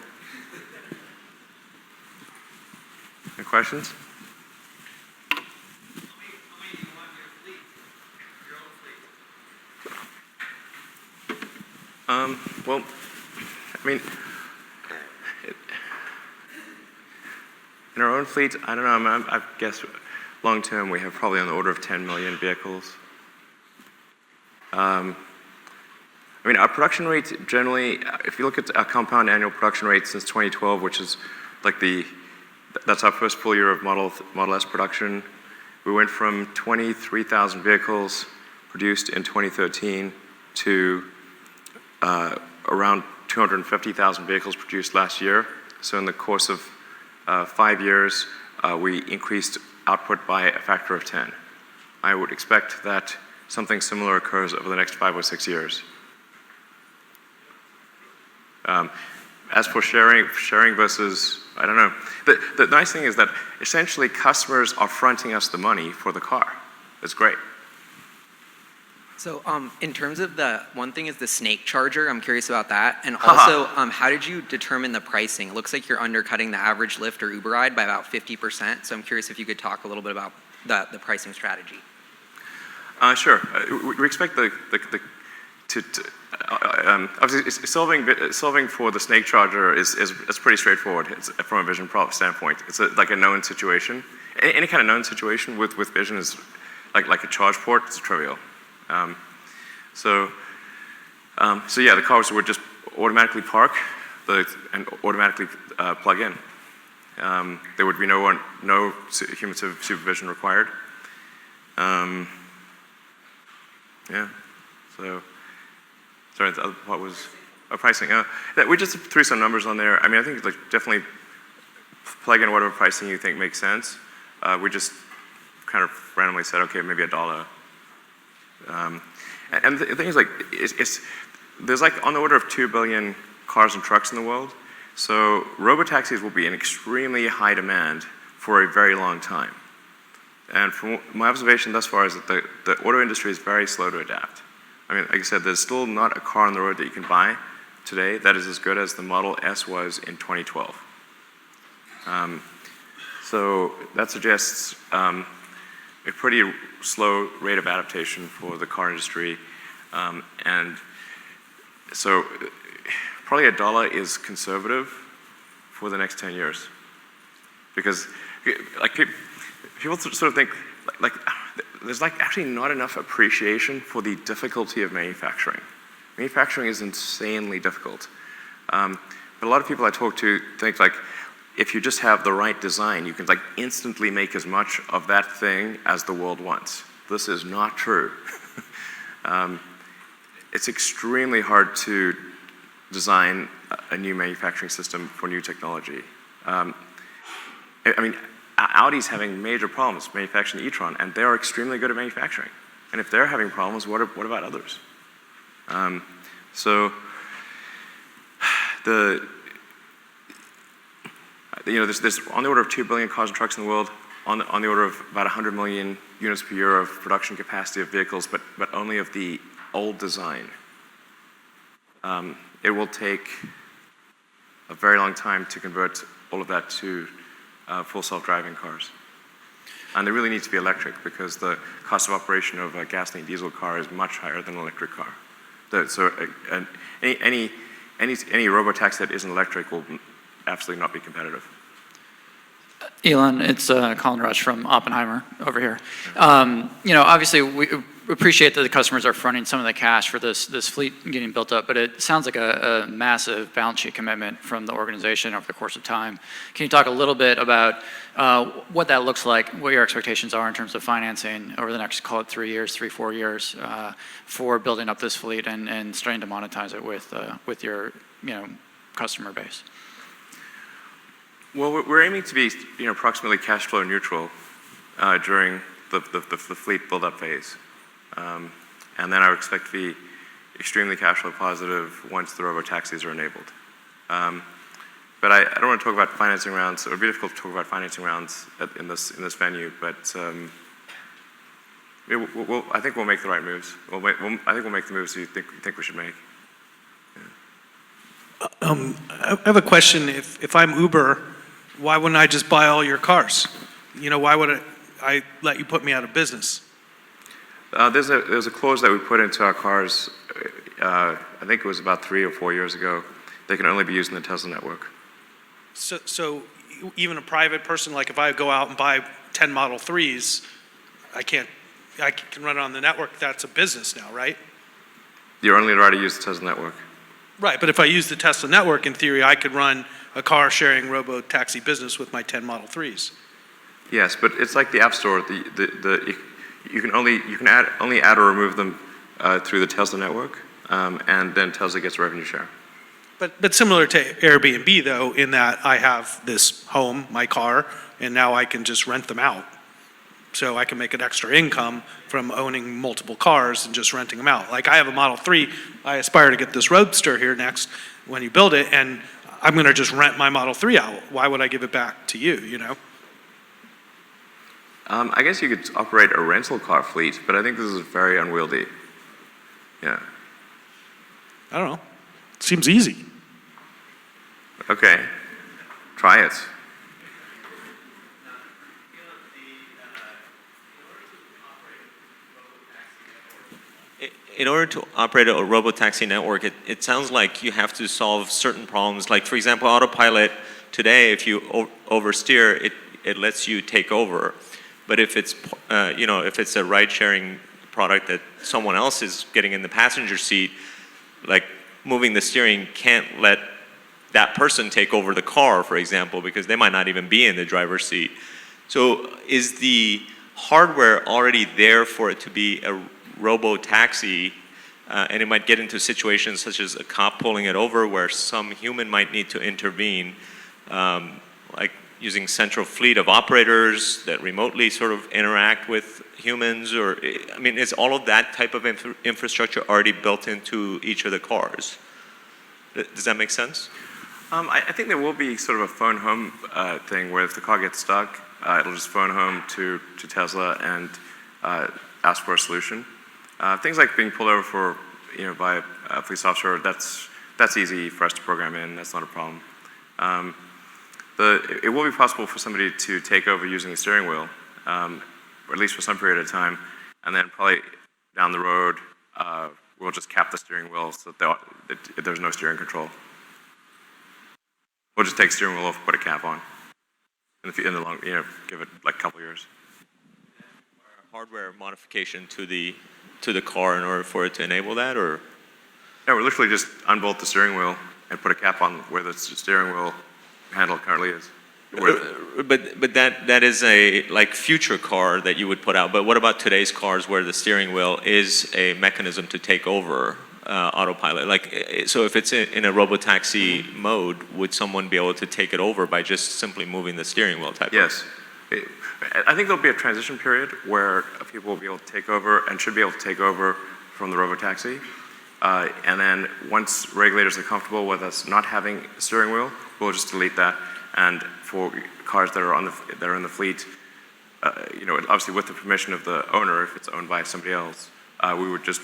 Any questions? Well, I mean, in our own fleet, I don't know, I guess long term we have probably on the order of 10 million vehicles. I mean, our production rate generally, if you look at our compound annual production rate since 2012, which is like that's our first full year of Model S production, we went from 23,000 vehicles produced in 2013 to around 250,000 vehicles produced last year. So in the course of 5 years, we increased output by a factor of 10. I would expect that something similar occurs over the next 5 or 6 years. As for sharing versus, I don't know. The nice thing is that essentially customers are fronting us the money for the car. It's great. So in terms of one thing is the snake charger, I'm curious about that. And also, how did you determine the pricing? It looks like you're undercutting the average Lyft or Uber ride by about 50%. So I'm curious if you could talk a little bit about the pricing strategy. Sure. We expect obviously solving for the snake charger is pretty straightforward. It's from a vision standpoint. It's like a known situation. Any kind of known situation with vision is like a charge port. It's trivial. So yeah, the cars would just automatically park and automatically plug in. There would be no human supervision required. Yeah. So, sorry, the other part was pricing. We just threw some numbers on there. I mean, I think definitely plug in whatever pricing you think makes sense. We just kind of randomly said, okay, maybe $1. And the thing is, there's on the order of 2 billion cars and trucks in the world. So robotaxis will be in extremely high demand for a very long time. And from my observation thus far is that the auto industry is very slow to adapt. I mean, like I said, there's still not a car on the road that you can buy today that is as good as the Model S was in 2012. So that suggests a pretty slow rate of adaptation for the car industry. And so probably $1 is conservative for the next 10 years. Because people sort of think there's actually not enough appreciation for the difficulty of manufacturing. Manufacturing is insanely difficult. But a lot of people I talk to think if you just have the right design, you can instantly make as much of that thing as the world wants. This is not true. It's extremely hard to design a new manufacturing system for new technology. I mean, Audi's having major problems manufacturing the e-tron, and they are extremely good at manufacturing. And if they're having problems, what about others? So there's on the order of 2 billion cars and trucks in the world, on the order of about 100 million units per year of production capacity of vehicles, but only of the old design. It will take a very long time to convert all of that to full self-driving cars. And they really need to be electric because the cost of operation of a gasoline diesel car is much higher than an electric car. So any robotaxi that isn't electric will absolutely not be competitive. Elon, it's Colin Rush from Oppenheimer over here. Obviously we appreciate that the customers are fronting some of the cash for this fleet getting built up, but it sounds like a massive balance sheet commitment from the organization over the course of time. Can you talk a little bit about what that looks like, what your expectations are in terms of financing over the next, call it 3 years, 4 years, for building up this fleet and starting to monetize it with your customer base? Well, we're aiming to be approximately cash flow neutral during the fleet build-up phase. And then I would expect to be extremely cash flow positive once the robotaxis are enabled. But I don't want to talk about financing rounds. It would be difficult to talk about financing rounds in this venue, but I think we'll make the right moves. I think we'll make the moves you think we should make. I have a question. If I'm Uber, why wouldn't I just buy all your cars? Why would I let you put me out of business? There's a clause that we put into our cars I think it was about 3 or 4 years ago, they can only be used in the Tesla network. So even a private person, like if I go out and buy 10 Model 3s, I can run it on the network. That's a business now, right? You're only allowed to use the Tesla network. Right, but if I use the Tesla network, in theory, I could run a car-sharing robo-taxi business with my 10 Model 3s. Yes, but it's like the App Store. You can only add or remove them through the Tesla network, and then Tesla gets revenue share. But similar to Airbnb, though, in that I have this home, my car, and now I can just rent them out. So I can make an extra income from owning multiple cars and just renting them out. Like I have a Model 3, I aspire to get this Roadster here next when you build it, and I'm gonna just rent my Model 3 out. Why would I give it back to you, you know? I guess you could operate a rental car fleet, but I think this is very unwieldy. Yeah. I don't know. Seems easy. Okay, try it. In order to operate a robotaxi network, it sounds like you have to solve certain problems. Like, for example, autopilot today, if you oversteer, it lets you take over. But if it's, if it's a ride-sharing product that someone else is getting in the passenger seat, like moving the steering can't let that person take over the car, for example, because they might not even be in the driver's seat. So is the hardware already there for it to be a robo-taxi, and it might get into situations such as a cop pulling it over where some human might need to intervene, like using central fleet of operators that remotely sort of interact with humans, or, I mean, is all of that type of infrastructure already built into each of the cars? Does that make sense? I think there will be sort of a phone home thing where if the car gets stuck, it'll just phone home to Tesla and ask for a solution. Things like being pulled over for, by a police officer, that's easy for us to program in. That's not a problem. It will be possible for somebody to take over using the steering wheel, or at least for some period of time, and then probably down the road, we'll just cap the steering wheel so that there's no steering control. We'll just take the steering wheel off, put a cap on, in the long, give it like a couple years. Hardware modification to the car in order for it to enable that, or? Yeah, we're literally just unbolt the steering wheel and put a cap on where the steering wheel handle currently is. But that is a like future car that you would put out. But what about today's cars where the steering wheel is a mechanism to take over autopilot? Like, so if it's in a robotaxi mode, would someone be able to take it over by just simply moving the steering wheel type? Yes. I think there'll be a transition period where people will be able to take over and should be able to take over from the robotaxi. And then once regulators are comfortable with us not having a steering wheel, we'll just delete that. And for cars that are in the fleet, obviously with the permission of the owner, if it's owned by somebody else, we would just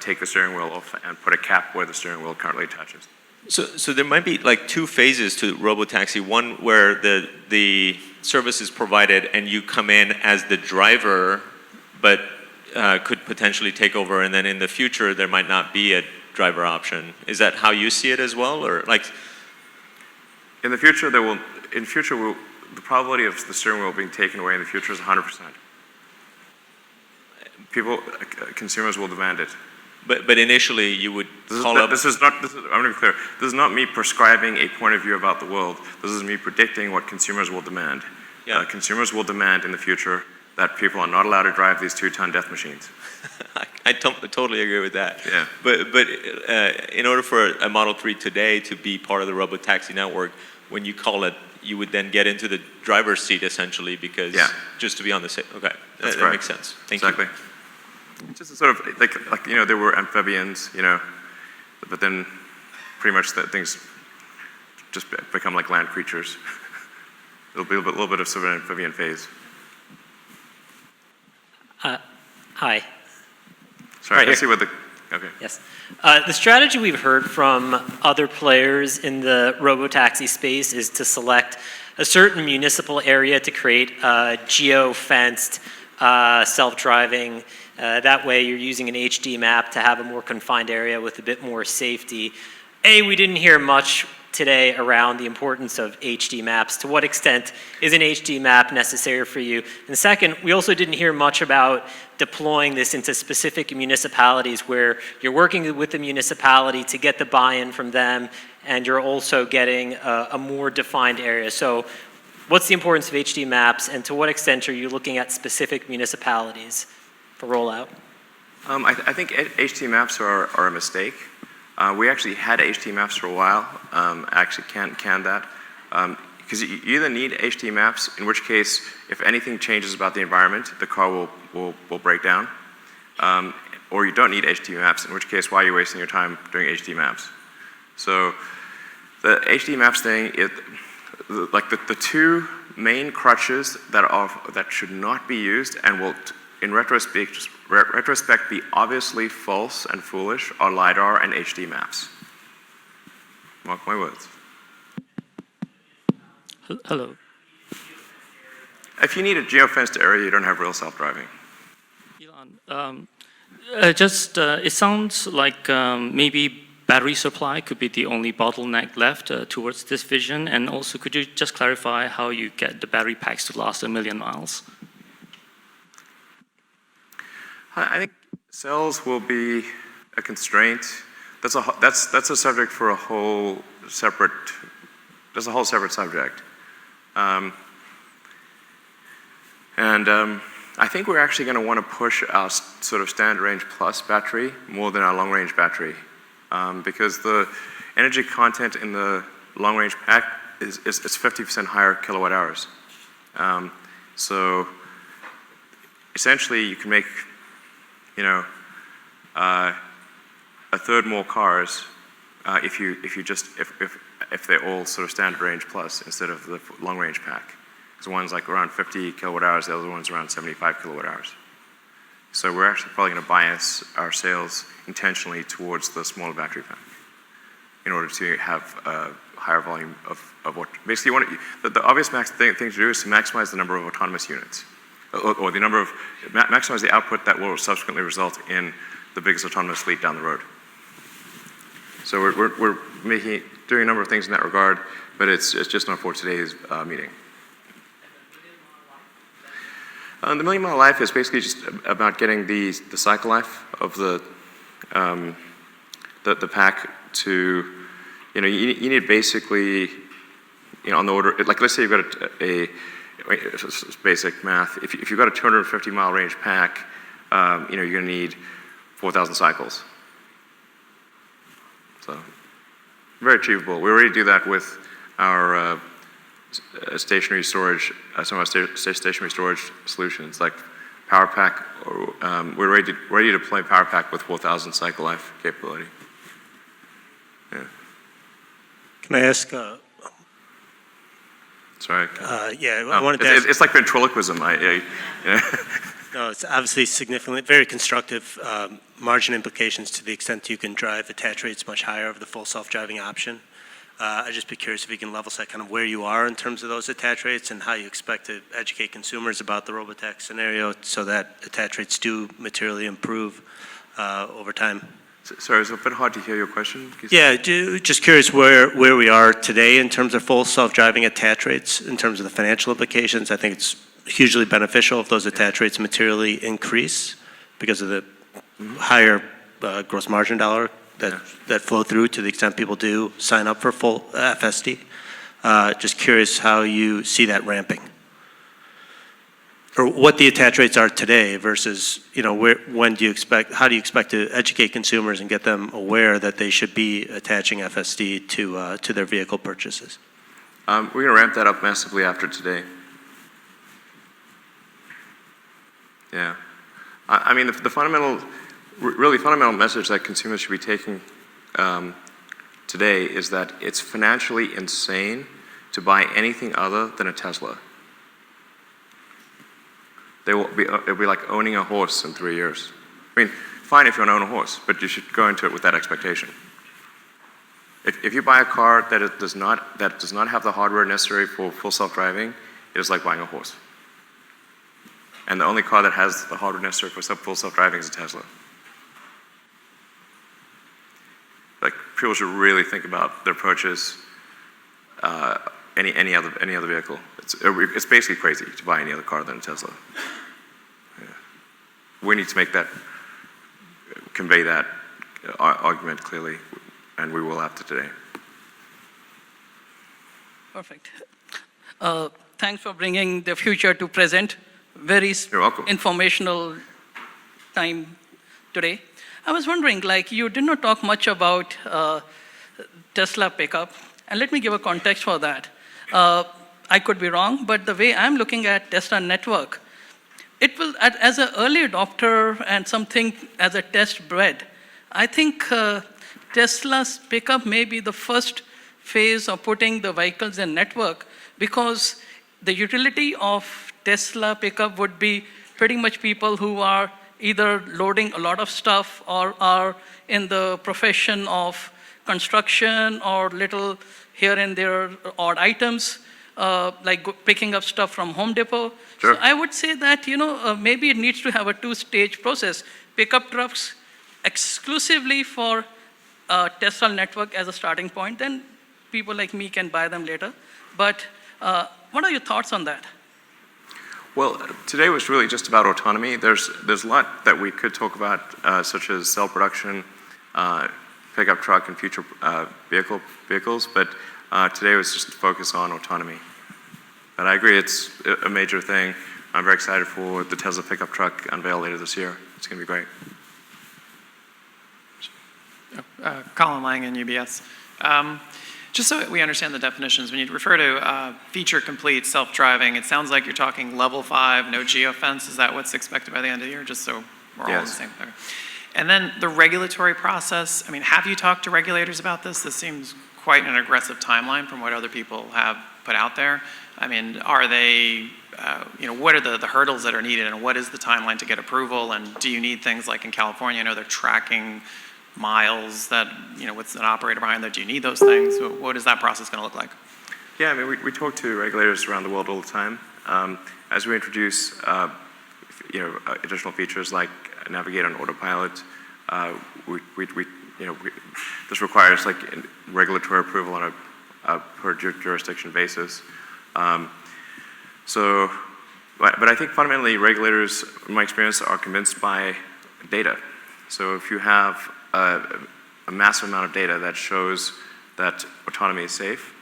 take the steering wheel off and put a cap where the steering wheel currently attaches. So there might be like two phases to robotaxi. One where the service is provided and you come in as the driver, but could potentially take over, and then in the future there might not be a driver option. Is that how you see it as well, or like? In the future, the probability of the steering wheel being taken away in the future is 100%. Consumers will demand it. But initially, you would call up. I'm going to be clear. This is not me prescribing a point of view about the world. This is me predicting what consumers will demand. Yeah. Consumers will demand in the future that people are not allowed to drive these 2-ton death machines. I totally agree with that. Yeah. But in order for a Model 3 today to be part of the robotaxi network, when you call it, you would then get into the driver's seat essentially, because just to be on the same. Okay, that makes sense. Thank you. Exactly. It's just a sort of like there were amphibians, but then pretty much that things just become like land creatures. It'll be a little bit of sort of an amphibian phase. Hi. Sorry, I see what the. Okay. Yes. The strategy we've heard from other players in the robotaxi space is to select a certain municipal area to create a geo-fenced, self-driving That way you're using an HD map to have a more confined area with a bit more safety. We didn't hear much today around the importance of HD maps. To what extent is an HD map necessary for you? And second, we also didn't hear much about deploying this into specific municipalities where you're working with the municipality to get the buy-in from them, and you're also getting a more defined area. So what's the importance of HD maps, and to what extent are you looking at specific municipalities for rollout? I think HD maps are a mistake. We actually had HD maps for a while. I actually canned that. Because you either need HD maps, in which case, if anything changes about the environment, the car will break down. Or you don't need HD maps, in which case, why are you wasting your time doing HD maps? So the HD maps thing, like the two main crutches that should not be used and will, in retrospect, be obviously false and foolish are LiDAR and HD maps. Mark my words. Hello. If you need a geofenced area, you don't have real self-driving. Elon, it sounds like maybe battery supply could be the only bottleneck left towards this vision. And also, could you just clarify how you get the battery packs to last 1 million miles? I think cells will be a constraint. That's a subject for a whole separate. That's a whole separate subject. I think we're actually going to want to push our sort of standard range plus battery more than our long range battery, because the energy content in the long range pack is 50% higher kilowatt hours. So essentially, you can make a third more cars if they're all sort of standard range plus instead of the long range pack. Because one's like around 50 kilowatt hours, the other one's around 75 kilowatt hours. So we're actually probably going to bias our sales intentionally towards the smaller battery pack in order to have a higher volume of what basically the obvious thing to do is to maximize the number of autonomous units, or the number of maximize the output that will subsequently result in the biggest autonomous fleet down the road. So we're doing a number of things in that regard, but it's just not for today's meeting. The million mile life is basically just about getting the cycle life of the pack to, you need basically, on the order, like let's say you've got it's basic math. If you've got a 250 mile range pack, you're going to need 4,000 cycles. So very achievable. We already do that with our stationary storage, some of our stationary storage solutions, like PowerPack. We're ready to deploy PowerPack with 4,000 cycle life capability. Yeah. Can I ask? Sorry. I wanted to ask. It's like ventriloquism. No, it's obviously significantly, very constructive margin implications to the extent you can drive attach rates much higher of the full self-driving option. I'd just be curious if you can level set kind of where you are in terms of those attach rates and how you expect to educate consumers about the robotaxi scenario so that attach rates do materially improve over time. Sorry, it's a bit hard to hear your question. Yeah, just curious where we are today in terms of full self-driving attach rates, in terms of the financial implications. I think it's hugely beneficial if those attach rates materially increase because of the higher gross margin dollar that flow through to the extent people do sign up for full FSD. Just curious how you see that ramping, or what the attach rates are today versus, how do you expect to educate consumers and get them aware that they should be attaching FSD to their vehicle purchases? We're going to ramp that up massively after today. Yeah. I mean, the fundamental message that consumers should be taking today is that it's financially insane to buy anything other than a Tesla. It'll be like owning a horse in 3 years. I mean, fine if you want to own a horse, but you should go into it with that expectation. If you buy a car that does not have the hardware necessary for full self-driving, it is like buying a horse. And the only car that has the hardware necessary for full self-driving is a Tesla. Like, people should really think about their approaches. Any other vehicle. It's basically crazy to buy any other car than a Tesla. Yeah. We need to convey that argument clearly, and we will have to today. Perfect. Thanks for bringing the future to present. Very informational time today. I was wondering, like, you did not talk much about Tesla pickup, and let me give a context for that. I could be wrong, but the way I'm looking at Tesla network, it will, as an early adopter and something as a test bed, I think Tesla's pickup may be the first phase of putting the vehicles in network, because the utility of Tesla pickup would be pretty much people who are either loading a lot of stuff or are in the profession of construction or little here and there odd items, like picking up stuff from Home Depot. Sure. So I would say that, maybe it needs to have a two-stage process. Pickup trucks exclusively for Tesla network as a starting point, then people like me can buy them later. But what are your thoughts on that? Well, today was really just about autonomy. There's a lot that we could talk about, such as cell production, pickup truck, and future vehicles, but today was just to focus on autonomy. But I agree, it's a major thing. I'm very excited for the Tesla pickup truck unveil later this year. It's going to be great. Colin Lang in UBS. Just so we understand the definitions, when you refer to feature complete self-driving, it sounds like you're talking level 5, no geofence. Is that what's expected by the end of the year? Just so we're all on the same. Okay. And then the regulatory process, I mean, have you talked to regulators about this? This seems quite an aggressive timeline from what other people have put out there. I mean, are they, what are the hurdles that are needed, and what is the timeline to get approval? And do you need things like in California, I know they're tracking miles that, with an operator behind there, do you need those things? What is that process going to look like? Yeah, I mean, we talk to regulators around the world all the time. As we introduce, additional features like navigate on autopilot, this requires like regulatory approval on a per jurisdiction basis. But I think fundamentally regulators, in my experience, are convinced by data. So if you have a massive amount of data that shows that autonomy is safe,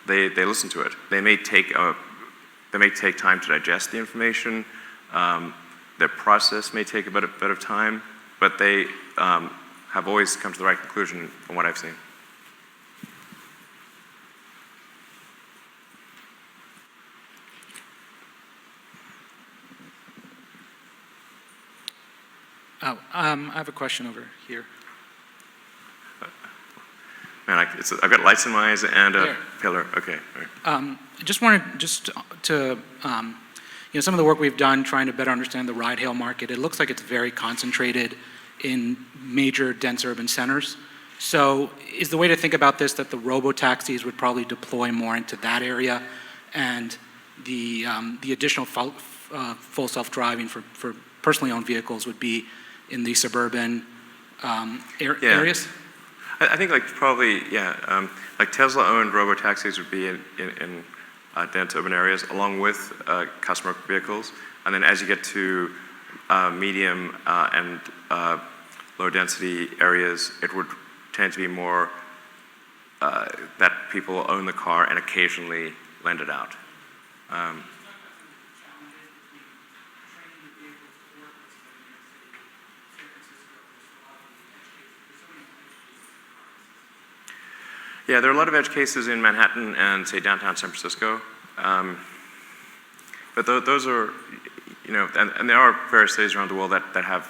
they listen to it. They may take time to digest the information. Their process may take a bit of time, but they have always come to the right conclusion from what I've seen. I have a question over here. Man, I've got lights in my eyes and a pillar. Okay. All right. Just wanted to, some of the work we've done trying to better understand the ride-hail market, it looks like it's very concentrated in major dense urban centers. So is the way to think about this that the robo-taxis would probably deploy more into that area, and the additional full self-driving for personally owned vehicles would be in the suburban areas? I think like like Tesla-owned robo-taxis would be in dense urban areas along with customer vehicles. And then as you get to medium and low density areas, it would tend to be more that people own the car and occasionally lend it out. Yeah, there are a lot of edge cases in Manhattan and, say, downtown San Francisco. But those are, and there are various cities around the world that have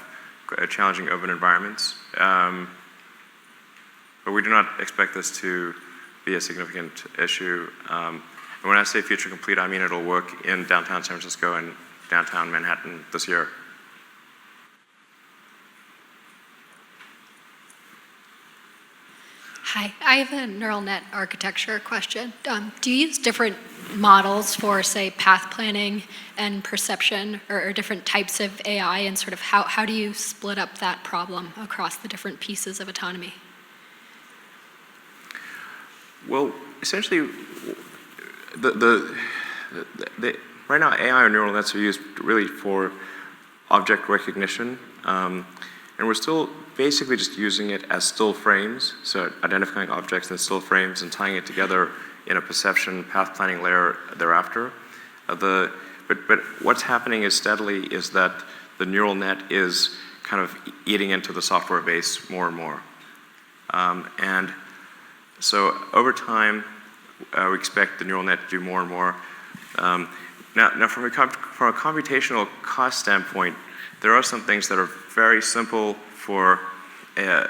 challenging urban environments. But we do not expect this to be a significant issue. And when I say future complete, I mean it'll work in downtown San Francisco and downtown Manhattan this year. Hi, I have a neural net architecture question. Do you use different models for, say, path planning and perception, or different types of AI, and sort of how do you split up that problem across the different pieces of autonomy? Well, essentially, right now AI or neural nets are used really for object recognition, and we're still basically just using it as still frames, so identifying objects in still frames and tying it together in a perception path planning layer thereafter. But what's happening is steadily is that the neural net is kind of eating into the software base more and more. And so over time, we expect the neural net to do more and more. Now from a computational cost standpoint, there are some things that are very simple for a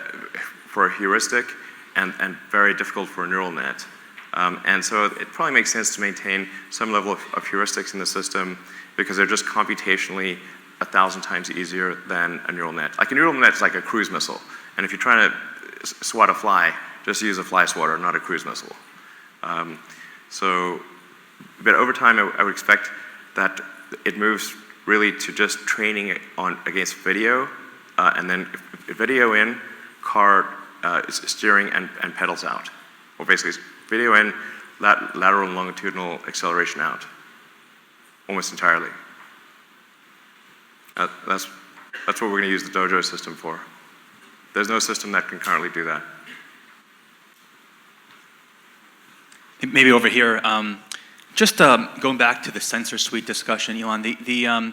heuristic and very difficult for a neural net. And so it probably makes sense to maintain some level of heuristics in the system because they're just computationally 1,000 times easier than a neural net. Like a neural net is like a cruise missile. And if you're trying to swat a fly, just use a fly swatter, not a cruise missile. But over time, I would expect that it moves really to just training it against video, and then video in, car steering and pedals out. Or basically, video in, lateral and longitudinal acceleration out, almost entirely. That's what we're going to use the Dojo system for. There's no system that can currently do that. Maybe over here, just going back to the sensor suite discussion, Elon, the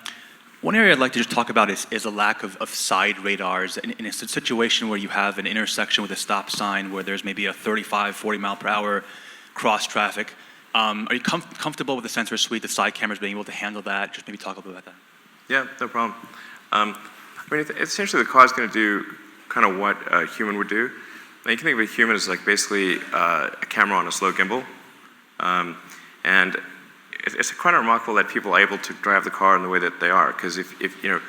one area I'd like to just talk about is a lack of side radars in a situation where you have an intersection with a stop sign where there's maybe a 35, 40 mile per hour cross traffic. Are you comfortable with the sensor suite, the side cameras being able to handle that? Just maybe talk a little bit about that. Yeah, no problem. I mean, essentially the car is going to do kind of what a human would do. Now, you can think of a human as like basically a camera on a slow gimbal. And it's quite remarkable that people are able to drive the car in the way that they are, because if you know,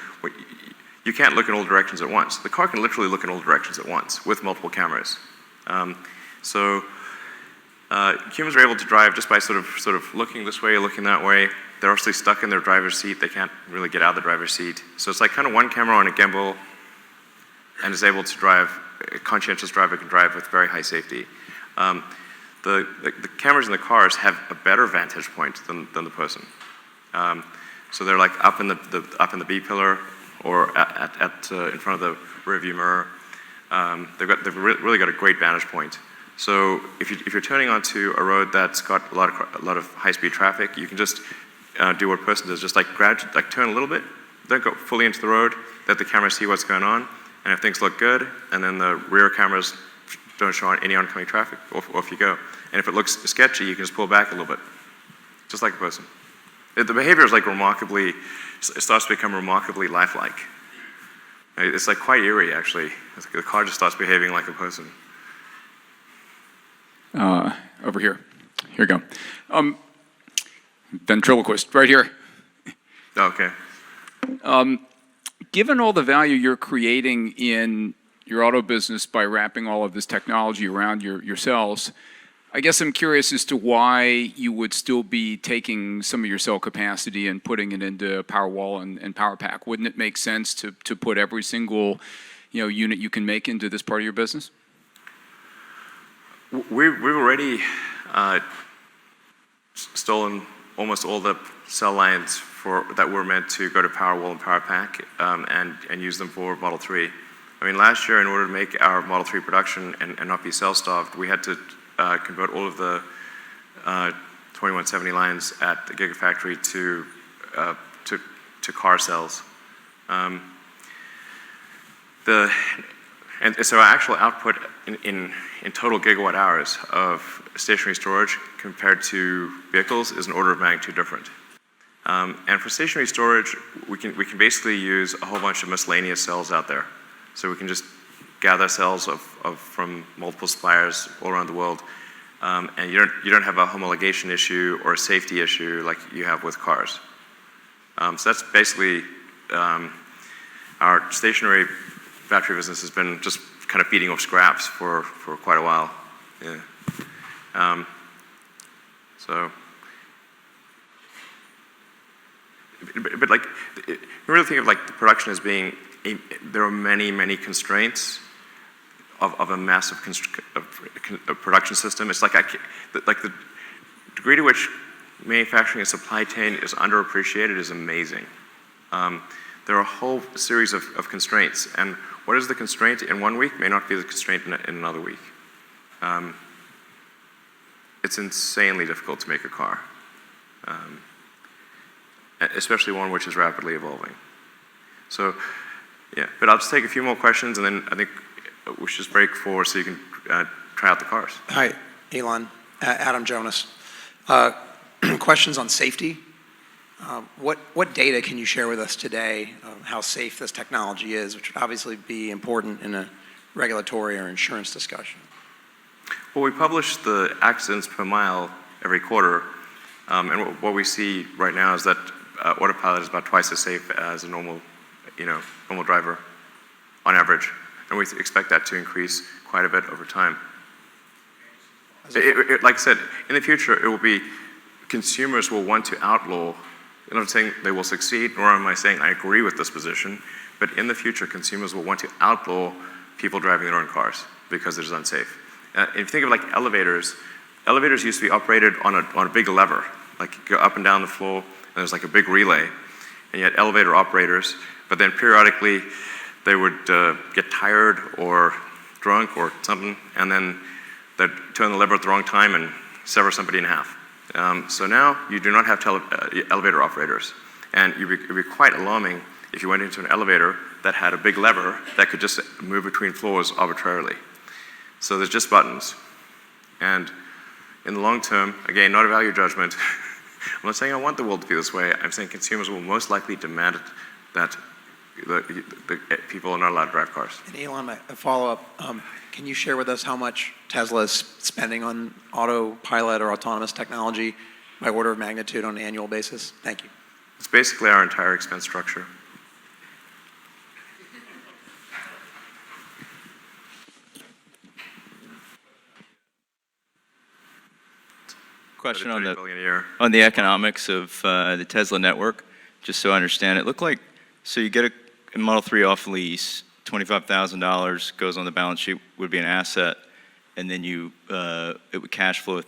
you can't look in all directions at once. The car can literally look in all directions at once with multiple cameras. Humans are able to drive just by sort of looking this way, looking that way. They're actually stuck in their driver's seat. They can't really get out of the driver's seat. So it's like kind of one camera on a gimbal, and is able to drive. A conscientious driver can drive with very high safety. The cameras in the cars have a better vantage point than the person. So they're like up in the B pillar or in front of the rearview mirror. They've really got a great vantage point. So if you're turning onto a road that's got a lot of high-speed traffic, you can just do what a person does, just like turn a little bit, don't go fully into the road, let the camera see what's going on, and if things look good, and then the rear cameras don't show any oncoming traffic, off you go. And if it looks sketchy, you can just pull back a little bit, just like a person. The behavior is like it starts to become remarkably lifelike. It's like quite eerie, actually. It's like the car just starts behaving like a person. Over here. Here we go. Ventriloquist, right here. Okay. Given all the value you're creating in your auto business by wrapping all of this technology around your cells, I guess I'm curious as to why you would still be taking some of your cell capacity and putting it into Powerwall and PowerPack. Wouldn't it make sense to put every single unit you can make into this part of your business? We've already stolen almost all the cell lines that were meant to go to Powerwall and PowerPack and use them for Model 3. I mean, last year, in order to make our Model 3 production and not be cell-starved, we had to convert all of the 2170 lines at the Gigafactory to car cells. And so our actual output in total gigawatt hours of stationary storage compared to vehicles is an order of magnitude different. And for stationary storage, we can basically use a whole bunch of miscellaneous cells out there. So we can just gather cells from multiple suppliers all around the world, and you don't have a homologation issue or a safety issue like you have with cars. So that's basically our stationary battery business has been just kind of feeding off scraps for quite a while. Yeah. So but like, you really think of like the production as being, there are many, many constraints of a massive production system. It's like, like the degree to which manufacturing and supply chain is underappreciated is amazing. There are a whole series of constraints, and what is the constraint in one week may not be the constraint in another week. It's insanely difficult to make a car, especially one which is rapidly evolving. So, yeah, but I'll just take a few more questions, and then I think we should just break for so you can try out the cars. Hi, Elon. Adam Jonas. Questions on safety. What data can you share with us today of how safe this technology is, which would obviously be important in a regulatory or insurance discussion? Well, we publish the accidents per mile every quarter, and what we see right now is that Autopilot is about twice as safe as a normal driver on average, and we expect that to increase quite a bit over time. Like I said, in the future, it will be consumers will want to outlaw. I'm not saying they will succeed, nor am I saying I agree with this position, but in the future, consumers will want to outlaw people driving their own cars because it is unsafe. If you think of like elevators used to be operated on a big lever, like you go up and down the floor, and there's like a big relay, and you had elevator operators, but then periodically they would get tired or drunk or something, and then they'd turn the lever at the wrong time and sever somebody in half. So now you do not have elevator operators, and it would be quite alarming if you went into an elevator that had a big lever that could just move between floors arbitrarily. So there's just buttons. And in the long term, again, not a value judgment, I'm not saying I want the world to be this way. I'm saying consumers will most likely demand that the people are not allowed to drive cars. And Elon, a follow-up. Can you share with us how much Tesla is spending on autopilot or autonomous technology by order of magnitude on an annual basis? Thank you. It's basically our entire expense structure. Question on the economics of the Tesla network, just so I understand. It looked like, so you get a Model 3 off lease, $25,000 goes on the balance sheet, would be an asset, and then it would cash flow